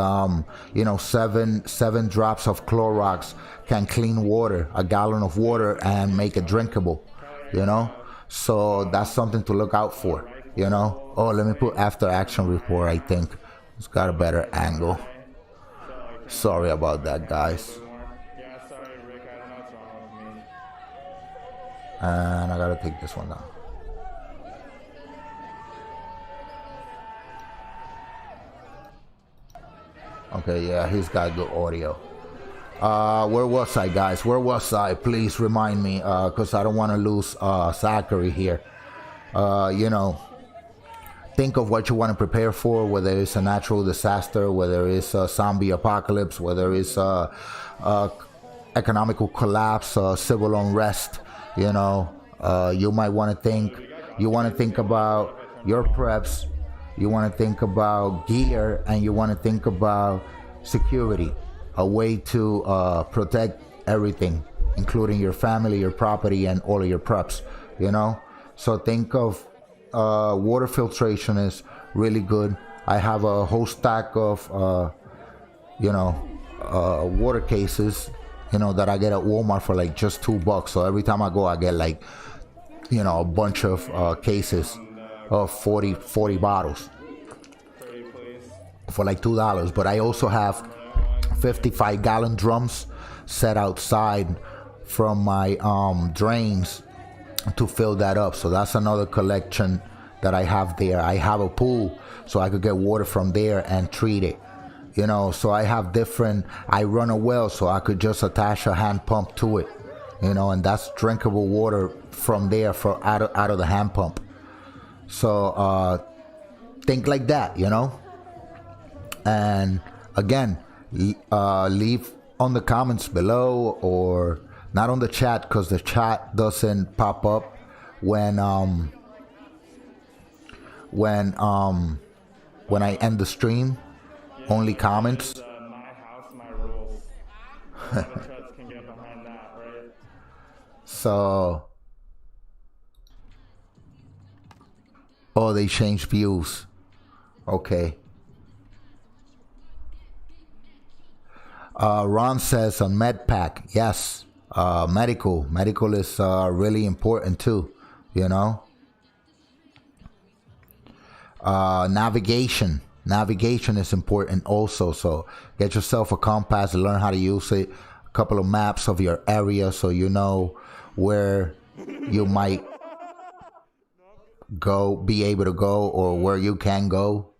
you know, seven drops of Clorox can clean water, a gallon of water, and make it drinkable, you know. So that's something to look out for, you know. Oh, let me put after action report. I think it's got a better angle. Sorry about that, guys. And I gotta take this one down. Okay, yeah, he's got good audio. Where was I, guys? Where was I? Please remind me, because I don't want to lose Zachary here. You know, think of what you want to prepare for, whether it's a natural disaster, whether it's a zombie apocalypse, whether it's a economical collapse, civil unrest. You know, you might want to think. You want to think about your preps. You want to think about gear, and you want to think about security, a way to protect everything, including your family, your property, and all of your preps, you know. So think of water filtration is really good. I have a whole stack of you know, water cases, you know, that I get at Walmart for like just $2. So every time I go, I get like, you know, a bunch of cases of 40 bottles for like $2. But I also have 55-gallon drums set outside from my drains to fill that up. So that's another collection that I have there. I have a pool, so I could get water from there and treat it, you know. So I have different. I run a well, so I could just attach a hand pump to it, you know, and that's drinkable water from there, for out of the hand pump. So think like that, you know. And again, leave on the comments below, or not on the chat, because the chat doesn't pop up when I end the stream. Only comments. My house, my rules. Democrats can get behind that, right? So, oh, they changed views. Okay. Ron says on MedPack, yes. Medical is really important too, you know. Navigation is important also, so get yourself a compass and learn how to use it. A couple of maps of your area, so you know where you might be able to go, or where you can go,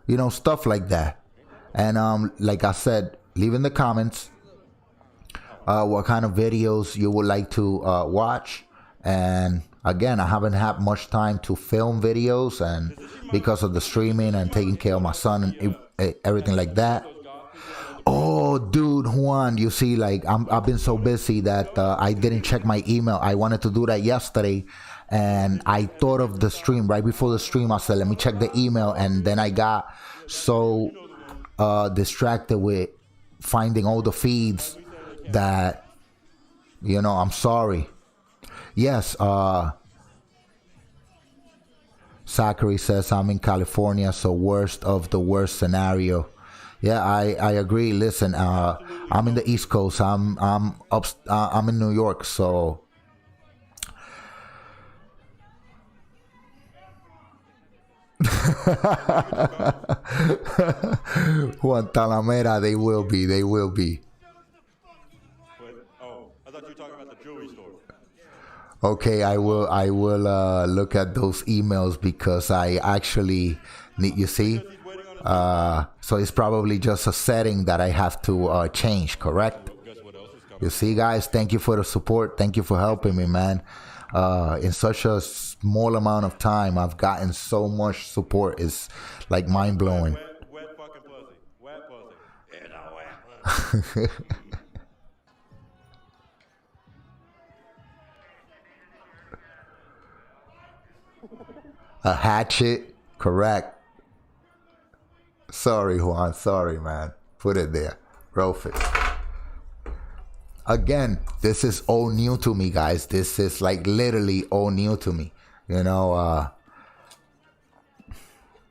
you know, stuff like that. And like I said, leave in the comments what kind of videos you would like to watch. And again, I haven't had much time to film videos, and because of the streaming and taking care of my son and everything like that. Oh, dude, Juan, you see, like I've been so busy that I didn't check my email. I wanted to do that yesterday, and I thought of the stream right before the stream. I said, let me check the email, and then I got so distracted with finding all the feeds that, you know, I'm sorry. Yes, Zachary says, I'm in California, so worst of the worst scenario. Yeah, I agree. Listen, I'm in the East Coast. I'm in New York, so Guantanamera, they will be. They will be. Oh, I thought you were talking about the jewelry store. Okay, I will look at those emails because I actually need, you see, so it's probably just a setting that I have to change, correct? You see, guys, thank you for the support. Thank you for helping me, man. In such a small amount of time, I've gotten so much support. It's like mind-blowing. Wet fucking pussy. Wet pussy. It's a wet pussy. A hatchet, correct. Sorry, Juan. Sorry, man. Put it there. Rough it. Again, this is all new to me, guys. This is like literally all new to me. You know,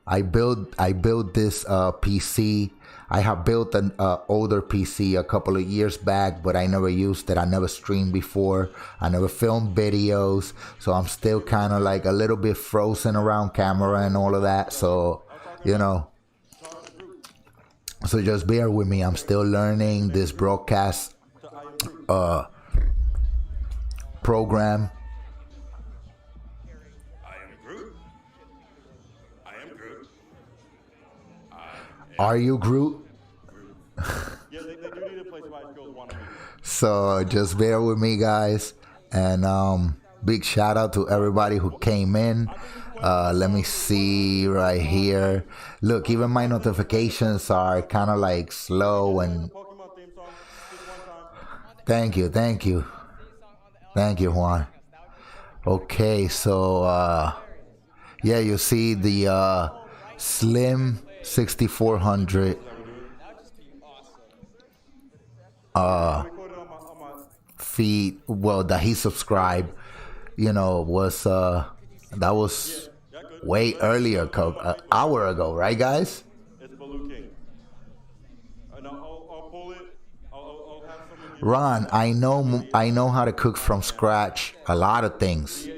I built this PC. I have built an older PC a couple of years back, but I never used it. I never streamed before. I never filmed videos. So I'm still kind of like a little bit frozen around camera and all of that. So, you know, so just bear with me. I'm still learning this broadcast program. Are you Groot? Yeah, they do need a place where girls want to be. So just bear with me, guys, and big shout out to everybody who came in. Let me see right here. Look, even my notifications are kind of like slow, and thank you, Juan. Okay, so yeah, you see the Slim 6400 feed, well, that he subscribed, you know, was that was way earlier, an hour ago, right, guys? It's Baloo King. And I'll pull it. I'll have someone give Ron, I know how to cook from scratch. A lot of things.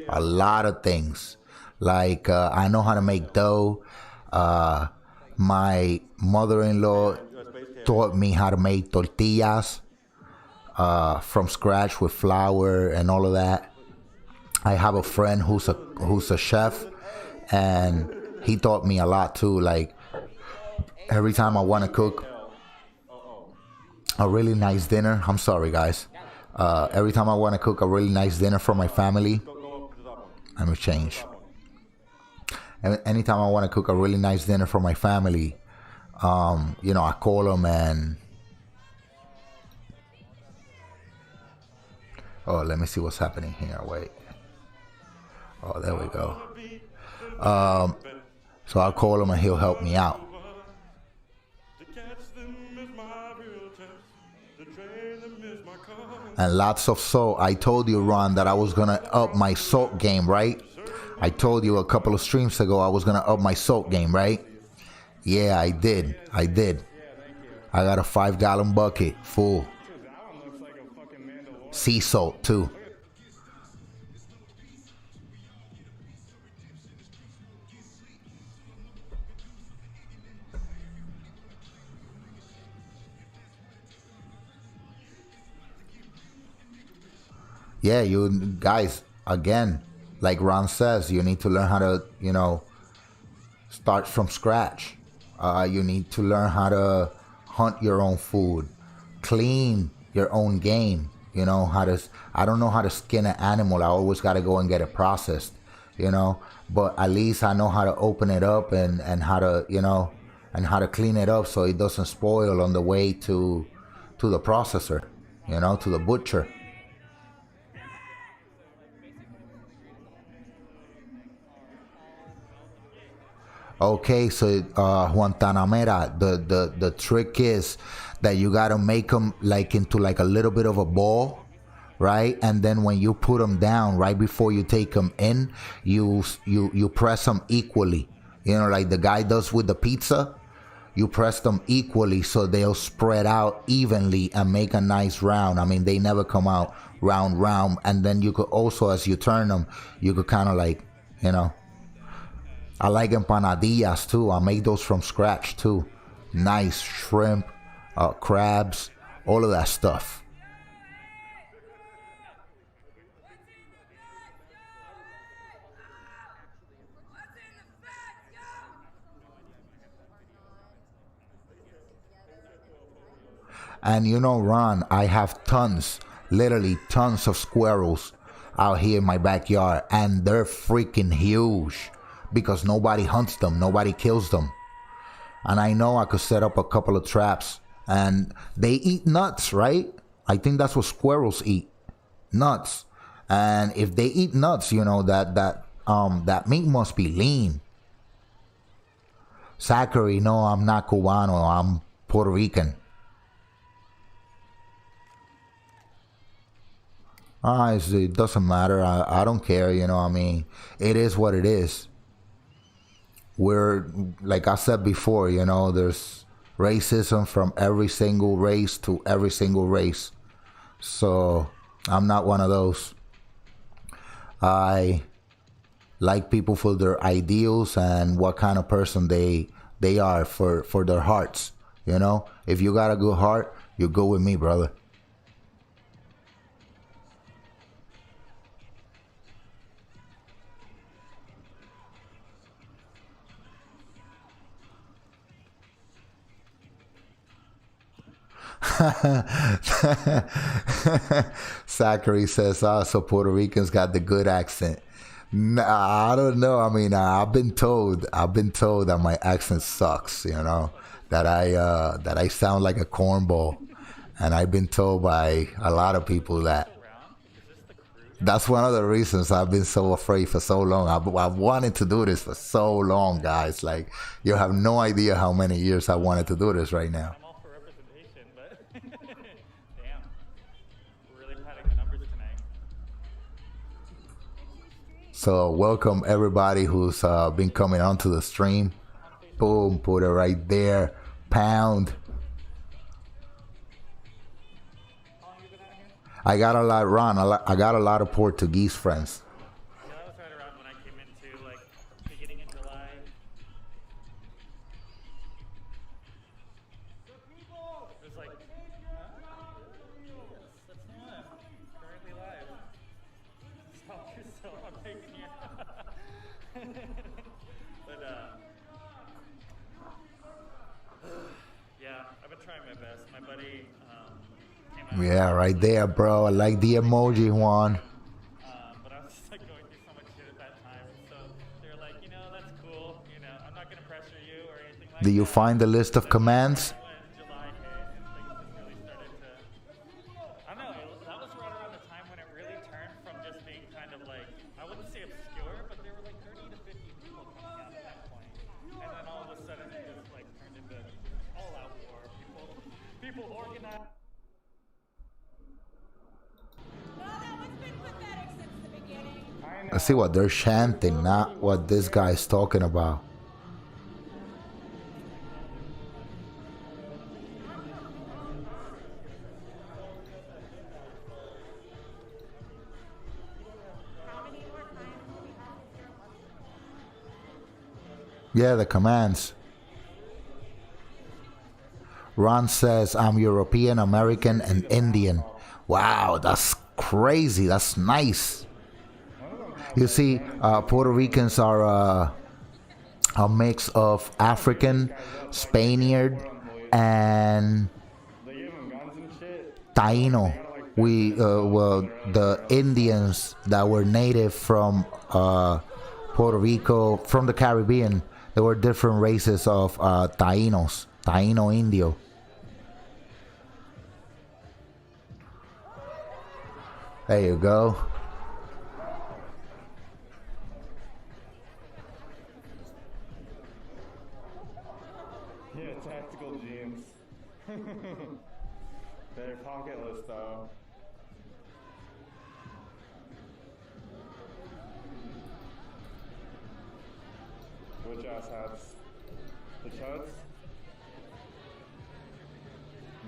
Like I know how to make dough. My mother-in-law taught me how to make tortillas from scratch with flour and all of that. I have a friend who's a chef, and he taught me a lot too. Like every time I want to cook a really nice dinner, I'm sorry, guys. Every time I want to cook a really nice dinner for my family, let me change. Anytime I want to cook a really nice dinner for my family, you know, I call them and, oh, let me see what's happening here. Wait. Oh, there we go. So I'll call him and he'll help me out. And lots of salt. I told you, Ron, that I was going to up my salt game, right? I told you a couple of streams ago I was going to up my salt game, right? Yeah, I did. I got a 5-gallon bucket full. Sea salt, too. Yeah, you guys, again, like Ron says, you need to learn how to, you know, start from scratch. You need to learn how to hunt your own food, clean your own game. You know, I don't know how to skin an animal. I always got to go and get it processed, you know, but at least I know how to open it up and how to, you know, and how to clean it up so it doesn't spoil on the way to the processor, you know, to the butcher. Okay, so Guantanamera, the trick is that you gotta make them like into like a little bit of a ball, right? And then when you put them down, right before you take them in, you press them equally. You know, like the guy does with the pizza. You press them equally so they'll spread out evenly and make a nice round. I mean, they never come out round. And then you could also, as you turn them, you could kind of like, you know. I like empanadillas too. I make those from scratch too. Nice shrimp, crabs, all of that stuff. And you know, Ron, I have tons, literally tons of squirrels out here in my backyard, and they're freaking huge because nobody hunts them, nobody kills them. And I know I could set up a couple of traps, and they eat nuts, right? I think that's what squirrels eat, nuts. And if they eat nuts, you know, that meat must be lean. Zachary, no, I'm not Cubano, I'm Puerto Rican. It doesn't matter. I don't care, you know. I mean, it is what it is. We're, like I said before, you know, there's racism from every single race to every single race. So I'm not one of those. I like people for their ideals and what kind of person they are for their hearts. You know, if you got a good heart, you go with me, brother. Zachary says, so Puerto Ricans got the good accent. Nah, I don't know. I mean, I've been told that my accent sucks, you know, that I sound like a cornball. And I've been told by a lot of people that. That's one of the reasons I've been so afraid for so long. I've wanted to do this for so long, guys. Like, you have no idea how many years I wanted to do this right now. So welcome everybody who's been coming onto the stream. Boom, put it right there. Pound. I got a lot, Ron. I got a lot of Portuguese friends. Yeah, that was right around when I came into, like, beginning in July. It was like, that's not currently live. Stop yourself, I'm taking you. But, yeah, I've been trying my best. My buddy, Yeah, right there, bro. I like the emoji, Juan. But I was just like going through so much shit at that time. So they're like, you know, that's cool. You know, I'm not going to pressure you or anything like that. Do you find the list of commands? When July hit and things just really started to, I don't know, that was right around the time when it really turned from just being kind of like, I wouldn't say obscure, but there were like 30 to 50 people coming out at that point. And then all of a sudden it just like turned into all-out war. People organized. Let's see what they're chanting, not what this guy's talking about. Yeah, the commands. Ron says, I'm European, American, and Indian. Wow, that's crazy. That's nice. You see, Puerto Ricans are a mix of African, Spaniard, and Taino. Well, the Indians that were native from Puerto Rico, from the Caribbean, there were different races of Taínos, Taino Indio. There you go. tactical jeans. They're pocketless though. Which ass hats? The chuds?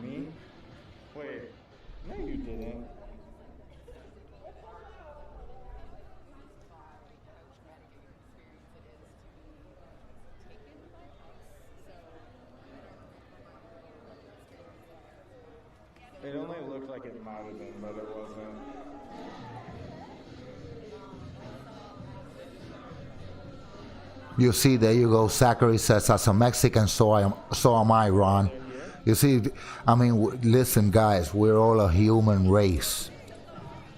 Me? Wait, no you didn't. It only looked like it might have been, but it wasn't. You see, there you go. Zachary says, as a Mexican, so am I, Ron. You see, I mean, listen, guys, we're all a human race.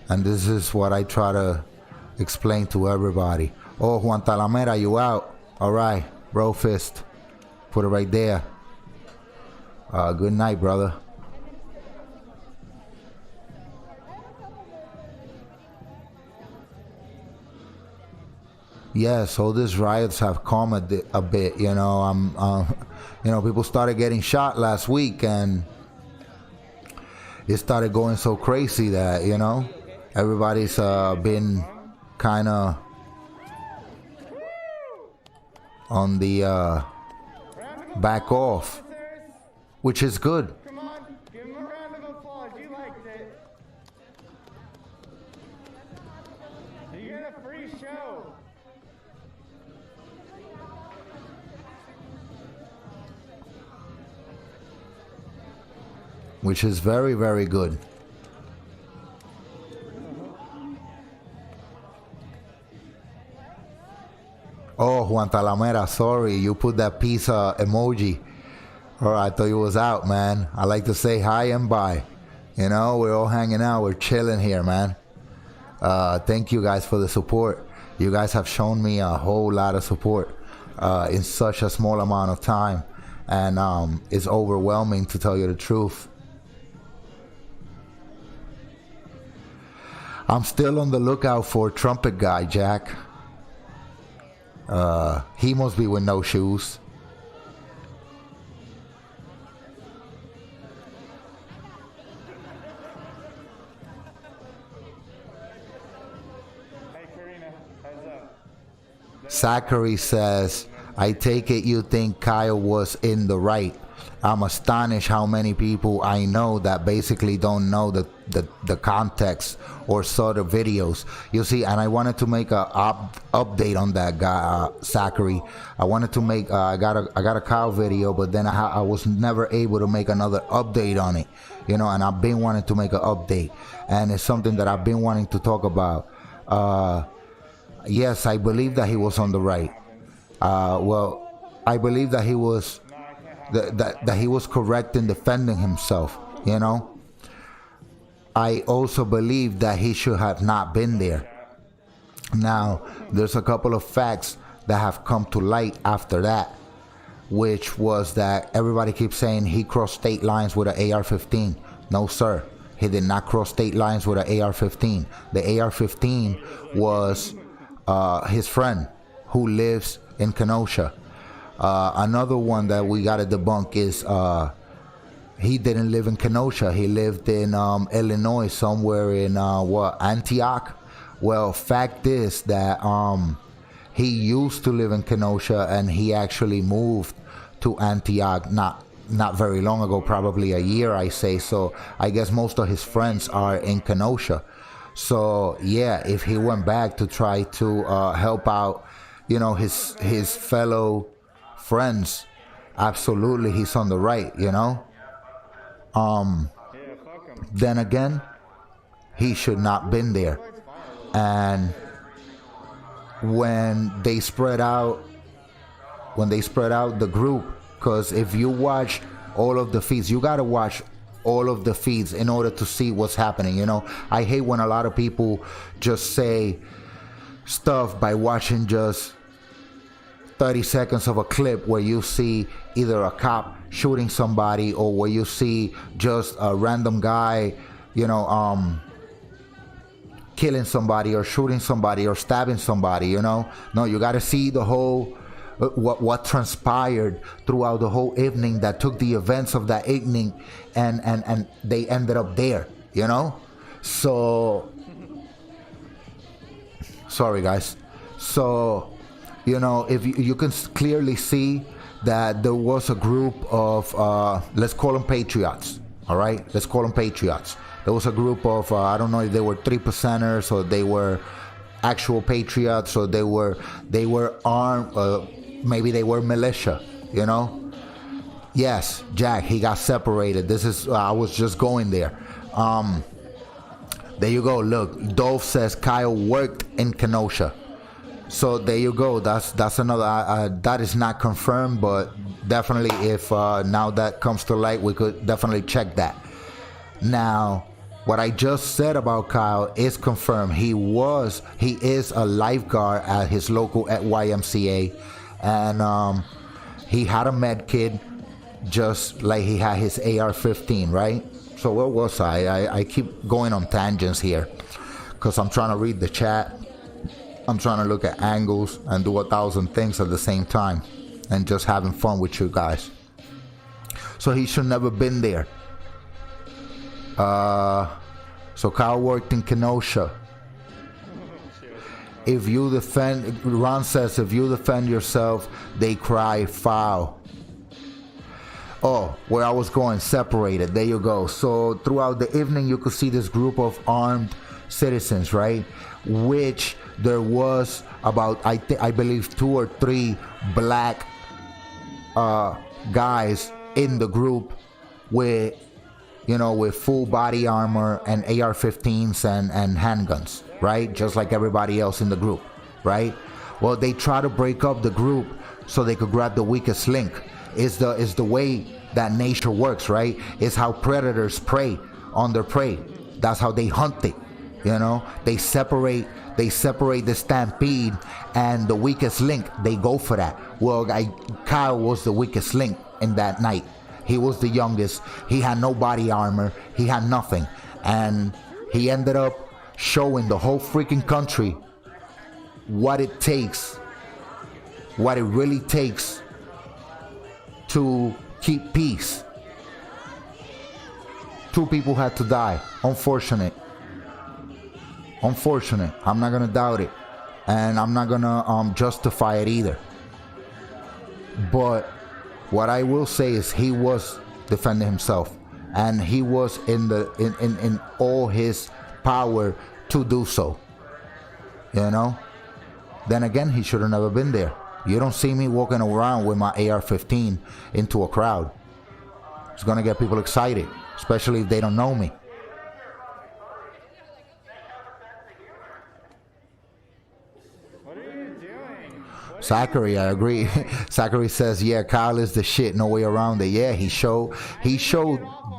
And this is what I try to explain to everybody. Oh, Juan Talamera, you out? All right, bro fist. Put it right there. Good night, brother. Yeah, so these riots have calmed a bit, you know. People started getting shot last week, and it started going so crazy that, you know, everybody's been kind of on the back off, which is good. Come on, give him a round of applause. You liked it. You get a free show. Which is very, very good. Oh, Juan Talamera, sorry, you put that pizza emoji. All right, I thought you was out, man. I like to say hi and bye. You know, we're all hanging out. We're chilling here, man. Thank you guys for the support. You guys have shown me a whole lot of support in such a small amount of time. And it's overwhelming, to tell you the truth. I'm still on the lookout for trumpet guy, Jack. He must be with no shoes. Hey, Karina, heads up. Zachary says, I take it you think Kyle was in the right. I'm astonished how many people I know that basically don't know the context or saw the videos. You see, and I wanted to make a update on that guy, Zachary. I wanted to make I got a Kyle video, but then I was never able to make another update on it. You know, and I've been wanting to make an update, and it's something that I've been wanting to talk about. Yes, I believe that he was on the right. Well, I believe that he was. That he was correct in defending himself, you know. I also believe that he should have not been there. Now, there's a couple of facts that have come to light after that, which was that everybody keeps saying he crossed state lines with an AR-15. No, sir. He did not cross state lines with an AR-15. The AR-15 was his friend who lives in Kenosha. Another one that we got to debunk is he didn't live in Kenosha. He lived in Illinois, somewhere in Antioch. Well, fact is that he used to live in Kenosha, and he actually moved to Antioch not very long ago, probably a year, I say. So I guess most of his friends are in Kenosha. So yeah, if he went back to try to help out, you know, his fellow friends, absolutely, he's on the right, you know. Then again, he should not been there. And when they spread out the group, because if you watch all of the feeds, you gotta watch all of the feeds in order to see what's happening, you know. I hate when a lot of people just say stuff by watching just 30 seconds of a clip where you see either a cop shooting somebody, or where you see just a random guy, you know, killing somebody or shooting somebody or stabbing somebody, you know. No, you got to see the whole what transpired throughout the whole evening that took the events of that evening and they ended up there, you know? So, sorry guys. So, you know, if you can clearly see that there was a group of, let's call them patriots, all right? Let's call them patriots. There was a group of, I don't know if they were 3%ers or they were actual patriots or they were armed, maybe they were militia, you know? Yes, Jack, he got separated. This is, I was just going there. There you go, look, Dolph says Kyle worked in Kenosha. So there you go, that's another, that is not confirmed, but definitely if now that comes to light, we could definitely check that. Now, what I just said about Kyle is confirmed. He is a lifeguard at his local YMCA, and he had a med kit just like he had his AR-15, right? So where was I keep going on tangents here because I'm trying to read the chat. I'm trying to look at angles and do 1,000 things at the same time and just having fun with you guys. So he should never been there. So Kyle worked in Kenosha. If you defend, Ron says, if you defend yourself, they cry foul. Oh, where I was going, separated. There you go. So throughout the evening, you could see this group of armed citizens, right? Which there was about, I believe, 2 or 3 black guys in the group with, you know, with full body armor and AR-15s and handguns, right? Just like everybody else in the group, right? Well, they try to break up the group so they could grab the weakest link. Is the way that nature works, right? It's how predators prey on their prey. That's how they hunt it, you know? They separate the stampede and the weakest link, they go for that. Well, Kyle was the weakest link in that night. He was the youngest. He had no body armor. He had nothing. And he ended up showing the whole freaking country what it takes, what it really takes to keep peace. 2 people had to die. Unfortunate. I'm not gonna doubt it, and I'm not gonna justify it either. But what I will say is he was defending himself, and he was in all his power to do so. You know. Then again, he should have never been there. You don't see me walking around with my AR-15 into a crowd. It's gonna get people excited, especially if they don't know me. Zachary, I agree. Zachary says, yeah, Kyle is the shit, no way around it. Yeah, he showed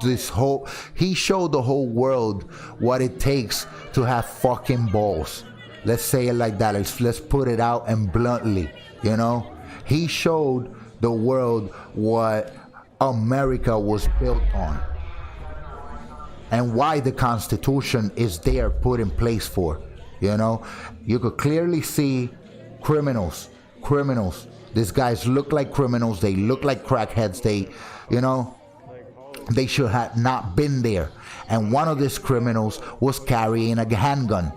the whole world what it takes to have fucking balls. Let's say it like that. Let's put it out and bluntly, you know? He showed the world what America was built on and why the Constitution is there put in place for, you know? You could clearly see criminals. These guys look like criminals. They look like crackheads. They, you know, they should have not been there. And one of these criminals was carrying a handgun,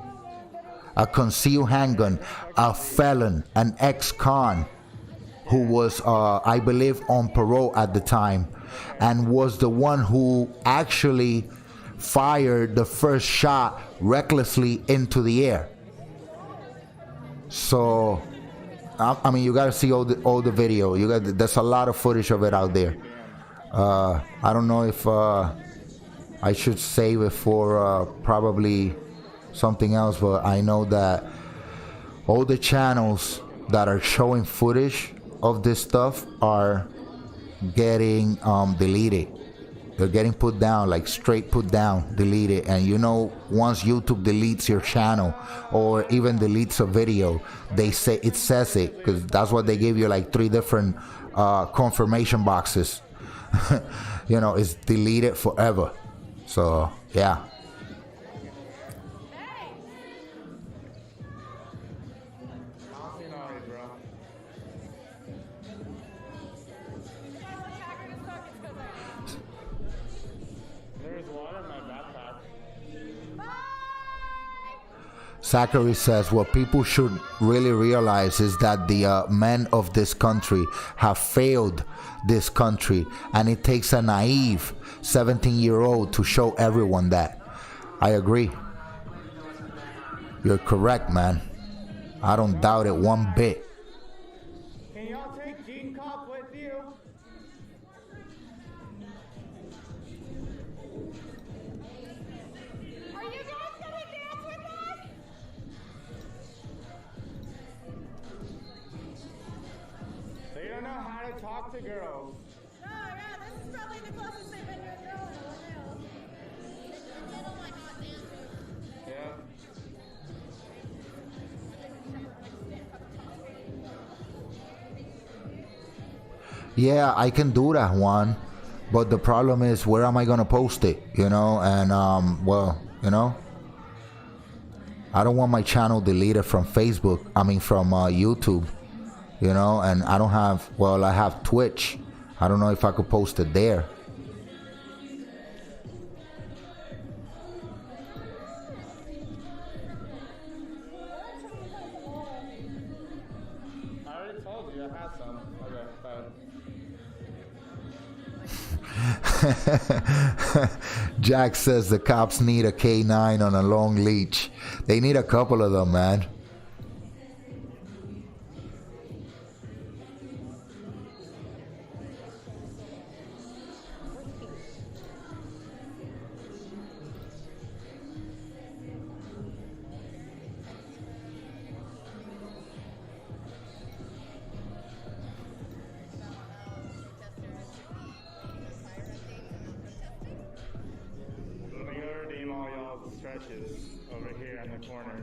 a concealed handgun, a felon, an ex-con who was, I believe, on parole at the time, and was the one who actually fired the first shot recklessly into the air. So, I mean, you gotta see all the video. There's a lot of footage of it out there. I don't know if I should save it for probably something else, but I know that all the channels that are showing footage of this stuff are getting deleted. They're getting put down, like straight put down, deleted. And you know, once YouTube deletes your channel or even deletes a video, it says it, because that's what they give you, like 3 different confirmation boxes. You know, it's deleted forever. So yeah. Zachary says, what people should really realize is that the men of this country have failed this country, and it takes a naive 17-year-old to show everyone that. I agree. You're correct, man. I don't doubt it one bit. Can y'all take Gene Cop with you? Are you guys gonna dance with us? They don't know how to talk to girls. Oh yeah, this is probably the closest they've been to a girl in a while. They don't like hot dancers. Yeah. Yeah, I can do that one, but the problem is, where am I gonna post it? You know, and well, you know, I don't want my channel deleted from Facebook. I mean, from YouTube. You know, and I don't have. Well, I have Twitch. I don't know if I could post it there. I already told you I had some. Okay, bye. Jack says the cops need a K9 on a long leash. They need a couple of them, man. Let me go redeem all y'all's stretches over here in the corner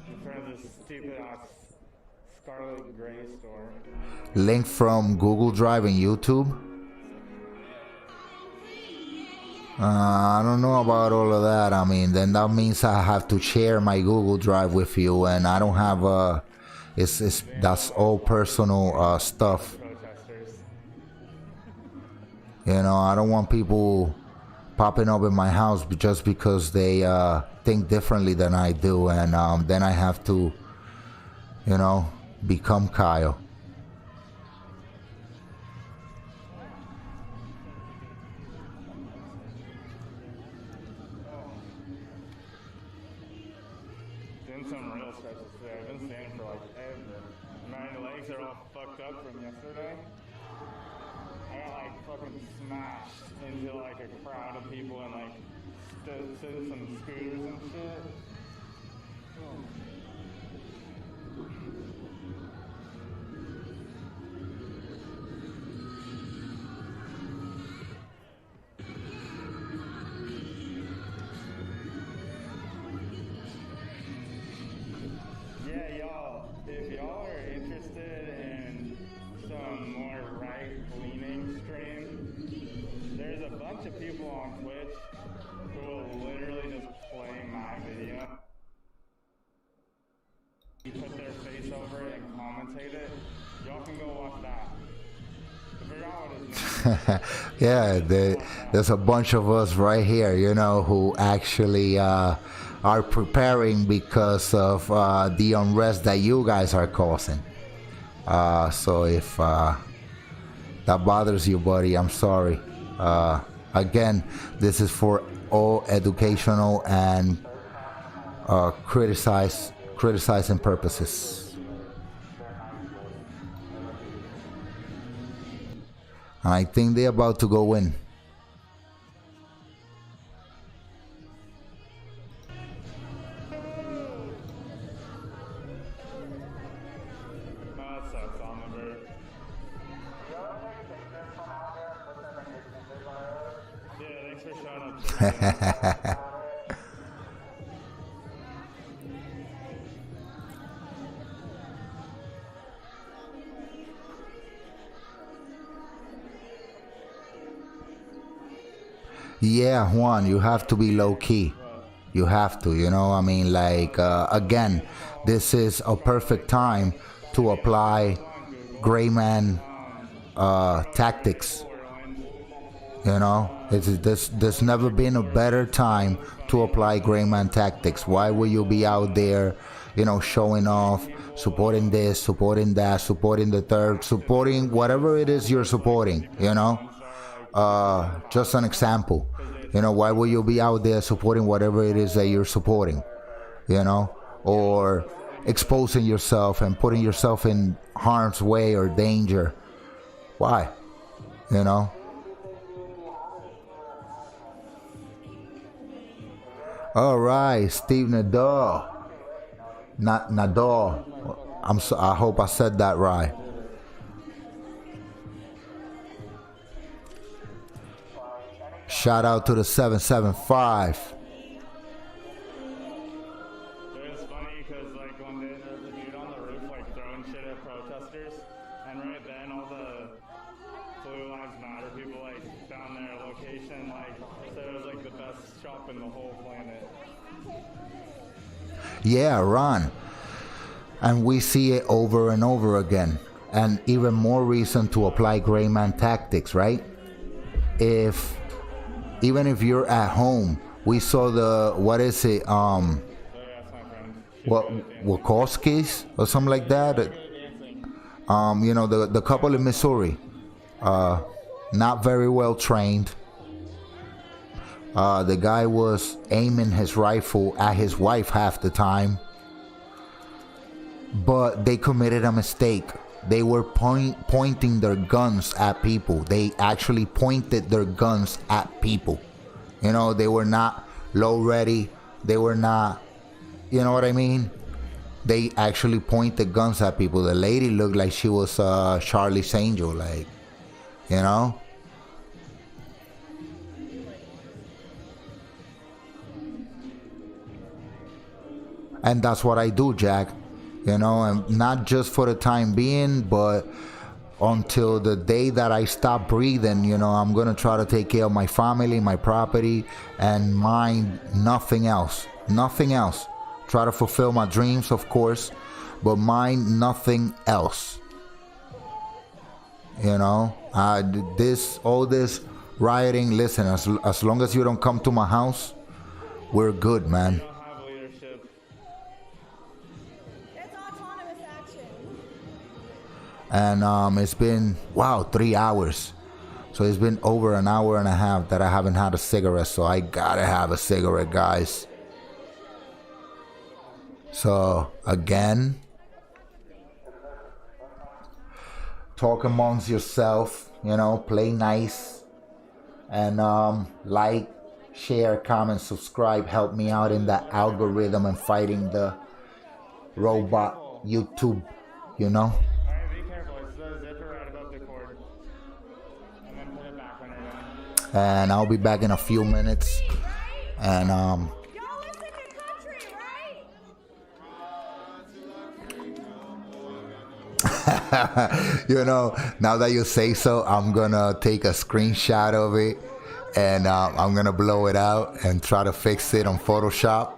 in front of this stupid ass Scarlet Gray store. Link from Google Drive and YouTube. I don't know about all of that. I mean, then that means I have to share my Google Drive with you, and I don't have that's all personal stuff. You know, I don't want people popping up in my house just because they think differently than I do, and then I have to, you know, become Kyle. Doing some real stretches today. I've been standing for like ever. My legs are all fucked up from yesterday. I got like fucking smashed into like a crowd of people and like stood in some scooters and shit. Yeah, y'all, if y'all are interested in some more right-leaning stream, there's a bunch of people on Twitch who will literally just play my video. You put their face over it and commentate it. Y'all can go watch that. I forgot what his name is. Yeah, there's a bunch of us right here, you know, who actually are preparing because of the unrest that you guys are causing. So if that bothers you, buddy, I'm sorry. Again, this is for all educational and criticizing purposes. And I think they're about to go in. That sucks on the bird. Yeah, thanks for showing up. Yeah, Juan, you have to be low key. You have to, you know, I mean, like, again, this is a perfect time to apply gray man tactics. You know, there's never been a better time to apply gray man tactics. Why will you be out there, you know, showing off, supporting this, supporting that, supporting the third, supporting whatever it is you're supporting, you know? Just an example. You know, why will you be out there supporting whatever it is that you're supporting, you know? Or exposing yourself and putting yourself in harm's way or danger. Why? You know? All right, Steve Nadal. Not Nadal. I hope I said that right. Shout out to the 775. It was funny because like one day there was a dude on the roof like throwing shit at protesters, and right then all the Blue Lives Matter people like found their location, like said it was like the best shop in the whole planet. Yeah, Ron. And we see it over and over again. And even more reason to apply gray man tactics, right? Even if you're at home, we saw the, what is it? Wachowskis or something like that. You know, the couple in Missouri, not very well trained. The guy was aiming his rifle at his wife half the time, but they committed a mistake. They were pointing their guns at people. They actually pointed their guns at people. You know, they were not low ready. They were not, you know what I mean? They actually pointed guns at people. The lady looked like she was Charlie's Angel, like, you know? And that's what I do, Jack. You know, and not just for the time being, but until the day that I stop breathing, you know, I'm going to try to take care of my family, my property, and mind nothing else. Nothing else. Try to fulfill my dreams, of course, but mind nothing else. You know, all this rioting, listen, as long as you don't come to my house, we're good, man. And it's been, wow, 3 hours. So it's been over an hour and a half that I haven't had a cigarette. So I gotta have a cigarette, guys. So again, talk amongst yourself, you know, play nice. And like, share, comment, subscribe. Help me out in that algorithm and fighting the robot YouTube, you know. And I'll be back in a few minutes. And you know, now that you say so, I'm gonna take a screenshot of it and I'm gonna blow it out and try to fix it on Photoshop.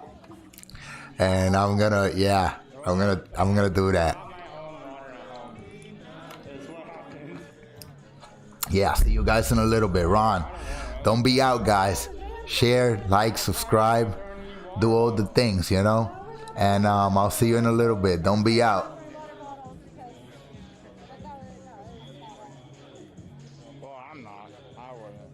And I'm gonna do that. Yeah, see you guys in a little bit. Ron, don't be out, guys. Share, like, subscribe, do all the things, you know. And I'll see you in a little bit. Don't be out. Well, I'm not. I wouldn't.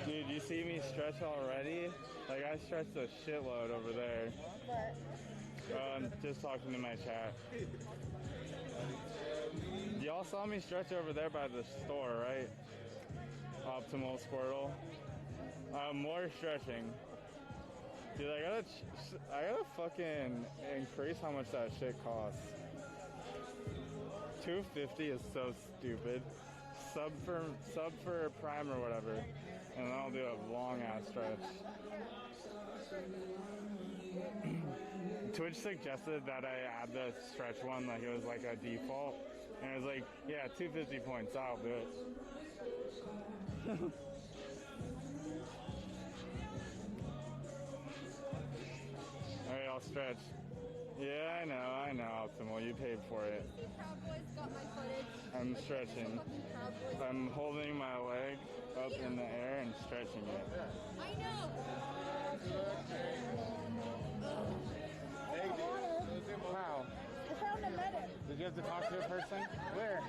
Dude, you see me stretch already? Like, I stretched a shitload over there. I'm just talking to my chat. Y'all saw me stretch over there by the store, right? Optimal Squirtle. More stretching. Dude, I gotta fucking increase how much that shit costs. $250 is so stupid. Sub for Prime or whatever, and then I'll do a long ass stretch. Twitch suggested that I add the stretch one, like it was like a default, and it was like, yeah, 250 points, I'll do it. Alright, I'll stretch. Yeah, I know, Optimal, you paid for it. I'm stretching. I'm holding my leg up in the air and stretching it. I know. Wow. I found a medic. Did you have to talk to a person? Where?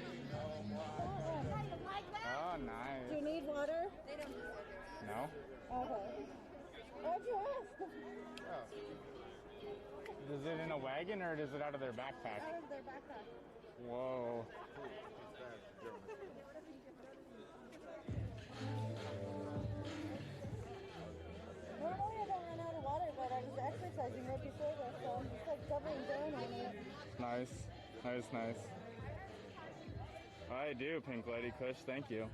Oh, nice. Do you need water? No? Okay. Why'd you ask? Is it in a wagon or is it out of their backpack? Out of their backpack. Whoa. Normally I don't run out of water, but I was exercising right before this, so I'm just like doubling down on it. Nice. Nice, nice. I do, Pink Lady Kush. Thank you.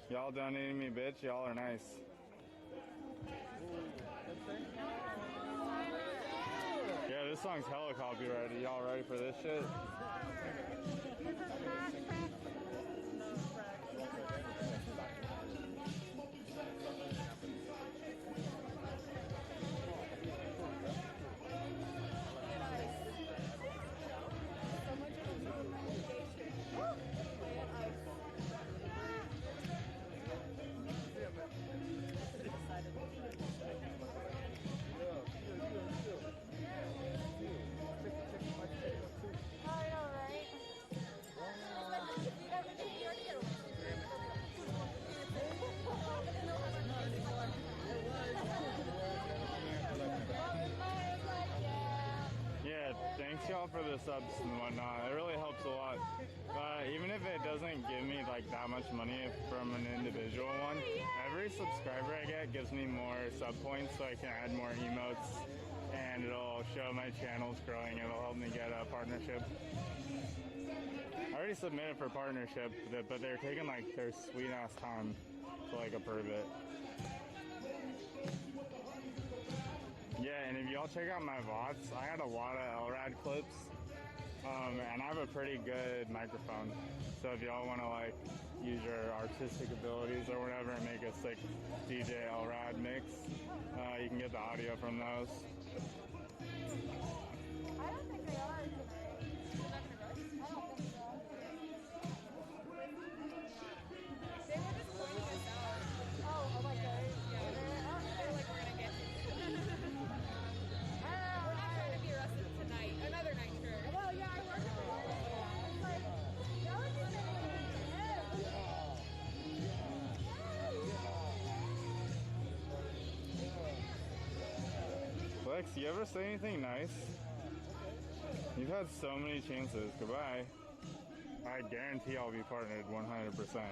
Y'all donating me, bitch. Y'all are nice. Yeah, this song's hella copyrighted. Y'all ready for this shit? Yeah, thanks y'all for the subs and whatnot. It really helps a lot. Even if it doesn't give me like that much money from an individual one, every subscriber I get gives me more sub points so I can add more emotes and it'll show my channel's growing. It'll help me get a partnership. I already submitted for partnership, but they're taking like their sweet ass time to like approve it. Yeah, and if y'all check out my VODs, I had a lot of LRAD clips, and I have a pretty good microphone. So if y'all want to like use your artistic abilities or whatever and make a sick DJ LRAD mix, you can get the audio from those. I don't think they are tonight. I don't think so. They were just pointing us out. Oh my god. Yeah, they're like, we're gonna get we're not trying to be arrested tonight. Another night, sure. Well, yeah, I work at the bar. It's like, that would be Lex, you ever say anything nice? You've had so many chances. Goodbye. I guarantee I'll be partnered 100%.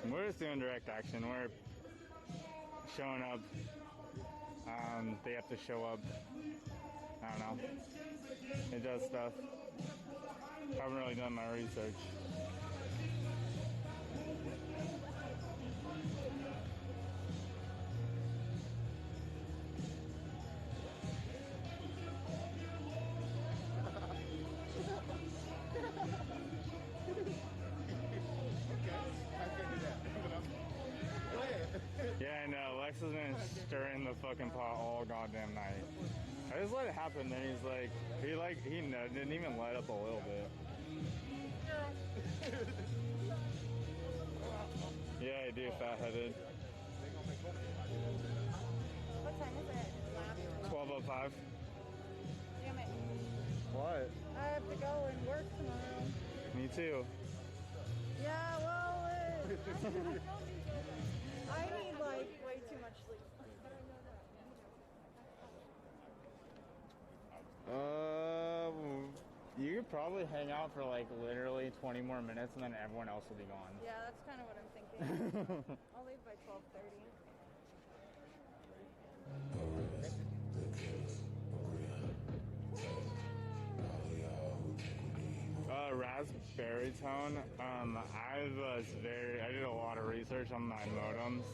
We're just doing direct action. We're showing up. They have to show up. I don't know. It does stuff. Haven't really done my research. Yeah, I know. Lex has been stirring the fucking pot all goddamn night. I just let it happen, then he's like, he didn't even let up a little bit. Yeah, I do, fat-headed. What time is it? 12:05. Damn it. What? I have to go and work tomorrow. Me too. Yeah, well, I need like way too much sleep. You could probably hang out for like literally 20 more minutes and then everyone else will be gone. Yeah, that's kind of what I'm thinking. I'll leave by 12:30. Raspberry tone. I did a lot of research on my modems.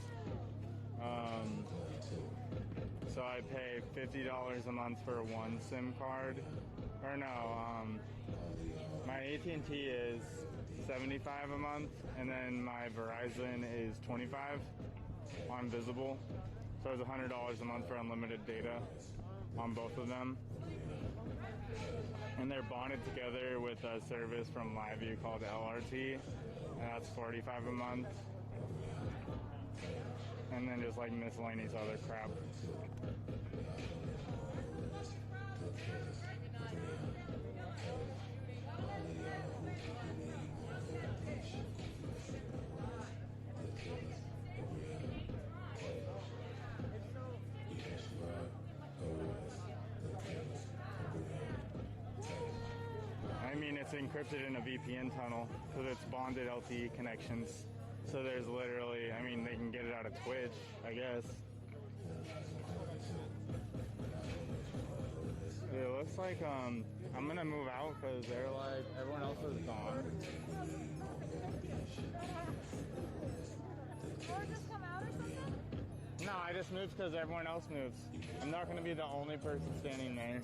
So I pay $50 a month for one SIM card. Or no, my AT&T is $75 a month, and then my Verizon is $25. on Visible. So it's $100 a month for unlimited data on both of them. And they're bonded together with a service from LiveView called LRT, and that's $45 a month. And then just like miscellaneous other crap. I mean, it's encrypted in a VPN tunnel, so it's bonded LTE connections. So there's literally, I mean, they can get it out of Twitch, I guess. It looks like I'm gonna move out because they're like, everyone else is gone. Or just come out or something? No, I just moved because everyone else moves. I'm not gonna be the only person standing there.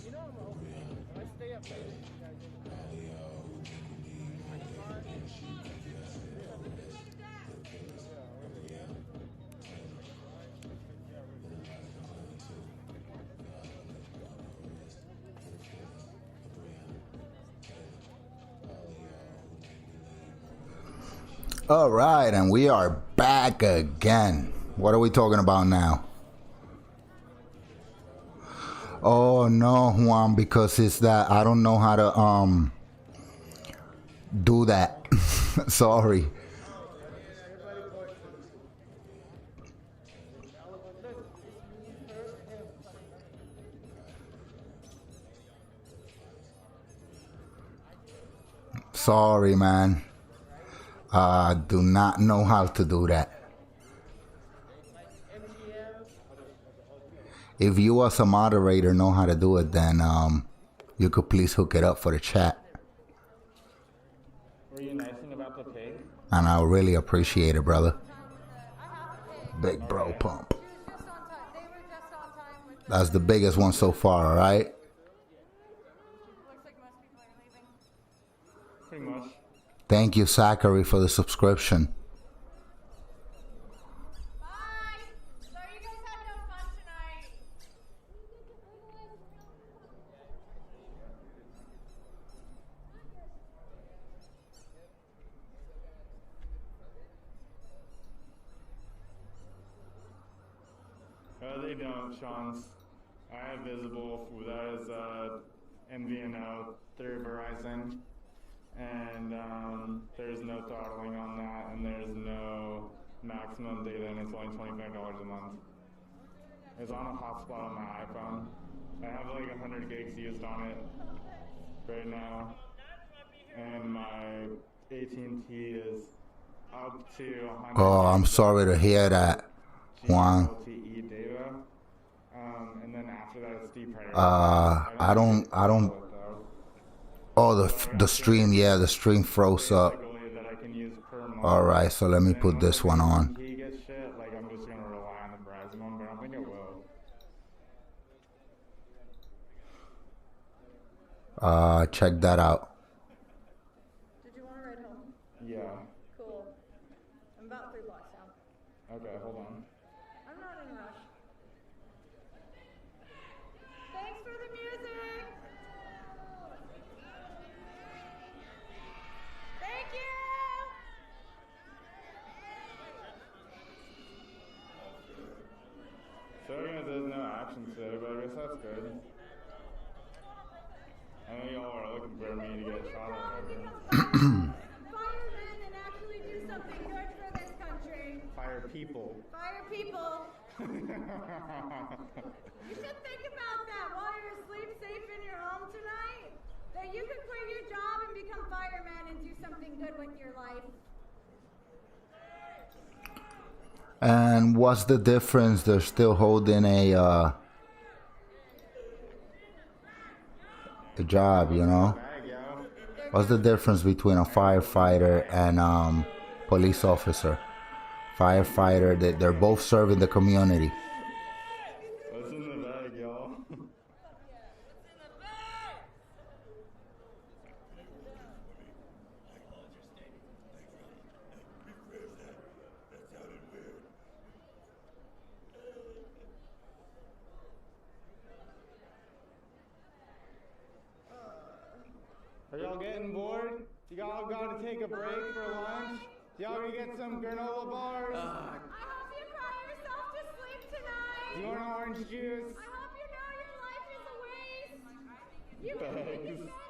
You know I'm open. When I stay up late, you guys All right, and we are back again. What are we talking about now? Oh no, Juan, because it's that I don't know how to do that. Sorry. Sorry, man. I do not know how to do that. If you as a moderator know how to do it, then you could please hook it up for the chat. Were you nicing about the pig? And I'll really appreciate it, brother. Big bro pump. That's the biggest one so far, alright? Pretty much. Thank you, Zachary, for the subscription. They don't, Sean's. I have Visible, that is MVNO through Verizon. And there's no throttling on that, and there's no maximum data, and it's only $25 a month. It's on a hotspot on my iPhone. I have like 100 gigs used on it right now, and my AT&T is up to 100. Oh, I'm sorry to hear that, Juan. LTE data, and then after that it's deprioritized. I don't. Oh, the stream, yeah, the stream froze up. All right, so let me put this one on. He gets shit, like I'm just gonna rely on the Verizon one, but I don't think it will. Check that out. Did you want to ride home? Yeah. Cool. I'm about 3 blocks down. Okay, hold on. I'm not in a rush. Thanks for the music! Thank you! So there's no action today, but I guess that's good. I know y'all are looking for me to get shot or whatever. Firemen and actually do something good for this country. Fire people. Fire people. You should think about that while you're asleep safe in your home tonight. That you could quit your job and become fireman and do something good with your life. And what's the difference? They're still holding a job, you know? What's the difference between a firefighter and police officer? Firefighter, they're both serving the community. What's in the bag, y'all? fucking bored? Y'all gotta take a break for lunch? Y'all gonna get some granola bars? I hope you cry yourself to sleep tonight. You want orange juice? I hope you know your life is a waste. You can make it better.